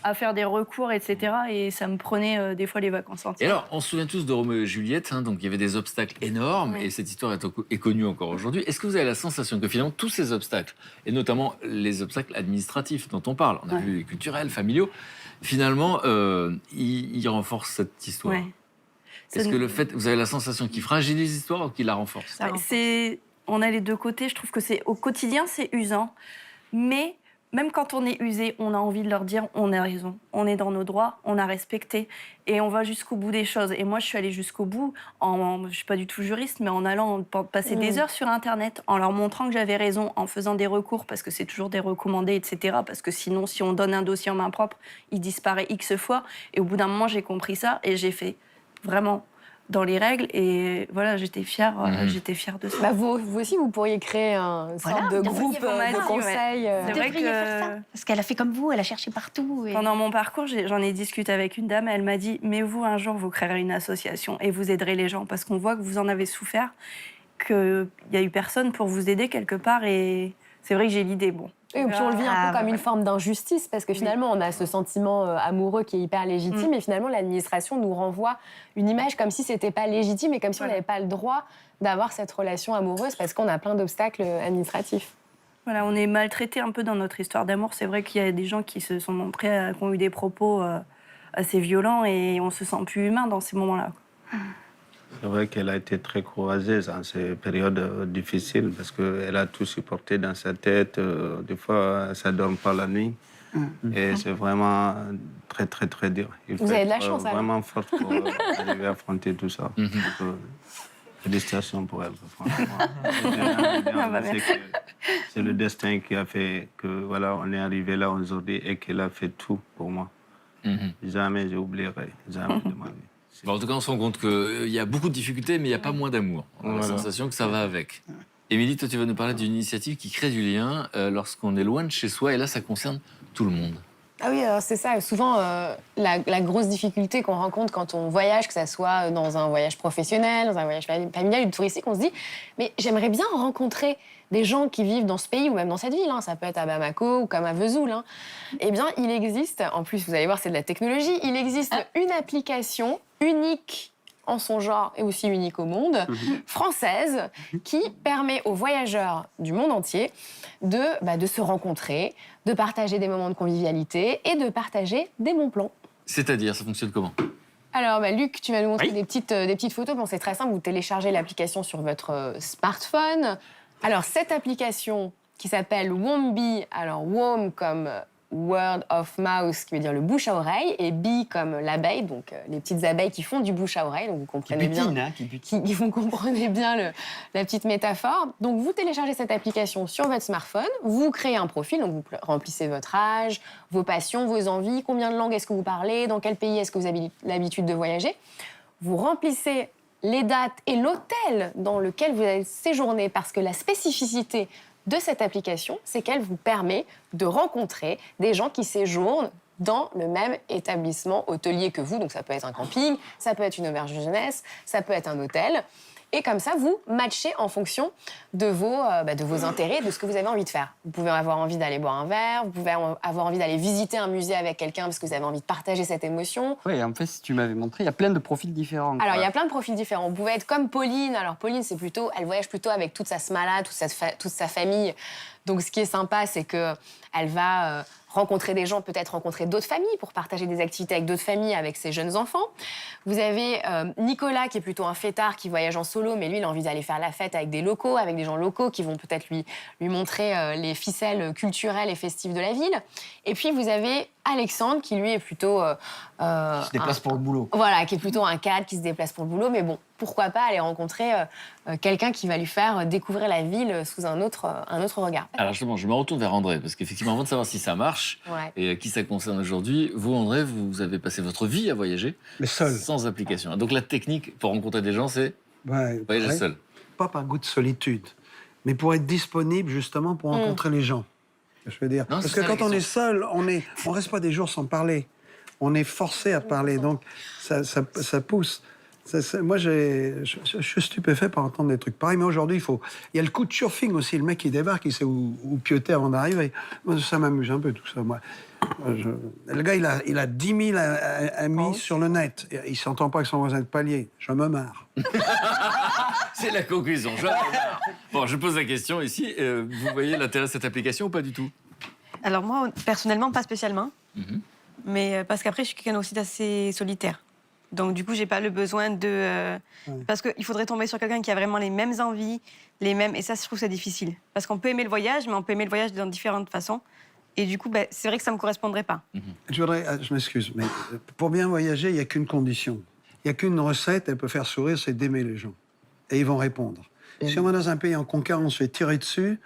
à faire des recours, etc. Et ça me prenait des fois les vacances entières. Et alors, on se souvient tous de Roméo et Juliette, donc il y avait des obstacles énormes, et cette histoire est connue encore aujourd'hui. Est-ce que vous avez la sensation que finalement, tous ces obstacles, et notamment les obstacles administratifs dont on parle, on a vu les culturels, familiaux, finalement, ils renforcent cette histoire? Est-ce que vous avez la sensation qu'ils fragilisent l'histoire ou qu'ils la renforcent? On a les deux côtés. Je trouve que au quotidien, c'est usant. Mais même quand on est usé, on a envie de leur dire on a raison, on est dans nos droits, on a respecté et on va jusqu'au bout des choses. Et moi, je suis allée jusqu'au bout, je ne suis pas du tout juriste, mais en allant passer des heures sur Internet, en leur montrant que j'avais raison, en faisant des recours, parce que c'est toujours des recommandés, etc. Parce que sinon, si on donne un dossier en main propre, il disparaît X fois. Et au bout d'un moment, j'ai compris ça et j'ai fait vraiment dans les règles, et voilà, j'étais fière de ça. Vous aussi, vous pourriez créer un sorte de groupe de conseils. Vous devriez faire ça. Parce qu'elle a fait comme vous, elle a cherché partout. Pendant mon parcours, j'en ai discuté avec une dame, elle m'a dit « Mais vous, un jour, vous créerez une association et vous aiderez les gens, parce qu'on voit que vous en avez souffert, qu'il n'y a eu personne pour vous aider quelque part. » Et c'est vrai que j'ai l'idée, bon. Et puis on le vit un peu comme une forme d'injustice, parce que finalement, on a ce sentiment amoureux qui est hyper légitime, et finalement, l'administration nous renvoie une image comme si c'était pas légitime et comme si on n'avait pas le droit d'avoir cette relation amoureuse parce qu'on a plein d'obstacles administratifs. Voilà, on est maltraités un peu dans notre histoire d'amour. C'est vrai qu'il y a des gens qui se sont montrés, qui ont eu des propos assez violents, et on se sent plus humain dans ces moments-là. C'est vrai qu'elle a été très courageuse dans ces périodes difficiles parce qu'elle a tout supporté dans sa tête. Des fois, ça ne dort pas la nuit. Et c'est vraiment très, très, très dur. Vous avez de la chance, alors. Vraiment forte pour arriver à affronter tout ça. Félicitations pour elle, franchement. C'est le destin qui a fait que voilà, on est arrivé là aujourd'hui et qu'elle a fait tout pour moi. Jamais j'oublierai, jamais de ma vie. Bon, en tout cas, on se rend compte qu'il y a beaucoup de difficultés, mais il n'y a pas moins d'amour. On a la sensation que ça va avec. Émilie, toi, tu vas nous parler d'une initiative qui crée du lien lorsqu'on est loin de chez soi, et là, ça concerne tout le monde. Ah oui, alors c'est ça. Souvent, la grosse difficulté qu'on rencontre quand on voyage, que ça soit dans un voyage professionnel, dans un voyage familial ou touristique, on se dit « mais j'aimerais bien rencontrer des gens qui vivent dans ce pays ou même dans cette ville. Hein. Ça peut être à Bamako ou comme à Vesoul. Hein. Eh bien, il existe, en plus, vous allez voir, c'est de la technologie, il existe une application unique en son genre et aussi unique au monde, française, qui permet aux voyageurs du monde entier de se rencontrer, de partager des moments de convivialité et de partager des bons plans. C'est-à-dire, ça fonctionne comment ? Alors, Luc, tu vas nous montrer des petites photos. Bon, c'est très simple, vous téléchargez l'application sur votre smartphone. Alors, cette application qui s'appelle Wombi, alors Wom comme word of mouth, qui veut dire le bouche à oreille, et bee comme l'abeille, donc les petites abeilles qui font du bouche à oreille, donc vous comprenez vous comprenez bien la petite métaphore. Donc vous téléchargez cette application sur votre smartphone, vous créez un profil, donc vous remplissez votre âge, vos passions, vos envies, combien de langues est-ce que vous parlez, dans quel pays est-ce que vous avez l'habitude de voyager. Vous remplissez les dates et l'hôtel dans lequel vous allez séjourner, parce que la spécificité de cette application, c'est qu'elle vous permet de rencontrer des gens qui séjournent dans le même établissement hôtelier que vous. Donc ça peut être un camping, ça peut être une auberge de jeunesse, ça peut être un hôtel. Et comme ça, vous matchez en fonction de vos intérêts, de ce que vous avez envie de faire. Vous pouvez avoir envie d'aller boire un verre, vous pouvez avoir envie d'aller visiter un musée avec quelqu'un parce que vous avez envie de partager cette émotion. Oui, en fait, si tu m'avais montré, il y a plein de profils différents. Alors, il y a plein de profils différents. Vous pouvez être comme Pauline. Alors, Pauline, elle voyage plutôt avec toute sa smala, toute sa famille. Donc, ce qui est sympa, c'est qu'elle va rencontrer des gens, peut-être rencontrer d'autres familles pour partager des activités avec d'autres familles, avec ses jeunes enfants. Vous avez Nicolas, qui est plutôt un fêtard, qui voyage en solo, mais lui, il a envie d'aller faire la fête avec des locaux, avec des gens locaux qui vont peut-être lui montrer les ficelles culturelles et festives de la ville. Et puis, vous avez Alexandre, qui lui est plutôt... qui se déplace pour le boulot. Voilà, qui est plutôt un cadre, qui se déplace pour le boulot. Mais bon, pourquoi pas aller rencontrer quelqu'un qui va lui faire découvrir la ville sous un autre regard. Alors justement, je me retourne vers André, parce qu'effectivement, avant de savoir si ça marche, et qui ça concerne aujourd'hui, vous, André, vous avez passé votre vie à voyager, mais seul, sans application. Donc la technique pour rencontrer des gens, c'est voyager seul. Pas par goût de solitude, mais pour être disponible justement pour rencontrer les gens. Je veux dire, parce que quand on est seul, on reste pas des jours sans parler. On est forcé à parler, donc ça pousse. Moi, je suis stupéfait par entendre des trucs pareils, mais aujourd'hui, il y a le coup de surfing aussi. Le mec qui débarque, il sait où pioter avant d'arriver. Moi, ça m'amuse un peu, tout ça. Moi, le gars, il a 10 000 amis sur le net. Il s'entend pas avec son voisin de palier. Je me marre. C'est la conclusion. Bon, je pose la question ici. Vous voyez l'intérêt de cette application ou pas du tout? Alors moi, personnellement, pas spécialement. Mais parce qu'après, je suis quelqu'un aussi d'assez solitaire. Donc, du coup, j'ai pas le besoin de... Parce qu'il faudrait tomber sur quelqu'un qui a vraiment les mêmes envies, les mêmes... Et ça, je trouve ça difficile. Parce qu'on peut aimer le voyage, mais on peut aimer le voyage dans différentes façons. Et du coup, c'est vrai que ça me correspondrait pas. Je m'excuse, mais pour bien voyager, il n'y a qu'une condition. Il n'y a qu'une recette, elle peut faire sourire, c'est d'aimer les gens. Et ils vont répondre. Si on va dans un pays en conquête, on se fait tirer dessus.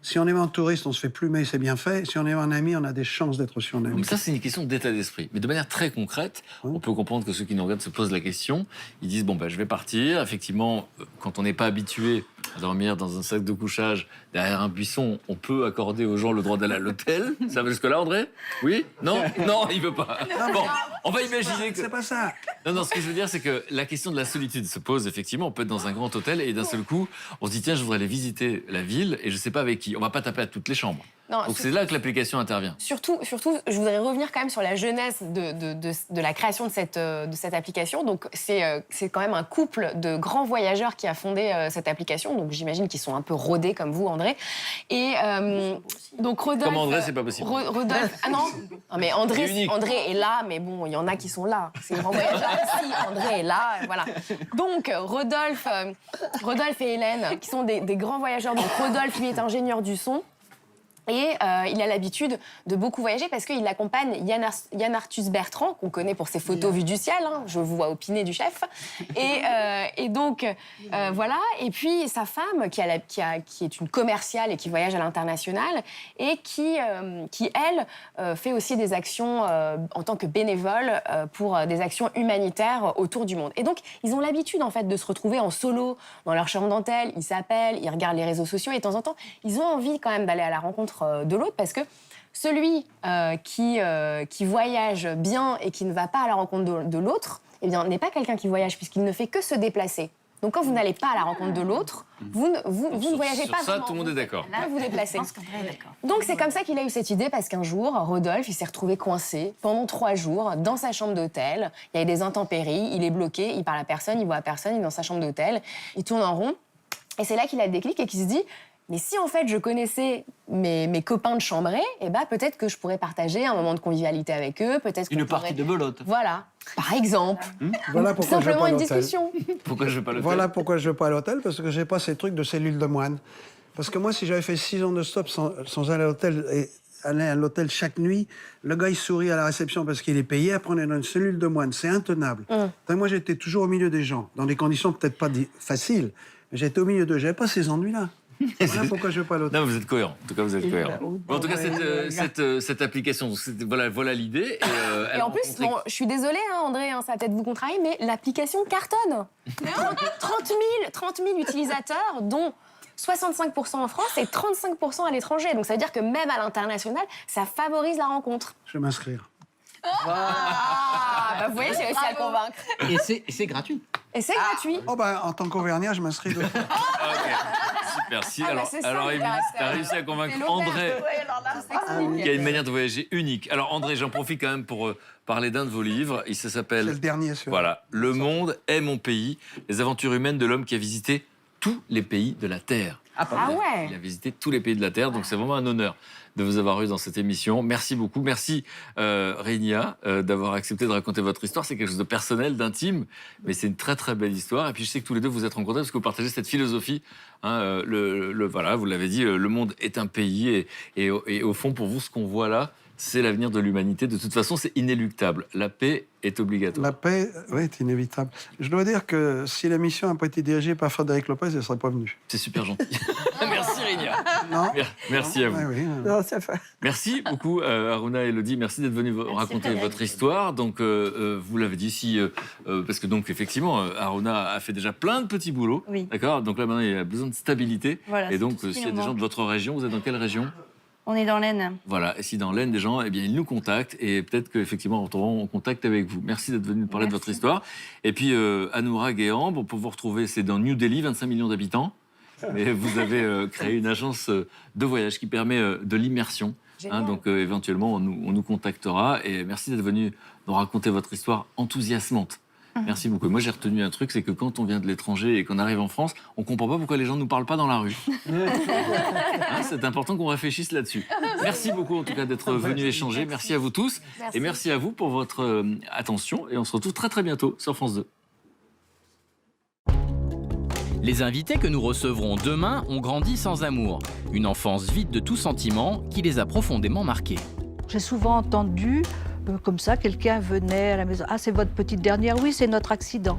Si on est un touriste, on se fait plumer, c'est bien fait. Si on est un ami, on a des chances d'être aussi un ami. Donc ça, c'est une question d'état d'esprit. Mais de manière très concrète, on peut comprendre que ceux qui nous regardent se posent la question. Ils disent, je vais partir. Effectivement, quand on n'est pas habitué à dormir dans un sac de couchage derrière un buisson, on peut accorder aux gens le droit d'aller à l'hôtel. Ça va jusque-là, André? Oui? Non? Non, il veut pas. Bon, on va imaginer que... C'est pas ça. Non, ce que je veux dire, c'est que la question de la solitude se pose, effectivement. On peut être dans un grand hôtel et d'un seul coup, on se dit, tiens, je voudrais aller visiter la ville et je sais pas avec qui. On va pas taper à toutes les chambres. Non, Donc c'est là que l'application intervient. Surtout, je voudrais revenir quand même sur la jeunesse de la création de cette application. Donc, c'est quand même un couple de grands voyageurs qui a fondé cette application. Donc, j'imagine qu'ils sont un peu rodés comme vous, André. Et donc, Rodolphe... Comme André, c'est pas possible. Rodolphe... Ah non, mais André est là, mais bon, il y en a qui sont là. C'est un grand voyageur aussi. André est là, voilà. Donc, Rodolphe et Hélène, qui sont des grands voyageurs. Donc, Rodolphe, lui, est ingénieur du son. Et il a l'habitude de beaucoup voyager parce qu'il accompagne Yann Arthus Bertrand, qu'on connaît pour ses photos vues du ciel. Hein, je vous vois opiner du chef. Et donc, voilà. Et puis, sa femme, qui est une commerciale et qui voyage à l'international et qui elle, fait aussi des actions en tant que bénévole pour des actions humanitaires autour du monde. Et donc, ils ont l'habitude, en fait, de se retrouver en solo dans leur chambre d'hôtel. Ils s'appellent, ils regardent les réseaux sociaux et de temps en temps, ils ont envie quand même d'aller à la rencontre de l'autre parce que celui qui voyage bien et qui ne va pas à la rencontre de l'autre, eh bien, n'est pas quelqu'un qui voyage puisqu'il ne fait que se déplacer. Donc quand vous n'allez pas à la rencontre de l'autre, vous ne voyagez pas Sur ça, vraiment. tout le monde est d'accord. Là, vous déplacez. Donc c'est comme ça qu'il a eu cette idée parce qu'un jour, Rodolphe, il s'est retrouvé coincé pendant 3 jours dans sa chambre d'hôtel. Il y avait des intempéries, il est bloqué, il parle à personne, il voit à personne, il est dans sa chambre d'hôtel, il tourne en rond. Et c'est là qu'il a le déclic et qu'il se dit... Mais si en fait je connaissais mes copains de chambrée, eh ben, peut-être que je pourrais partager un moment de convivialité avec eux, peut-être Une partie de belote. Voilà, par exemple. Voilà pourquoi je vais Simplement pas à une l'hôtel. discussion. Pourquoi je vais pas à l'hôtel? Voilà pourquoi je vais pas à l'hôtel, parce que j'ai pas ces trucs de cellule de moine. Parce que moi, si j'avais fait 6 ans de stop sans aller à l'hôtel et aller à l'hôtel chaque nuit, le gars il sourit à la réception parce qu'il est payé, après on est dans une cellule de moine, c'est intenable. Donc, moi j'étais toujours au milieu des gens, dans des conditions peut-être pas faciles, mais j'étais au milieu d'eux, j'avais pas ces ennuis-là. Voilà pourquoi je vais pas à l'hôtel. Non, vous êtes cohérent. En tout cas, vous êtes cohérent. En tout cas, cette application, voilà l'idée. Et en plus, bon, je suis désolée, hein, André, hein, ça va peut-être vous contrarier, mais l'application cartonne. 30 000 utilisateurs, dont 65% en France et 35% à l'étranger. Donc ça veut dire que même à l'international, ça favorise la rencontre. Je vais m'inscrire. Bah, vous voyez, j'ai réussi à le convaincre. Et c'est gratuit. Et c'est gratuit. Oh ben, en tant qu'Auvergnat, je m'inscris 2 fois. Super. Si, Ah, bah, c'est ça, alors le Émilie, caractère. t'as réussi à convaincre C'est l'auberge. André, Ouais, qui a une manière de voyager unique. Alors André, j'en profite quand même pour parler d'un de vos livres. Il s'appelle... C'est le dernier, celui-là. Voilà. Le monde est mon pays. Les aventures humaines de l'homme qui a visité tous les pays de la Terre. Ah ouais. Il a visité tous les pays de la Terre, donc c'est vraiment un honneur de vous avoir eu dans cette émission. Merci beaucoup. Merci, Rénia, d'avoir accepté de raconter votre histoire. C'est quelque chose de personnel, d'intime, mais c'est une très, très belle histoire. Et puis, je sais que tous les deux, vous êtes rencontrés parce que vous partagez cette philosophie. Hein, voilà, vous l'avez dit, le monde est un pays. Et au fond, pour vous, ce qu'on voit là, c'est l'avenir de l'humanité. De toute façon, c'est inéluctable. La paix est obligatoire. La paix, oui, est inévitable. Je dois dire que si la mission n'a pas été dirigée par Frédéric Lopez, elle ne serait pas venue. C'est super gentil. Merci, Rénia. Non. Merci à vous. Oui, oui. Non, ça fait. Merci beaucoup, Aruna et Elodie. Merci d'être venus raconter votre histoire. Donc, vous l'avez dit, parce que donc effectivement, Aruna a fait déjà plein de petits boulots. Oui. D'accord. Donc là, maintenant, il a besoin de stabilité. Voilà, et donc, c'est tout ce s'il qui y a nous des gens manque. de votre région, vous êtes dans quelle région? On est dans l'Aisne. Voilà. Et si dans l'Aisne, des gens, eh bien, ils nous contactent et peut-être qu'effectivement, on retournera en contact avec vous. Merci d'être venu nous parler de votre histoire. Et puis, Anourag et Ambre, pour vous retrouver, c'est dans New Delhi, 25 millions d'habitants. Et vous avez créé une agence de voyage qui permet de l'immersion. Hein, donc, éventuellement, on nous contactera. Et merci d'être venu nous raconter votre histoire enthousiasmante. Merci beaucoup. Moi, j'ai retenu un truc, c'est que quand on vient de l'étranger et qu'on arrive en France, on ne comprend pas pourquoi les gens ne nous parlent pas dans la rue. Hein, c'est important qu'on réfléchisse là-dessus. Merci beaucoup, en tout cas, d'être venu échanger. Merci à vous tous. Merci. Et merci à vous pour votre attention. Et on se retrouve très, très bientôt sur France 2. Les invités que nous recevrons demain ont grandi sans amour. Une enfance vide de tout sentiment qui les a profondément marqués. J'ai souvent entendu, comme ça, quelqu'un venait à la maison. Ah, c'est votre petite dernière? Oui, c'est notre accident.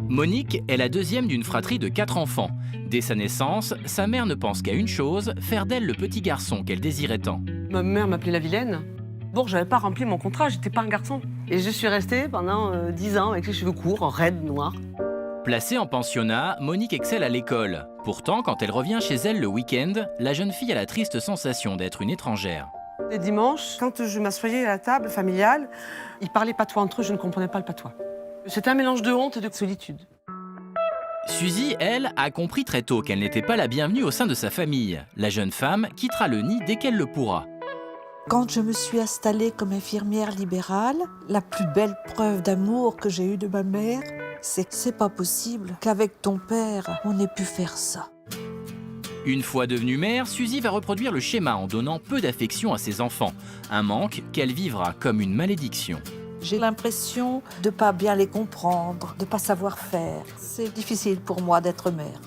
Monique est la deuxième d'une fratrie de 4 enfants. Dès sa naissance, sa mère ne pense qu'à une chose, faire d'elle le petit garçon qu'elle désirait tant. Ma mère m'appelait la vilaine. Bon, j'avais pas rempli mon contrat, j'étais pas un garçon. Et je suis restée pendant 10 ans avec les cheveux courts, raides, noirs. Placée en pensionnat, Monique excelle à l'école. Pourtant, quand elle revient chez elle le week-end, la jeune fille a la triste sensation d'être une étrangère. Les dimanches, quand je m'assoyais à la table familiale, ils parlaient patois entre eux, je ne comprenais pas le patois. C'était un mélange de honte et de solitude. Suzy, elle, a compris très tôt qu'elle n'était pas la bienvenue au sein de sa famille. La jeune femme quittera le nid dès qu'elle le pourra. Quand je me suis installée comme infirmière libérale, la plus belle preuve d'amour que j'ai eue de ma mère, c'est que c'est pas possible qu'avec ton père, on ait pu faire ça. Une fois devenue mère, Suzy va reproduire le schéma en donnant peu d'affection à ses enfants. Un manque qu'elle vivra comme une malédiction. J'ai l'impression de pas bien les comprendre, de pas savoir faire. C'est difficile pour moi d'être mère.